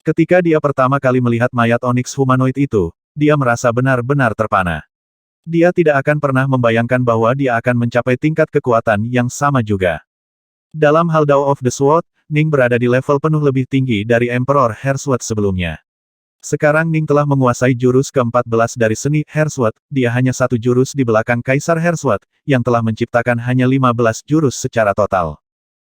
Ketika dia pertama kali melihat mayat Onyx humanoid itu, dia merasa benar-benar terpana. Dia tidak akan pernah membayangkan bahwa dia akan mencapai tingkat kekuatan yang sama juga. Dalam hal Dao of the Sword, Ning berada di level penuh lebih tinggi dari Emperor Herswat sebelumnya. Sekarang Ning telah menguasai jurus ke-14 dari seni Herswat, dia hanya satu jurus di belakang Kaisar Herswat, yang telah menciptakan hanya 15 jurus secara total.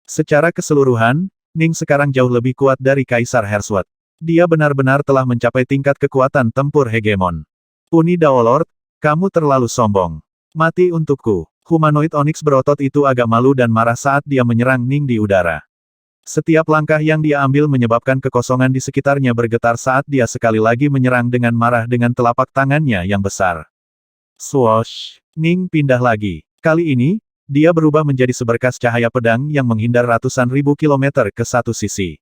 Secara keseluruhan, Ning sekarang jauh lebih kuat dari Kaisar Herswat. Dia benar-benar telah mencapai tingkat kekuatan tempur hegemon. Puni Daolord, kamu terlalu sombong. Mati untukku. Humanoid Onyx berotot itu agak malu dan marah saat dia menyerang Ning di udara. Setiap langkah yang dia ambil menyebabkan kekosongan di sekitarnya bergetar saat dia sekali lagi menyerang dengan marah dengan telapak tangannya yang besar. Swoosh! Ning pindah lagi. Kali ini, dia berubah menjadi seberkas cahaya pedang yang menghindar ratusan ribu kilometer ke satu sisi.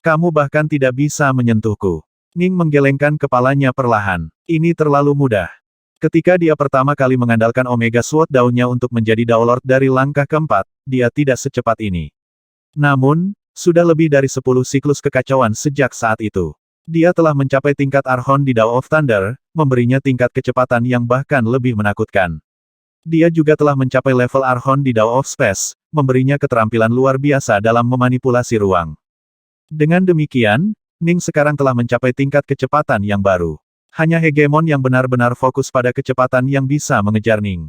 Kamu bahkan tidak bisa menyentuhku. Ning menggelengkan kepalanya perlahan. Ini terlalu mudah. Ketika dia pertama kali mengandalkan Omega Sword daunnya untuk menjadi Daolord dari langkah keempat, dia tidak secepat ini. Namun, sudah lebih dari 10 siklus kekacauan sejak saat itu. Dia telah mencapai tingkat Archon di Dao of Thunder, memberinya tingkat kecepatan yang bahkan lebih menakutkan. Dia juga telah mencapai level Archon di Dao of Space, memberinya keterampilan luar biasa dalam memanipulasi ruang. Dengan demikian, Ning sekarang telah mencapai tingkat kecepatan yang baru. Hanya Hegemon yang benar-benar fokus pada kecepatan yang bisa mengejar Ning.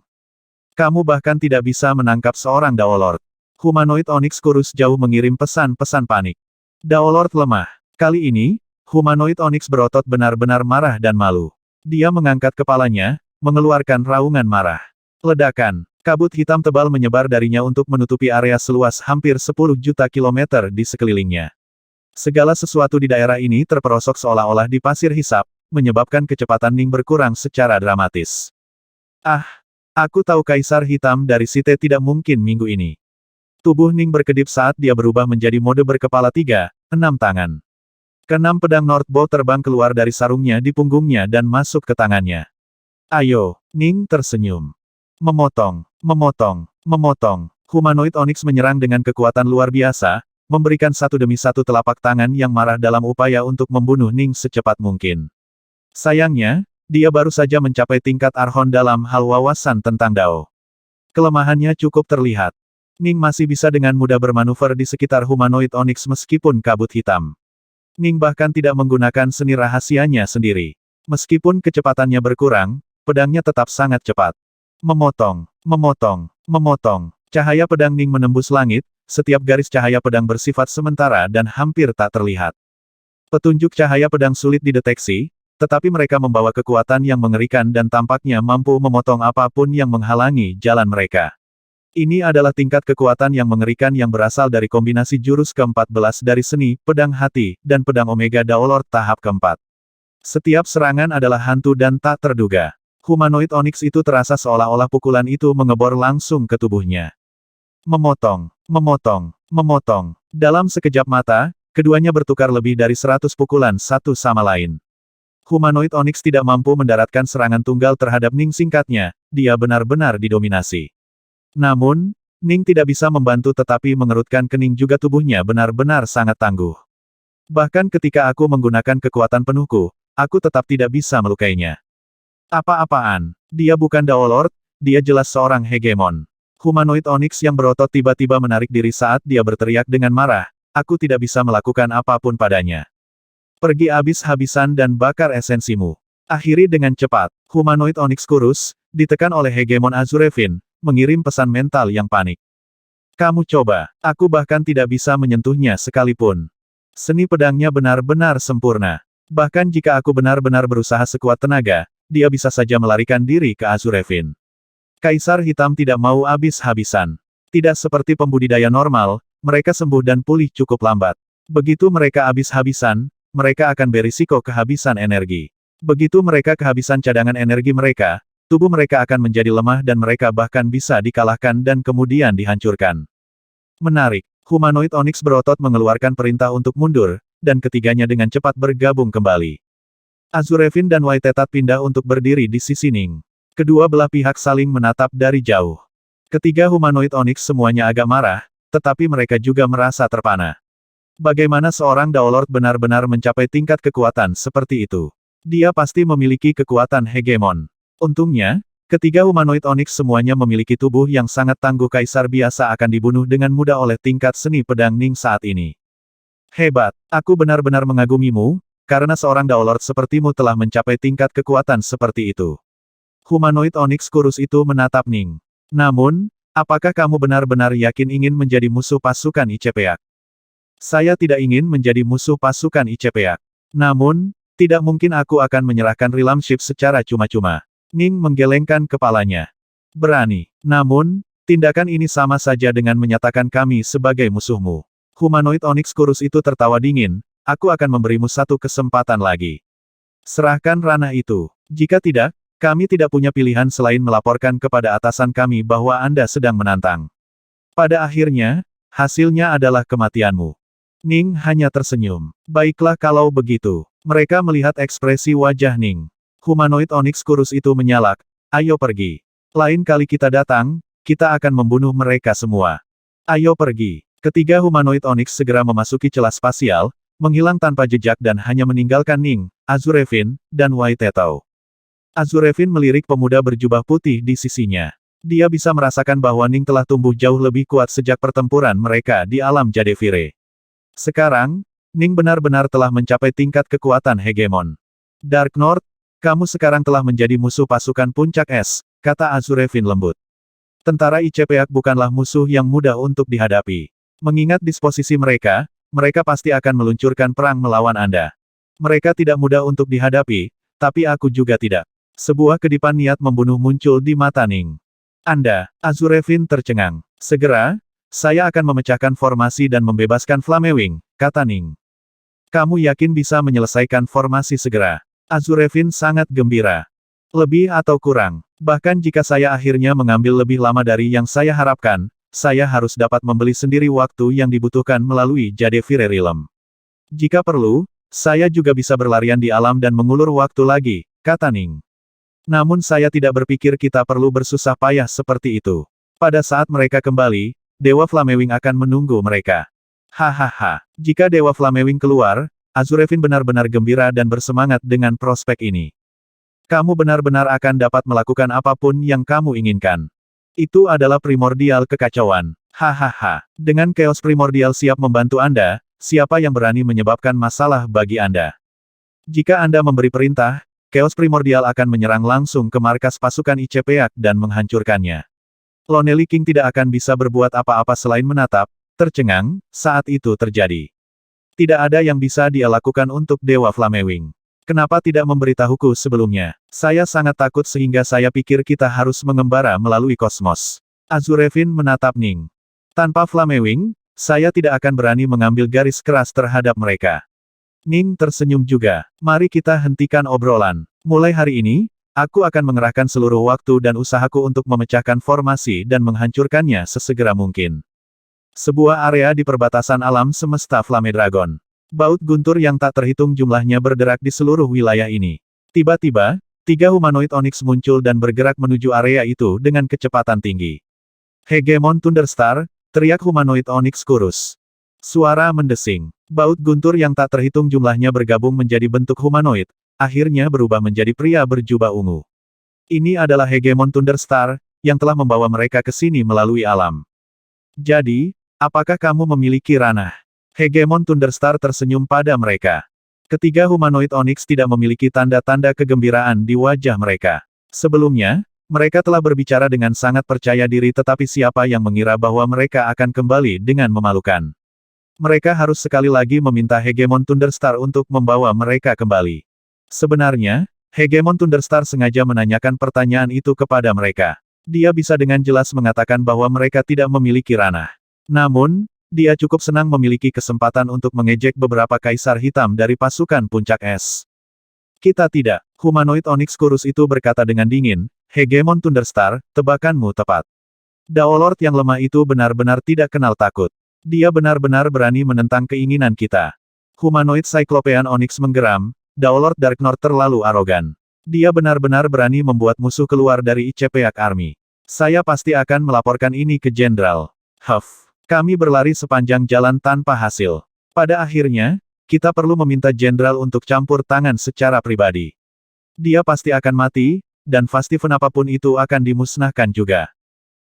Kamu bahkan tidak bisa menangkap seorang Daolord. Humanoid Onyx kurus jauh mengirim pesan-pesan panik. Daolord lemah. Kali ini, Humanoid Onyx berotot benar-benar marah dan malu. Dia mengangkat kepalanya, mengeluarkan raungan marah. Ledakan. Kabut hitam tebal menyebar darinya untuk menutupi area seluas hampir 10 juta kilometer di sekelilingnya. Segala sesuatu di daerah ini terperosok seolah-olah di pasir hisap, menyebabkan kecepatan Ning berkurang secara dramatis. Ah! Aku tahu Kaisar Hitam dari Site tidak mungkin minggu ini. Tubuh Ning berkedip saat dia berubah menjadi mode berkepala 3, 6 tangan. Keenam pedang Northbow terbang keluar dari sarungnya di punggungnya dan masuk ke tangannya. Ayo, Ning tersenyum. Memotong, memotong, memotong. Humanoid Onyx menyerang dengan kekuatan luar biasa, memberikan satu demi satu telapak tangan yang marah dalam upaya untuk membunuh Ning secepat mungkin. Sayangnya, dia baru saja mencapai tingkat Archon dalam hal wawasan tentang Dao. Kelemahannya cukup terlihat. Ning masih bisa dengan mudah bermanuver di sekitar Humanoid Onyx meskipun kabut hitam. Ning bahkan tidak menggunakan seni rahasianya sendiri. Meskipun kecepatannya berkurang, pedangnya tetap sangat cepat. Memotong, memotong, memotong. Cahaya pedang Ning menembus langit, setiap garis cahaya pedang bersifat sementara dan hampir tak terlihat. Petunjuk cahaya pedang sulit dideteksi, tetapi mereka membawa kekuatan yang mengerikan dan tampaknya mampu memotong apapun yang menghalangi jalan mereka. Ini adalah tingkat kekuatan yang mengerikan yang berasal dari kombinasi jurus ke-14 dari seni, pedang hati, dan pedang Omega Daolord tahap keempat. Setiap serangan adalah hantu dan tak terduga. Humanoid Onyx itu terasa seolah-olah pukulan itu mengebor langsung ke tubuhnya. Memotong, memotong, memotong. Dalam sekejap mata, keduanya bertukar lebih dari 100 pukulan satu sama lain. Humanoid Onyx tidak mampu mendaratkan serangan tunggal terhadap Ning singkatnya, dia benar-benar didominasi. Namun, Ning tidak bisa membantu tetapi mengerutkan kening juga tubuhnya benar-benar sangat tangguh. Bahkan ketika aku menggunakan kekuatan penuhku, aku tetap tidak bisa melukainya. Apa-apaan? Dia bukan Daolord, dia jelas seorang Hegemon. Humanoid Onyx yang berotot tiba-tiba menarik diri saat dia berteriak dengan marah, aku tidak bisa melakukan apapun padanya. Pergi habis-habisan dan bakar esensimu. Akhiri dengan cepat. Humanoid Onyx kurus, ditekan oleh Hegemon Azurefin, mengirim pesan mental yang panik. Kamu coba, aku bahkan tidak bisa menyentuhnya sekalipun. Seni pedangnya benar-benar sempurna. Bahkan jika aku benar-benar berusaha sekuat tenaga, dia bisa saja melarikan diri ke Azurefin. Kaisar Hitam tidak mau habis-habisan. Tidak seperti pembudidaya normal, mereka sembuh dan pulih cukup lambat. Begitu mereka habis-habisan, mereka akan berisiko kehabisan energi. Begitu mereka kehabisan cadangan energi mereka, tubuh mereka akan menjadi lemah dan mereka bahkan bisa dikalahkan dan kemudian dihancurkan. Menarik. Humanoid Onyx berotot mengeluarkan perintah untuk mundur, dan ketiganya dengan cepat bergabung kembali. Azurefin dan Waitetat pindah untuk berdiri di sisi Ning. Kedua belah pihak saling menatap dari jauh. Ketiga Humanoid Onyx semuanya agak marah, tetapi mereka juga merasa terpana. Bagaimana seorang Daolord benar-benar mencapai tingkat kekuatan seperti itu? Dia pasti memiliki kekuatan Hegemon. Untungnya, ketiga Humanoid Onyx semuanya memiliki tubuh yang sangat tangguh. Kaisar biasa akan dibunuh dengan mudah oleh tingkat seni pedang Ning saat ini. Hebat, aku benar-benar mengagumimu, karena seorang Daolord sepertimu telah mencapai tingkat kekuatan seperti itu. Humanoid Onyx kurus itu menatap Ning. Namun, apakah kamu benar-benar yakin ingin menjadi musuh pasukan Icepeak? Saya tidak ingin menjadi musuh pasukan Icepeak. Namun, tidak mungkin aku akan menyerahkan Realmship secara cuma-cuma. Ning menggelengkan kepalanya. Berani. Namun, tindakan ini sama saja dengan menyatakan kami sebagai musuhmu. Humanoid Onyx kurus itu tertawa dingin, aku akan memberimu satu kesempatan lagi. Serahkan ranah itu. Jika tidak, kami tidak punya pilihan selain melaporkan kepada atasan kami bahwa Anda sedang menantang. Pada akhirnya, hasilnya adalah kematianmu. Ning hanya tersenyum. Baiklah kalau begitu. Mereka melihat ekspresi wajah Ning. Humanoid Onyx kurus itu menyalak, ayo pergi. Lain kali kita datang, kita akan membunuh mereka semua. Ayo pergi. Ketiga humanoid Onyx segera memasuki celah spasial, menghilang tanpa jejak dan hanya meninggalkan Ning, Azurevin, dan Wei Tetao. Azurevin melirik pemuda berjubah putih di sisinya. Dia bisa merasakan bahwa Ning telah tumbuh jauh lebih kuat sejak pertempuran mereka di alam Jadevire. Sekarang, Ning benar-benar telah mencapai tingkat kekuatan hegemon. Dark North, kamu sekarang telah menjadi musuh pasukan puncak es, kata Azurevin lembut. Tentara ICPAC bukanlah musuh yang mudah untuk dihadapi. Mengingat disposisi mereka, mereka pasti akan meluncurkan perang melawan Anda. Mereka tidak mudah untuk dihadapi, tapi aku juga tidak. Sebuah kedipan niat membunuh muncul di mata Ning. Anda, Azurevin tercengang. Segera, saya akan memecahkan formasi dan membebaskan Flamewing, kata Ning. Kamu yakin bisa menyelesaikan formasi segera? Azurevin sangat gembira. Lebih atau kurang, bahkan jika saya akhirnya mengambil lebih lama dari yang saya harapkan, saya harus dapat membeli sendiri waktu yang dibutuhkan melalui Jadevire Realm. Jika perlu, saya juga bisa berlarian di alam dan mengulur waktu lagi, kata Ning. Namun saya tidak berpikir kita perlu bersusah payah seperti itu. Pada saat mereka kembali, Dewa Flamewing akan menunggu mereka. Hahaha, jika Dewa Flamewing keluar, Azurevin benar-benar gembira dan bersemangat dengan prospek ini. Kamu benar-benar akan dapat melakukan apapun yang kamu inginkan. Itu adalah primordial kekacauan. Hahaha, dengan Chaos Primordial siap membantu Anda, siapa yang berani menyebabkan masalah bagi Anda? Jika Anda memberi perintah, Chaos Primordial akan menyerang langsung ke markas pasukan ICPAC dan menghancurkannya. Lonely King tidak akan bisa berbuat apa-apa selain menatap, tercengang, saat itu terjadi. Tidak ada yang bisa dia lakukan untuk Dewa Flamewing. Kenapa tidak memberitahuku sebelumnya? Saya sangat takut sehingga saya pikir kita harus mengembara melalui kosmos. Azurevin menatap Ning. Tanpa Flamewing, saya tidak akan berani mengambil garis keras terhadap mereka. Ning tersenyum juga. Mari kita hentikan obrolan. Mulai hari ini, aku akan mengerahkan seluruh waktu dan usahaku untuk memecahkan formasi dan menghancurkannya sesegera mungkin. Sebuah area di perbatasan alam semesta Flame Dragon. Baut guntur yang tak terhitung jumlahnya berderak di seluruh wilayah ini. Tiba-tiba, 3 humanoid Onyx muncul dan bergerak menuju area itu dengan kecepatan tinggi. Hegemon Thunderstar, teriak humanoid Onyx kurus. Suara mendesing. Baut guntur yang tak terhitung jumlahnya bergabung menjadi bentuk humanoid, akhirnya berubah menjadi pria berjubah ungu. Ini adalah Hegemon Thunderstar, yang telah membawa mereka ke sini melalui alam. Jadi, apakah kamu memiliki ranah? Hegemon Thunderstar tersenyum pada mereka. Ketiga humanoid Onyx tidak memiliki tanda-tanda kegembiraan di wajah mereka. Sebelumnya, mereka telah berbicara dengan sangat percaya diri tetapi siapa yang mengira bahwa mereka akan kembali dengan memalukan. Mereka harus sekali lagi meminta Hegemon Thunderstar untuk membawa mereka kembali. Sebenarnya, Hegemon Thunderstar sengaja menanyakan pertanyaan itu kepada mereka. Dia bisa dengan jelas mengatakan bahwa mereka tidak memiliki ranah. Namun, dia cukup senang memiliki kesempatan untuk mengejek beberapa kaisar hitam dari pasukan puncak es. Kita tidak. Humanoid Onyx kurus itu berkata dengan dingin, Hegemon Thunderstar, tebakanmu tepat. Daolord yang lemah itu benar-benar tidak kenal takut. Dia benar-benar berani menentang keinginan kita. Humanoid Cyclopean Onyx menggeram, Daolord Dark North terlalu arogan. Dia benar-benar berani membuat musuh keluar dari ICPAC Army. Saya pasti akan melaporkan ini ke Jenderal. Huff. Kami berlari sepanjang jalan tanpa hasil. Pada akhirnya, kita perlu meminta Jenderal untuk campur tangan secara pribadi. Dia pasti akan mati, dan Fastiven apapun itu akan dimusnahkan juga.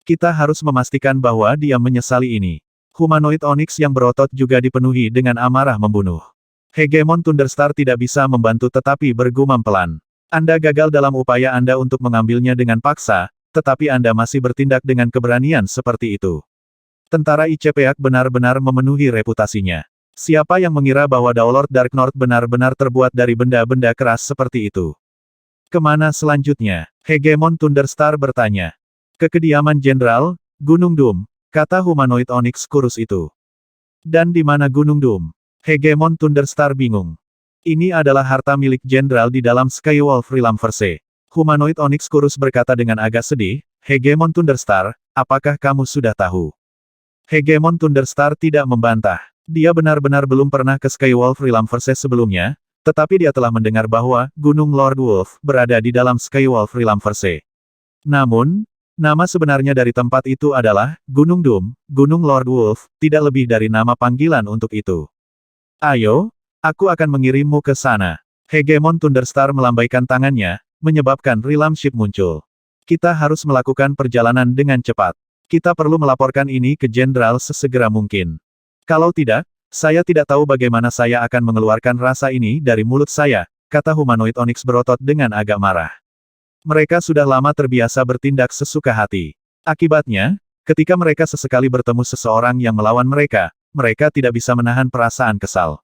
Kita harus memastikan bahwa dia menyesali ini. Humanoid Onyx yang berotot juga dipenuhi dengan amarah membunuh. Hegemon Thunderstar tidak bisa membantu tetapi bergumam pelan. Anda gagal dalam upaya Anda untuk mengambilnya dengan paksa, tetapi Anda masih bertindak dengan keberanian seperti itu. Tentara ICPAC benar-benar memenuhi reputasinya. Siapa yang mengira bahwa Daolord Dark North benar-benar terbuat dari benda-benda keras seperti itu? Kemana selanjutnya? Hegemon Thunderstar bertanya. Ke kediaman Jenderal, Gunung Doom, kata humanoid Onyx kurus itu. Dan di mana Gunung Doom? Hegemon Thunderstar bingung. Ini adalah harta milik jenderal di dalam Skywolf Realmverse. Humanoid Onyx kurus berkata dengan agak sedih, Hegemon Thunderstar, apakah kamu sudah tahu? Hegemon Thunderstar tidak membantah. Dia benar-benar belum pernah ke Skywolf Realmverse sebelumnya, tetapi dia telah mendengar bahwa Gunung Lord Wolf berada di dalam Skywolf Realmverse. Namun, nama sebenarnya dari tempat itu adalah Gunung Doom, Gunung Lord Wolf, tidak lebih dari nama panggilan untuk itu. Ayo, aku akan mengirimmu ke sana. Hegemon Thunderstar melambaikan tangannya, menyebabkan Realm Ship muncul. Kita harus melakukan perjalanan dengan cepat. Kita perlu melaporkan ini ke jenderal sesegera mungkin. Kalau tidak, saya tidak tahu bagaimana saya akan mengeluarkan rasa ini dari mulut saya, kata humanoid Onyx berotot dengan agak marah. Mereka sudah lama terbiasa bertindak sesuka hati. Akibatnya, ketika mereka sesekali bertemu seseorang yang melawan mereka, mereka tidak bisa menahan perasaan kesal.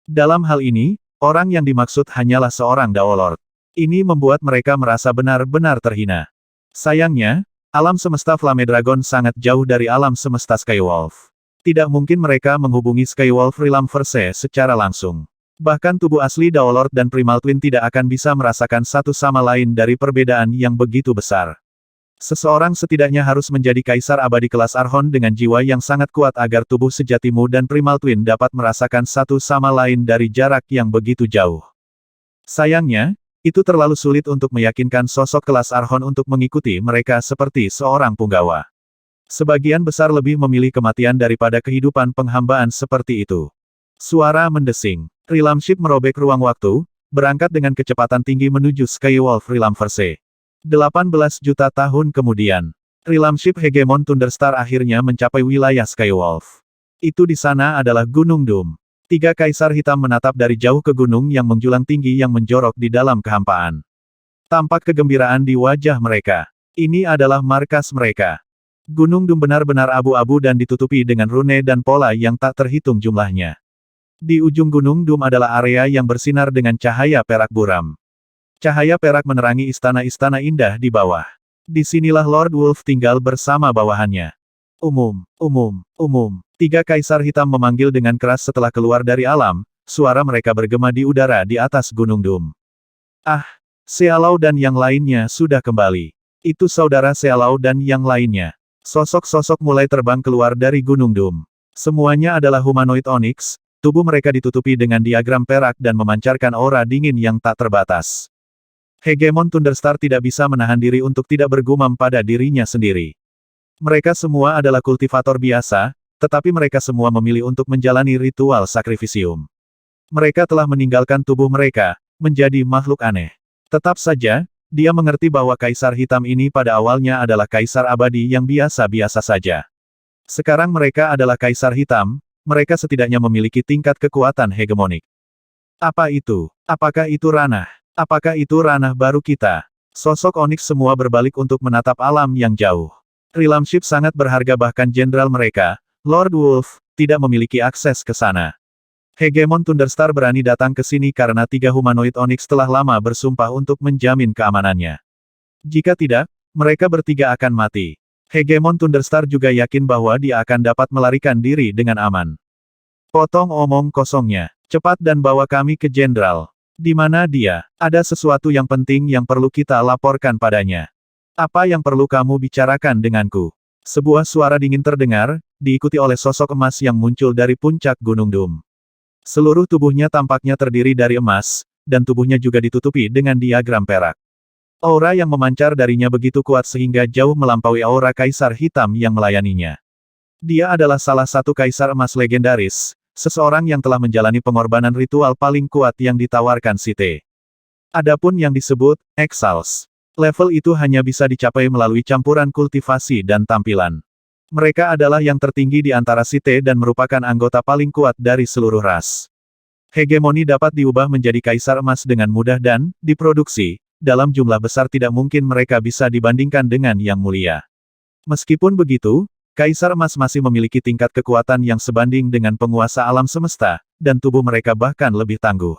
Dalam hal ini, orang yang dimaksud hanyalah seorang Dao Lord. Ini membuat mereka merasa benar-benar terhina. Sayangnya, alam semesta Flame Dragon sangat jauh dari alam semesta Skywolf. Tidak mungkin mereka menghubungi Skywolf Realmverse secara langsung. Bahkan tubuh asli Dao Lord dan Primal Twin tidak akan bisa merasakan satu sama lain dari perbedaan yang begitu besar. Seseorang setidaknya harus menjadi kaisar abadi kelas Archon dengan jiwa yang sangat kuat agar tubuh sejatimu dan Primal Twin dapat merasakan satu sama lain dari jarak yang begitu jauh. Sayangnya, itu terlalu sulit untuk meyakinkan sosok kelas Archon untuk mengikuti mereka seperti seorang punggawa. Sebagian besar lebih memilih kematian daripada kehidupan penghambaan seperti itu. Suara mendesing. Realm Ship merobek ruang waktu, berangkat dengan kecepatan tinggi menuju Skywolf Realmverse. 18 juta tahun kemudian, Realm Ship Hegemon Thunderstar akhirnya mencapai wilayah Skywolf. Itu di sana adalah Gunung Doom. 3 kaisar hitam menatap dari jauh ke gunung yang menjulang tinggi yang menjorok di dalam kehampaan. Tampak kegembiraan di wajah mereka. Ini adalah markas mereka. Gunung Doom benar-benar abu-abu dan ditutupi dengan rune dan pola yang tak terhitung jumlahnya. Di ujung Gunung Doom adalah area yang bersinar dengan cahaya perak buram. Cahaya perak menerangi istana-istana indah di bawah. Disinilah Lord Wolf tinggal bersama bawahannya. Umum. 3 kaisar hitam memanggil dengan keras setelah keluar dari alam, suara mereka bergema di udara di atas Gunung Doom. Ah, Sealau dan yang lainnya sudah kembali. Itu saudara Sealau dan yang lainnya. Sosok-sosok mulai terbang keluar dari Gunung Doom. Semuanya adalah humanoid Onyx. Tubuh mereka ditutupi dengan diagram perak dan memancarkan aura dingin yang tak terbatas. Hegemon Thunderstar tidak bisa menahan diri untuk tidak bergumam pada dirinya sendiri. Mereka semua adalah kultivator biasa, tetapi mereka semua memilih untuk menjalani ritual sakrifisium. Mereka telah meninggalkan tubuh mereka, menjadi makhluk aneh. Tetap saja, dia mengerti bahwa kaisar hitam ini pada awalnya adalah kaisar abadi yang biasa-biasa saja. Sekarang mereka adalah kaisar hitam. Mereka setidaknya memiliki tingkat kekuatan hegemonik. Apa itu? Apakah itu ranah? Apakah itu ranah baru kita? Sosok Onyx semua berbalik untuk menatap alam yang jauh. Realm Ship sangat berharga bahkan jenderal mereka, Lord Wolf, tidak memiliki akses ke sana. Hegemon Thunderstar berani datang ke sini karena 3 humanoid Onyx telah lama bersumpah untuk menjamin keamanannya. Jika tidak, mereka bertiga akan mati. Hegemon Thunderstar juga yakin bahwa dia akan dapat melarikan diri dengan aman. Potong omong kosongnya. Cepat dan bawa kami ke jenderal. Di mana dia? Ada sesuatu yang penting yang perlu kita laporkan padanya. Apa yang perlu kamu bicarakan denganku? Sebuah suara dingin terdengar, diikuti oleh sosok emas yang muncul dari puncak Gunung Doom. Seluruh tubuhnya tampaknya terdiri dari emas, dan tubuhnya juga ditutupi dengan diagram perak. Aura yang memancar darinya begitu kuat sehingga jauh melampaui aura kaisar hitam yang melayaninya. Dia adalah salah satu kaisar emas legendaris, seseorang yang telah menjalani pengorbanan ritual paling kuat yang ditawarkan Site. Adapun yang disebut Exals, level itu hanya bisa dicapai melalui campuran kultivasi dan tampilan. Mereka adalah yang tertinggi di antara Site dan merupakan anggota paling kuat dari seluruh ras. Hegemoni dapat diubah menjadi kaisar emas dengan mudah dan diproduksi. Dalam jumlah besar tidak mungkin mereka bisa dibandingkan dengan yang mulia. Meskipun begitu, Kaisar Emas masih memiliki tingkat kekuatan yang sebanding dengan penguasa alam semesta, dan tubuh mereka bahkan lebih tangguh.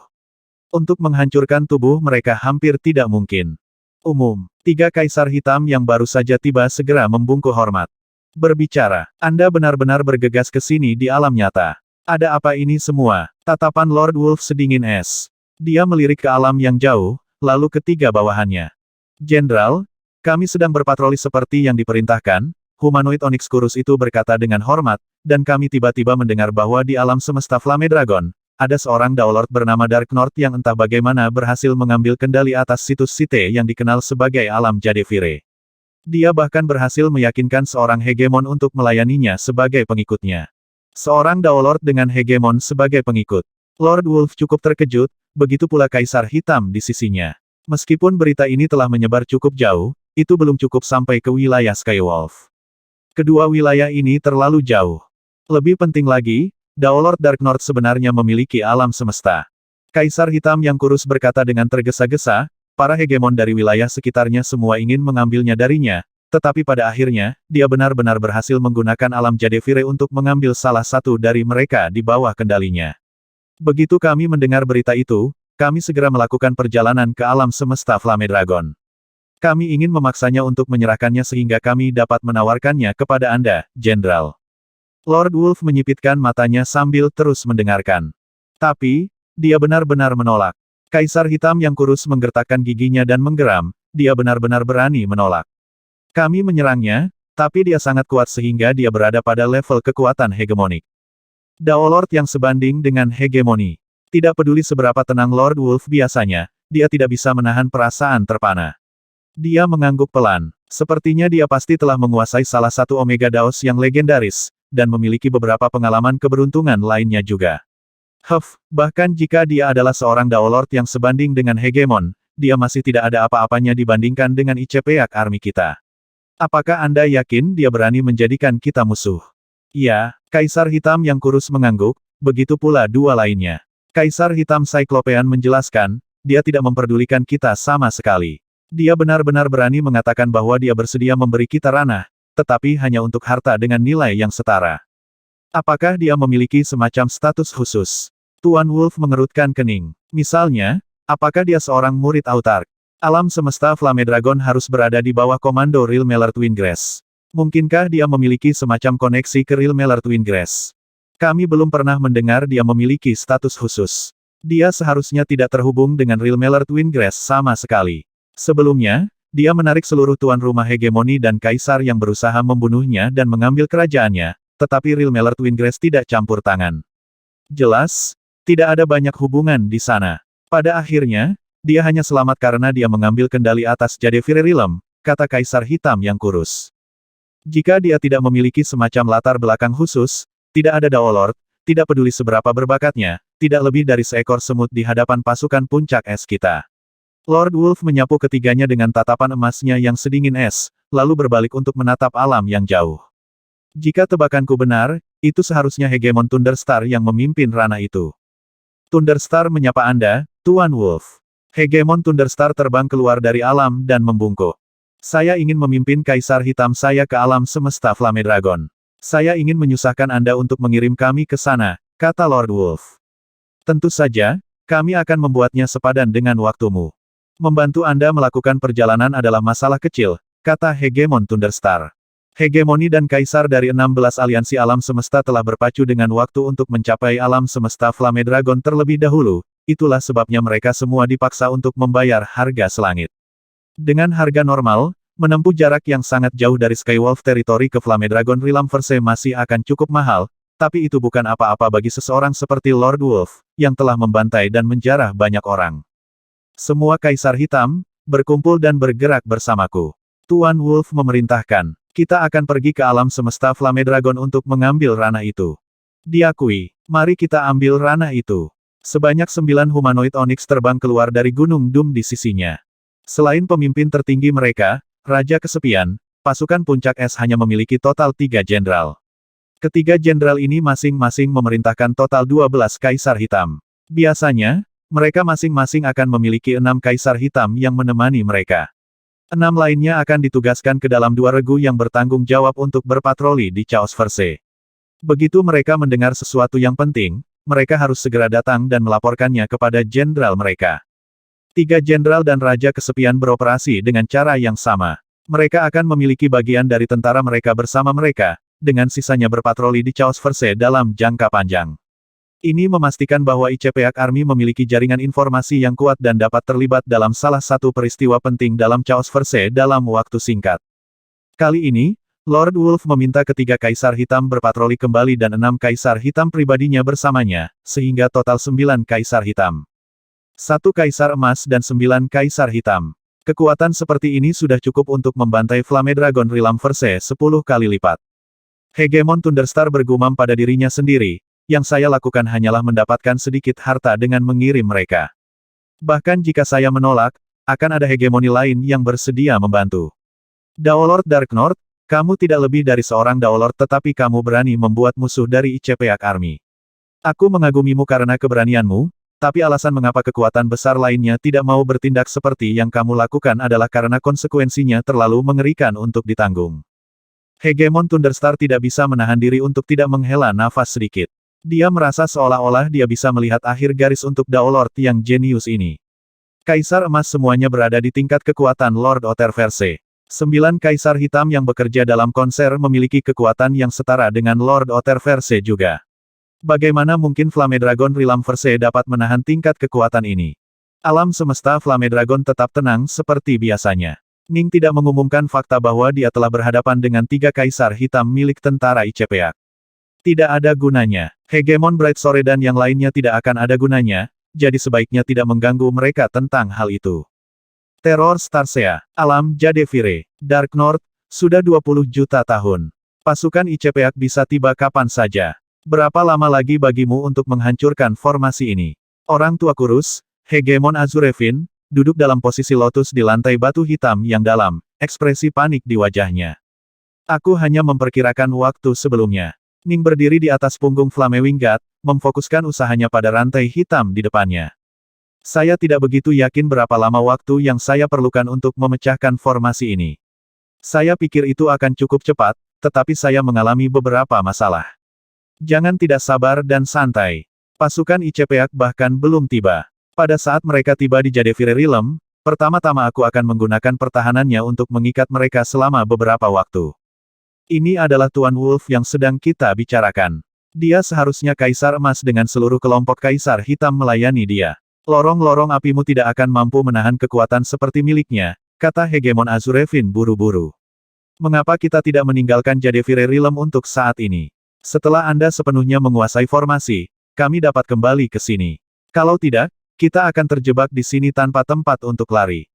Untuk menghancurkan tubuh mereka hampir tidak mungkin. Umum, 3 kaisar hitam yang baru saja tiba segera membungkuk hormat. Berbicara, Anda benar-benar bergegas ke sini di alam nyata. Ada apa ini semua? Tatapan Lord Wolf sedingin es. Dia melirik ke alam yang jauh, lalu ketiga bawahannya. Jenderal, kami sedang berpatroli seperti yang diperintahkan, humanoid Onyx kurus itu berkata dengan hormat, dan kami tiba-tiba mendengar bahwa di alam semesta Flame Dragon, ada seorang Daolord bernama Dark North yang entah bagaimana berhasil mengambil kendali atas situs Site yang dikenal sebagai alam Jadevire. Dia bahkan berhasil meyakinkan seorang hegemon untuk melayaninya sebagai pengikutnya. Seorang Daolord dengan hegemon sebagai pengikut. Lord Wolf cukup terkejut, begitu pula Kaisar Hitam di sisinya. Meskipun berita ini telah menyebar cukup jauh, itu belum cukup sampai ke wilayah Skywolf. Kedua wilayah ini terlalu jauh. Lebih penting lagi, Daolord Dark North sebenarnya memiliki alam semesta. Kaisar Hitam yang kurus berkata dengan tergesa-gesa, para hegemon dari wilayah sekitarnya semua ingin mengambilnya darinya, tetapi pada akhirnya, dia benar-benar berhasil menggunakan alam Jadevire untuk mengambil salah satu dari mereka di bawah kendalinya. Begitu kami mendengar berita itu, kami segera melakukan perjalanan ke alam semesta Flame Dragon. Kami ingin memaksanya untuk menyerahkannya sehingga kami dapat menawarkannya kepada Anda, Jenderal. Lord Wolf menyipitkan matanya sambil terus mendengarkan. Tapi, dia benar-benar menolak. Kaisar Hitam yang kurus menggertakkan giginya dan menggeram, dia benar-benar berani menolak. Kami menyerangnya, tapi dia sangat kuat sehingga dia berada pada level kekuatan hegemonik. Daolord yang sebanding dengan hegemoni. Tidak peduli seberapa tenang Lord Wolf biasanya, dia tidak bisa menahan perasaan terpana. Dia mengangguk pelan. Sepertinya dia pasti telah menguasai salah satu Omega Daos yang legendaris, dan memiliki beberapa pengalaman keberuntungan lainnya juga. Bahkan jika dia adalah seorang Daolord yang sebanding dengan hegemon, dia masih tidak ada apa-apanya dibandingkan dengan Icepeak Army kita. Apakah Anda yakin dia berani menjadikan kita musuh? Ya, Kaisar Hitam yang kurus mengangguk, begitu pula dua lainnya. Kaisar Hitam Cyclopean menjelaskan, dia tidak memperdulikan kita sama sekali. Dia benar-benar berani mengatakan bahwa dia bersedia memberi kita ranah, tetapi hanya untuk harta dengan nilai yang setara. Apakah dia memiliki semacam status khusus? Tuan Wolf mengerutkan kening. Misalnya, apakah dia seorang murid autark? Alam semesta Flame Dragon harus berada di bawah komando Real Meller Twingrass. Mungkinkah dia memiliki semacam koneksi ke Real Meller Twingrass? Kami belum pernah mendengar dia memiliki status khusus. Dia seharusnya tidak terhubung dengan Real Meller Twingrass sama sekali. Sebelumnya, dia menarik seluruh tuan rumah hegemoni dan kaisar yang berusaha membunuhnya dan mengambil kerajaannya, tetapi Real Meller Twingrass tidak campur tangan. Jelas, tidak ada banyak hubungan di sana. Pada akhirnya, dia hanya selamat karena dia mengambil kendali atas Jadevire Realm, kata Kaisar Hitam yang kurus. Jika dia tidak memiliki semacam latar belakang khusus, tidak ada Daolord, tidak peduli seberapa berbakatnya, tidak lebih dari seekor semut di hadapan pasukan puncak es kita. Lord Wolf menyapu ketiganya dengan tatapan emasnya yang sedingin es, lalu berbalik untuk menatap alam yang jauh. Jika tebakanku benar, itu seharusnya hegemon Thunderstar yang memimpin ranah itu. Thunderstar menyapa Anda, Tuan Wolf. Hegemon Thunderstar terbang keluar dari alam dan membungkuk. Saya ingin memimpin Kaisar Hitam saya ke alam semesta Flame Dragon. Saya ingin menyusahkan Anda untuk mengirim kami ke sana, kata Lord Wolf. Tentu saja, kami akan membuatnya sepadan dengan waktumu. Membantu Anda melakukan perjalanan adalah masalah kecil, kata Hegemon Thunderstar. Hegemoni dan Kaisar dari 16 aliansi alam semesta telah berpacu dengan waktu untuk mencapai alam semesta Flame Dragon terlebih dahulu, itulah sebabnya mereka semua dipaksa untuk membayar harga selangit. Dengan harga normal, menempuh jarak yang sangat jauh dari Skywolf Territory ke Flame Dragon Realmverse masih akan cukup mahal, tapi itu bukan apa-apa bagi seseorang seperti Lord Wolf, yang telah membantai dan menjarah banyak orang. Semua Kaisar Hitam, berkumpul dan bergerak bersamaku. Tuan Wolf memerintahkan. Kita akan pergi ke alam semesta Flame Dragon untuk mengambil ranah itu. Diakui, mari kita ambil ranah itu. Sebanyak 9 humanoid Onyx terbang keluar dari Gunung Doom di sisinya. Selain pemimpin tertinggi mereka, Raja Kesepian, pasukan puncak es hanya memiliki total 3 jenderal. Ketiga jenderal ini masing-masing memerintahkan total 12 Kaisar Hitam. Biasanya, mereka masing-masing akan memiliki 6 Kaisar Hitam yang menemani mereka. 6 lainnya akan ditugaskan ke dalam 2 regu yang bertanggung jawab untuk berpatroli di Chaosverse. Begitu mereka mendengar sesuatu yang penting, mereka harus segera datang dan melaporkannya kepada jenderal mereka. 3 jenderal dan Raja Kesepian beroperasi dengan cara yang sama. Mereka akan memiliki bagian dari tentara mereka bersama mereka, dengan sisanya berpatroli di Chaosverse dalam jangka panjang. Ini memastikan bahwa ICPAC Army memiliki jaringan informasi yang kuat dan dapat terlibat dalam salah satu peristiwa penting dalam Chaos Verse dalam waktu singkat. Kali ini, Lord Wolf meminta ketiga Kaisar Hitam berpatroli kembali dan 6 Kaisar Hitam pribadinya bersamanya, sehingga total 9 Kaisar Hitam. 1 Kaisar Emas dan 9 Kaisar Hitam. Kekuatan seperti ini sudah cukup untuk membantai Flame Dragon Realm Verse 10 kali lipat. Hegemon Thunderstar bergumam pada dirinya sendiri, yang saya lakukan hanyalah mendapatkan sedikit harta dengan mengirim mereka. Bahkan jika saya menolak, akan ada hegemoni lain yang bersedia membantu. Daolord Dark North, kamu tidak lebih dari seorang Daolord tetapi kamu berani membuat musuh dari ICPAC Army. Aku mengagumimu karena keberanianmu, tapi alasan mengapa kekuatan besar lainnya tidak mau bertindak seperti yang kamu lakukan adalah karena konsekuensinya terlalu mengerikan untuk ditanggung. Hegemon Thunderstar tidak bisa menahan diri untuk tidak menghela nafas sedikit. Dia merasa seolah-olah dia bisa melihat akhir garis untuk Daolord yang jenius ini. Kaisar Emas semuanya berada di tingkat kekuatan Lord Otterverse. 9 Kaisar Hitam yang bekerja dalam konser memiliki kekuatan yang setara dengan Lord Otterverse juga. Bagaimana mungkin Flame Dragon Realm Verse dapat menahan tingkat kekuatan ini? Alam semesta Flame Dragon tetap tenang seperti biasanya. Ning tidak mengumumkan fakta bahwa dia telah berhadapan dengan 3 Kaisar Hitam milik tentara ICPAC. Tidak ada gunanya. Hegemon Bright Sore dan yang lainnya tidak akan ada gunanya, jadi sebaiknya tidak mengganggu mereka tentang hal itu. Teror Starsea, Alam Jadevire, Dark North, sudah 20 juta tahun. Pasukan ICPAC bisa tiba kapan saja. Berapa lama lagi bagimu untuk menghancurkan formasi ini? Orang tua kurus, Hegemon Azurefin, duduk dalam posisi lotus di lantai batu hitam yang dalam, ekspresi panik di wajahnya. Aku hanya memperkirakan waktu sebelumnya. Ning berdiri di atas punggung Flamewing God, memfokuskan usahanya pada rantai hitam di depannya. Saya tidak begitu yakin berapa lama waktu yang saya perlukan untuk memecahkan formasi ini. Saya pikir itu akan cukup cepat, tetapi saya mengalami beberapa masalah. Jangan tidak sabar dan santai. Pasukan ICPAC bahkan belum tiba. Pada saat mereka tiba di Jadevire Realm, pertama-tama aku akan menggunakan pertahanannya untuk mengikat mereka selama beberapa waktu. Ini adalah Tuan Wolf yang sedang kita bicarakan. Dia seharusnya Kaisar Emas dengan seluruh kelompok Kaisar Hitam melayani dia. Lorong-lorong apimu tidak akan mampu menahan kekuatan seperti miliknya, kata Hegemon Azurefin buru-buru. Mengapa kita tidak meninggalkan Jadevire Realm untuk saat ini? Setelah Anda sepenuhnya menguasai formasi, kami dapat kembali ke sini. Kalau tidak, kita akan terjebak di sini tanpa tempat untuk lari.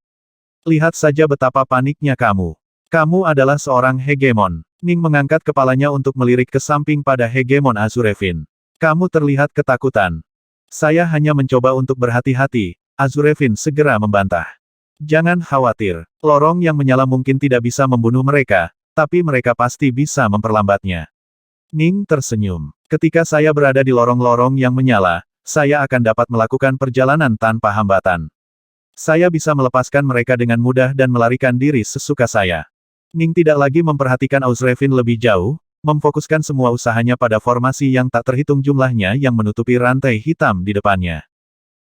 Lihat saja betapa paniknya kamu. Kamu adalah seorang Hegemon. Ning mengangkat kepalanya untuk melirik ke samping pada Hegemon Azurefin. Kamu terlihat ketakutan. Saya hanya mencoba untuk berhati-hati, Azurefin segera membantah. Jangan khawatir, lorong yang menyala mungkin tidak bisa membunuh mereka, tapi mereka pasti bisa memperlambatnya. Ning tersenyum. Ketika saya berada di lorong-lorong yang menyala, saya akan dapat melakukan perjalanan tanpa hambatan. Saya bisa melepaskan mereka dengan mudah dan melarikan diri sesuka saya. Ning tidak lagi memperhatikan Azurefin lebih jauh, memfokuskan semua usahanya pada formasi yang tak terhitung jumlahnya yang menutupi rantai hitam di depannya.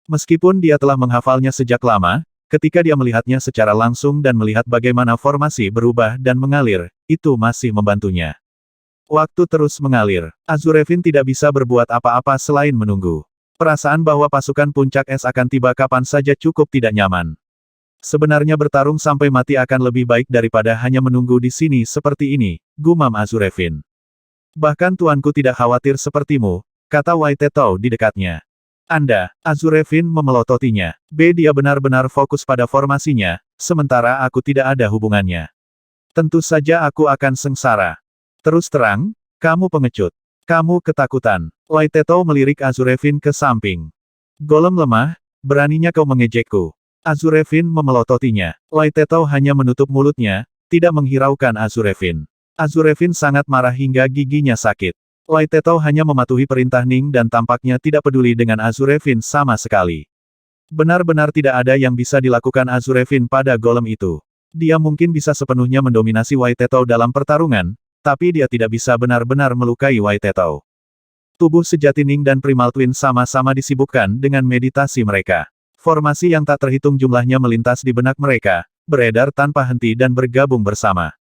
Meskipun dia telah menghafalnya sejak lama, ketika dia melihatnya secara langsung dan melihat bagaimana formasi berubah dan mengalir, itu masih membantunya. Waktu terus mengalir. Azurefin tidak bisa berbuat apa-apa selain menunggu. Perasaan bahwa pasukan puncak es akan tiba kapan saja cukup tidak nyaman. Sebenarnya bertarung sampai mati akan lebih baik daripada hanya menunggu di sini seperti ini, gumam Azurefin. Bahkan tuanku tidak khawatir sepertimu, kata Waitetou di dekatnya. Anda, Azurefin memelototinya. Dia benar-benar fokus pada formasinya, sementara aku tidak ada hubungannya. Tentu saja aku akan sengsara. Terus terang, kamu pengecut. Kamu ketakutan. Waitetou melirik Azurefin ke samping. Golem lemah, beraninya kau mengejekku. Azurefin memelototinya. Waitetou hanya menutup mulutnya, tidak menghiraukan Azurefin. Azurefin sangat marah hingga giginya sakit. Waitetou hanya mematuhi perintah Ning dan tampaknya tidak peduli dengan Azurefin sama sekali. Benar-benar tidak ada yang bisa dilakukan Azurefin pada golem itu. Dia mungkin bisa sepenuhnya mendominasi Waitetou dalam pertarungan, tapi dia tidak bisa benar-benar melukai Waitetou. Tubuh sejati Ning dan Primal Twin sama-sama disibukkan dengan meditasi mereka. Formasi yang tak terhitung jumlahnya melintas di benak mereka, beredar tanpa henti dan bergabung bersama.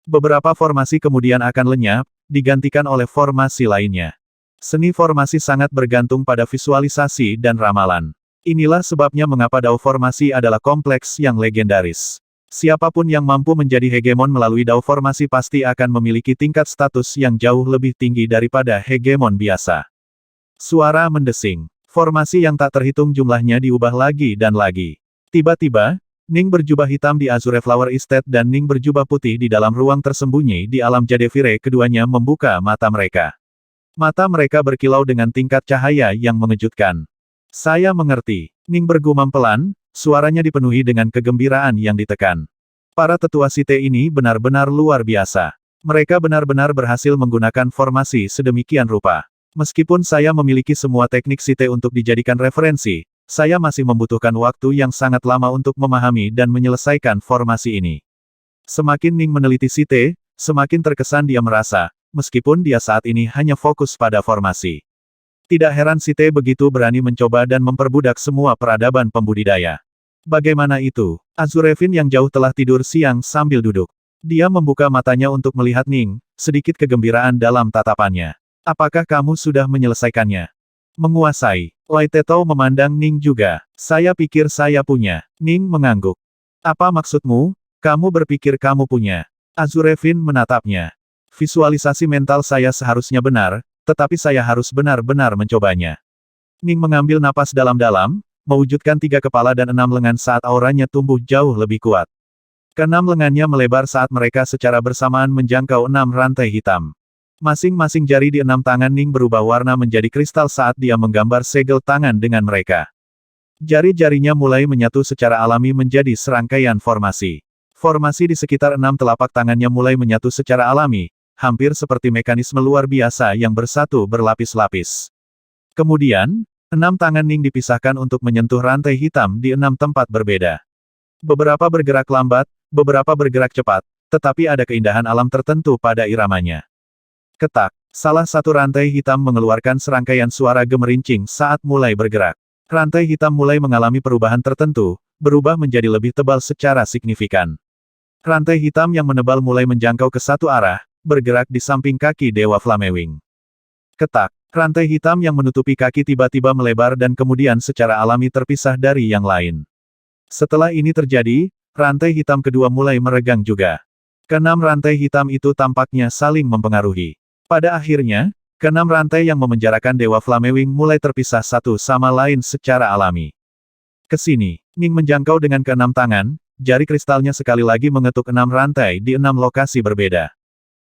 Beberapa formasi kemudian akan lenyap, digantikan oleh formasi lainnya. Seni formasi sangat bergantung pada visualisasi dan ramalan. Inilah sebabnya mengapa Dao formasi adalah kompleks yang legendaris. Siapapun yang mampu menjadi hegemon melalui Dao formasi pasti akan memiliki tingkat status yang jauh lebih tinggi daripada hegemon biasa. Suara mendesing. Formasi yang tak terhitung jumlahnya diubah lagi dan lagi. Tiba-tiba, Ning berjubah hitam di Azure Flower Estate dan Ning berjubah putih di dalam ruang tersembunyi di alam Jadevire, keduanya membuka mata mereka. Mata mereka berkilau dengan tingkat cahaya yang mengejutkan. Saya mengerti. Ning bergumam pelan, suaranya dipenuhi dengan kegembiraan yang ditekan. Para tetua Site ini benar-benar luar biasa. Mereka benar-benar berhasil menggunakan formasi sedemikian rupa. Meskipun saya memiliki semua teknik Site untuk dijadikan referensi, saya masih membutuhkan waktu yang sangat lama untuk memahami dan menyelesaikan formasi ini. Semakin Ning meneliti Site, semakin terkesan dia merasa, meskipun dia saat ini hanya fokus pada formasi. Tidak heran Site begitu berani mencoba dan memperbudak semua peradaban pembudidaya. Bagaimana itu? Azurevin yang jauh telah tidur siang sambil duduk. Dia membuka matanya untuk melihat Ning, sedikit kegembiraan dalam tatapannya. Apakah kamu sudah menyelesaikannya? Menguasai. Lai Tetao memandang Ning juga. Saya pikir saya punya. Ning mengangguk. Apa maksudmu? Kamu berpikir kamu punya. Azurevin menatapnya. Visualisasi mental saya seharusnya benar, tetapi saya harus benar-benar mencobanya. Ning mengambil napas dalam-dalam, mewujudkan 3 kepala dan 6 lengan saat auranya tumbuh jauh lebih kuat. Keenam lengannya melebar saat mereka secara bersamaan menjangkau 6 rantai hitam. Masing-masing jari di 6 tangan Ning berubah warna menjadi kristal saat dia menggambar segel tangan dengan mereka. Jari-jarinya mulai menyatu secara alami menjadi serangkaian formasi. Formasi di sekitar 6 telapak tangannya mulai menyatu secara alami, hampir seperti mekanisme luar biasa yang bersatu berlapis-lapis. Kemudian, 6 tangan Ning dipisahkan untuk menyentuh rantai hitam di 6 tempat berbeda. Beberapa bergerak lambat, beberapa bergerak cepat, tetapi ada keindahan alam tertentu pada iramanya. Ketak, salah satu rantai hitam mengeluarkan serangkaian suara gemerincing saat mulai bergerak. Rantai hitam mulai mengalami perubahan tertentu, berubah menjadi lebih tebal secara signifikan. Rantai hitam yang menebal mulai menjangkau ke satu arah, bergerak di samping kaki Dewa Flamewing. Ketak, rantai hitam yang menutupi kaki tiba-tiba melebar dan kemudian secara alami terpisah dari yang lain. Setelah ini terjadi, rantai hitam kedua mulai meregang juga. Keenam rantai hitam itu tampaknya saling mempengaruhi. Pada akhirnya, keenam rantai yang memenjarakan Dewa Flamewing mulai terpisah satu sama lain secara alami. Kesini, Ning menjangkau dengan keenam tangan, jari kristalnya sekali lagi mengetuk 6 rantai di 6 lokasi berbeda.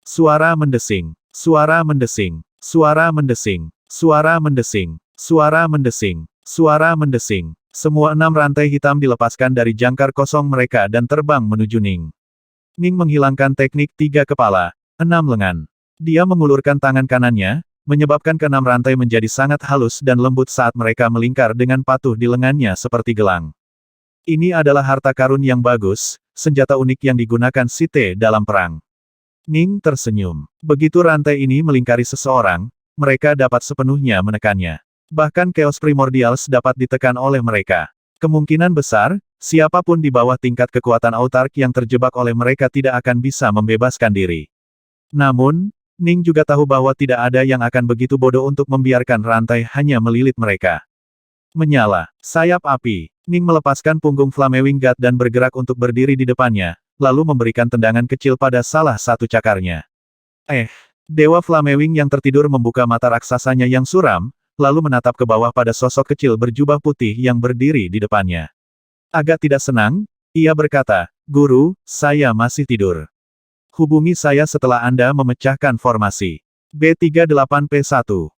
Suara mendesing, suara mendesing, suara mendesing, suara mendesing, suara mendesing, suara mendesing. Semua 6 rantai hitam dilepaskan dari jangkar kosong mereka dan terbang menuju Ning. Ning menghilangkan teknik 3 kepala, 6 lengan. Dia mengulurkan tangan kanannya, menyebabkan keenam rantai menjadi sangat halus dan lembut saat mereka melingkar dengan patuh di lengannya seperti gelang. Ini adalah harta karun yang bagus, senjata unik yang digunakan Site dalam perang. Ning tersenyum. Begitu rantai ini melingkari seseorang, mereka dapat sepenuhnya menekannya. Bahkan Chaos Primordials dapat ditekan oleh mereka. Kemungkinan besar, siapapun di bawah tingkat kekuatan autark yang terjebak oleh mereka tidak akan bisa membebaskan diri. Namun, Ning juga tahu bahwa tidak ada yang akan begitu bodoh untuk membiarkan rantai hanya melilit mereka. Menyala. Sayap api. Ning melepaskan punggung Flamewing God dan bergerak untuk berdiri di depannya, lalu memberikan tendangan kecil pada salah satu cakarnya. Dewa Flamewing yang tertidur membuka mata raksasanya yang suram, lalu menatap ke bawah pada sosok kecil berjubah putih yang berdiri di depannya. Agak tidak senang, ia berkata, "Guru, saya masih tidur. Hubungi saya setelah Anda memecahkan formasi." B38P1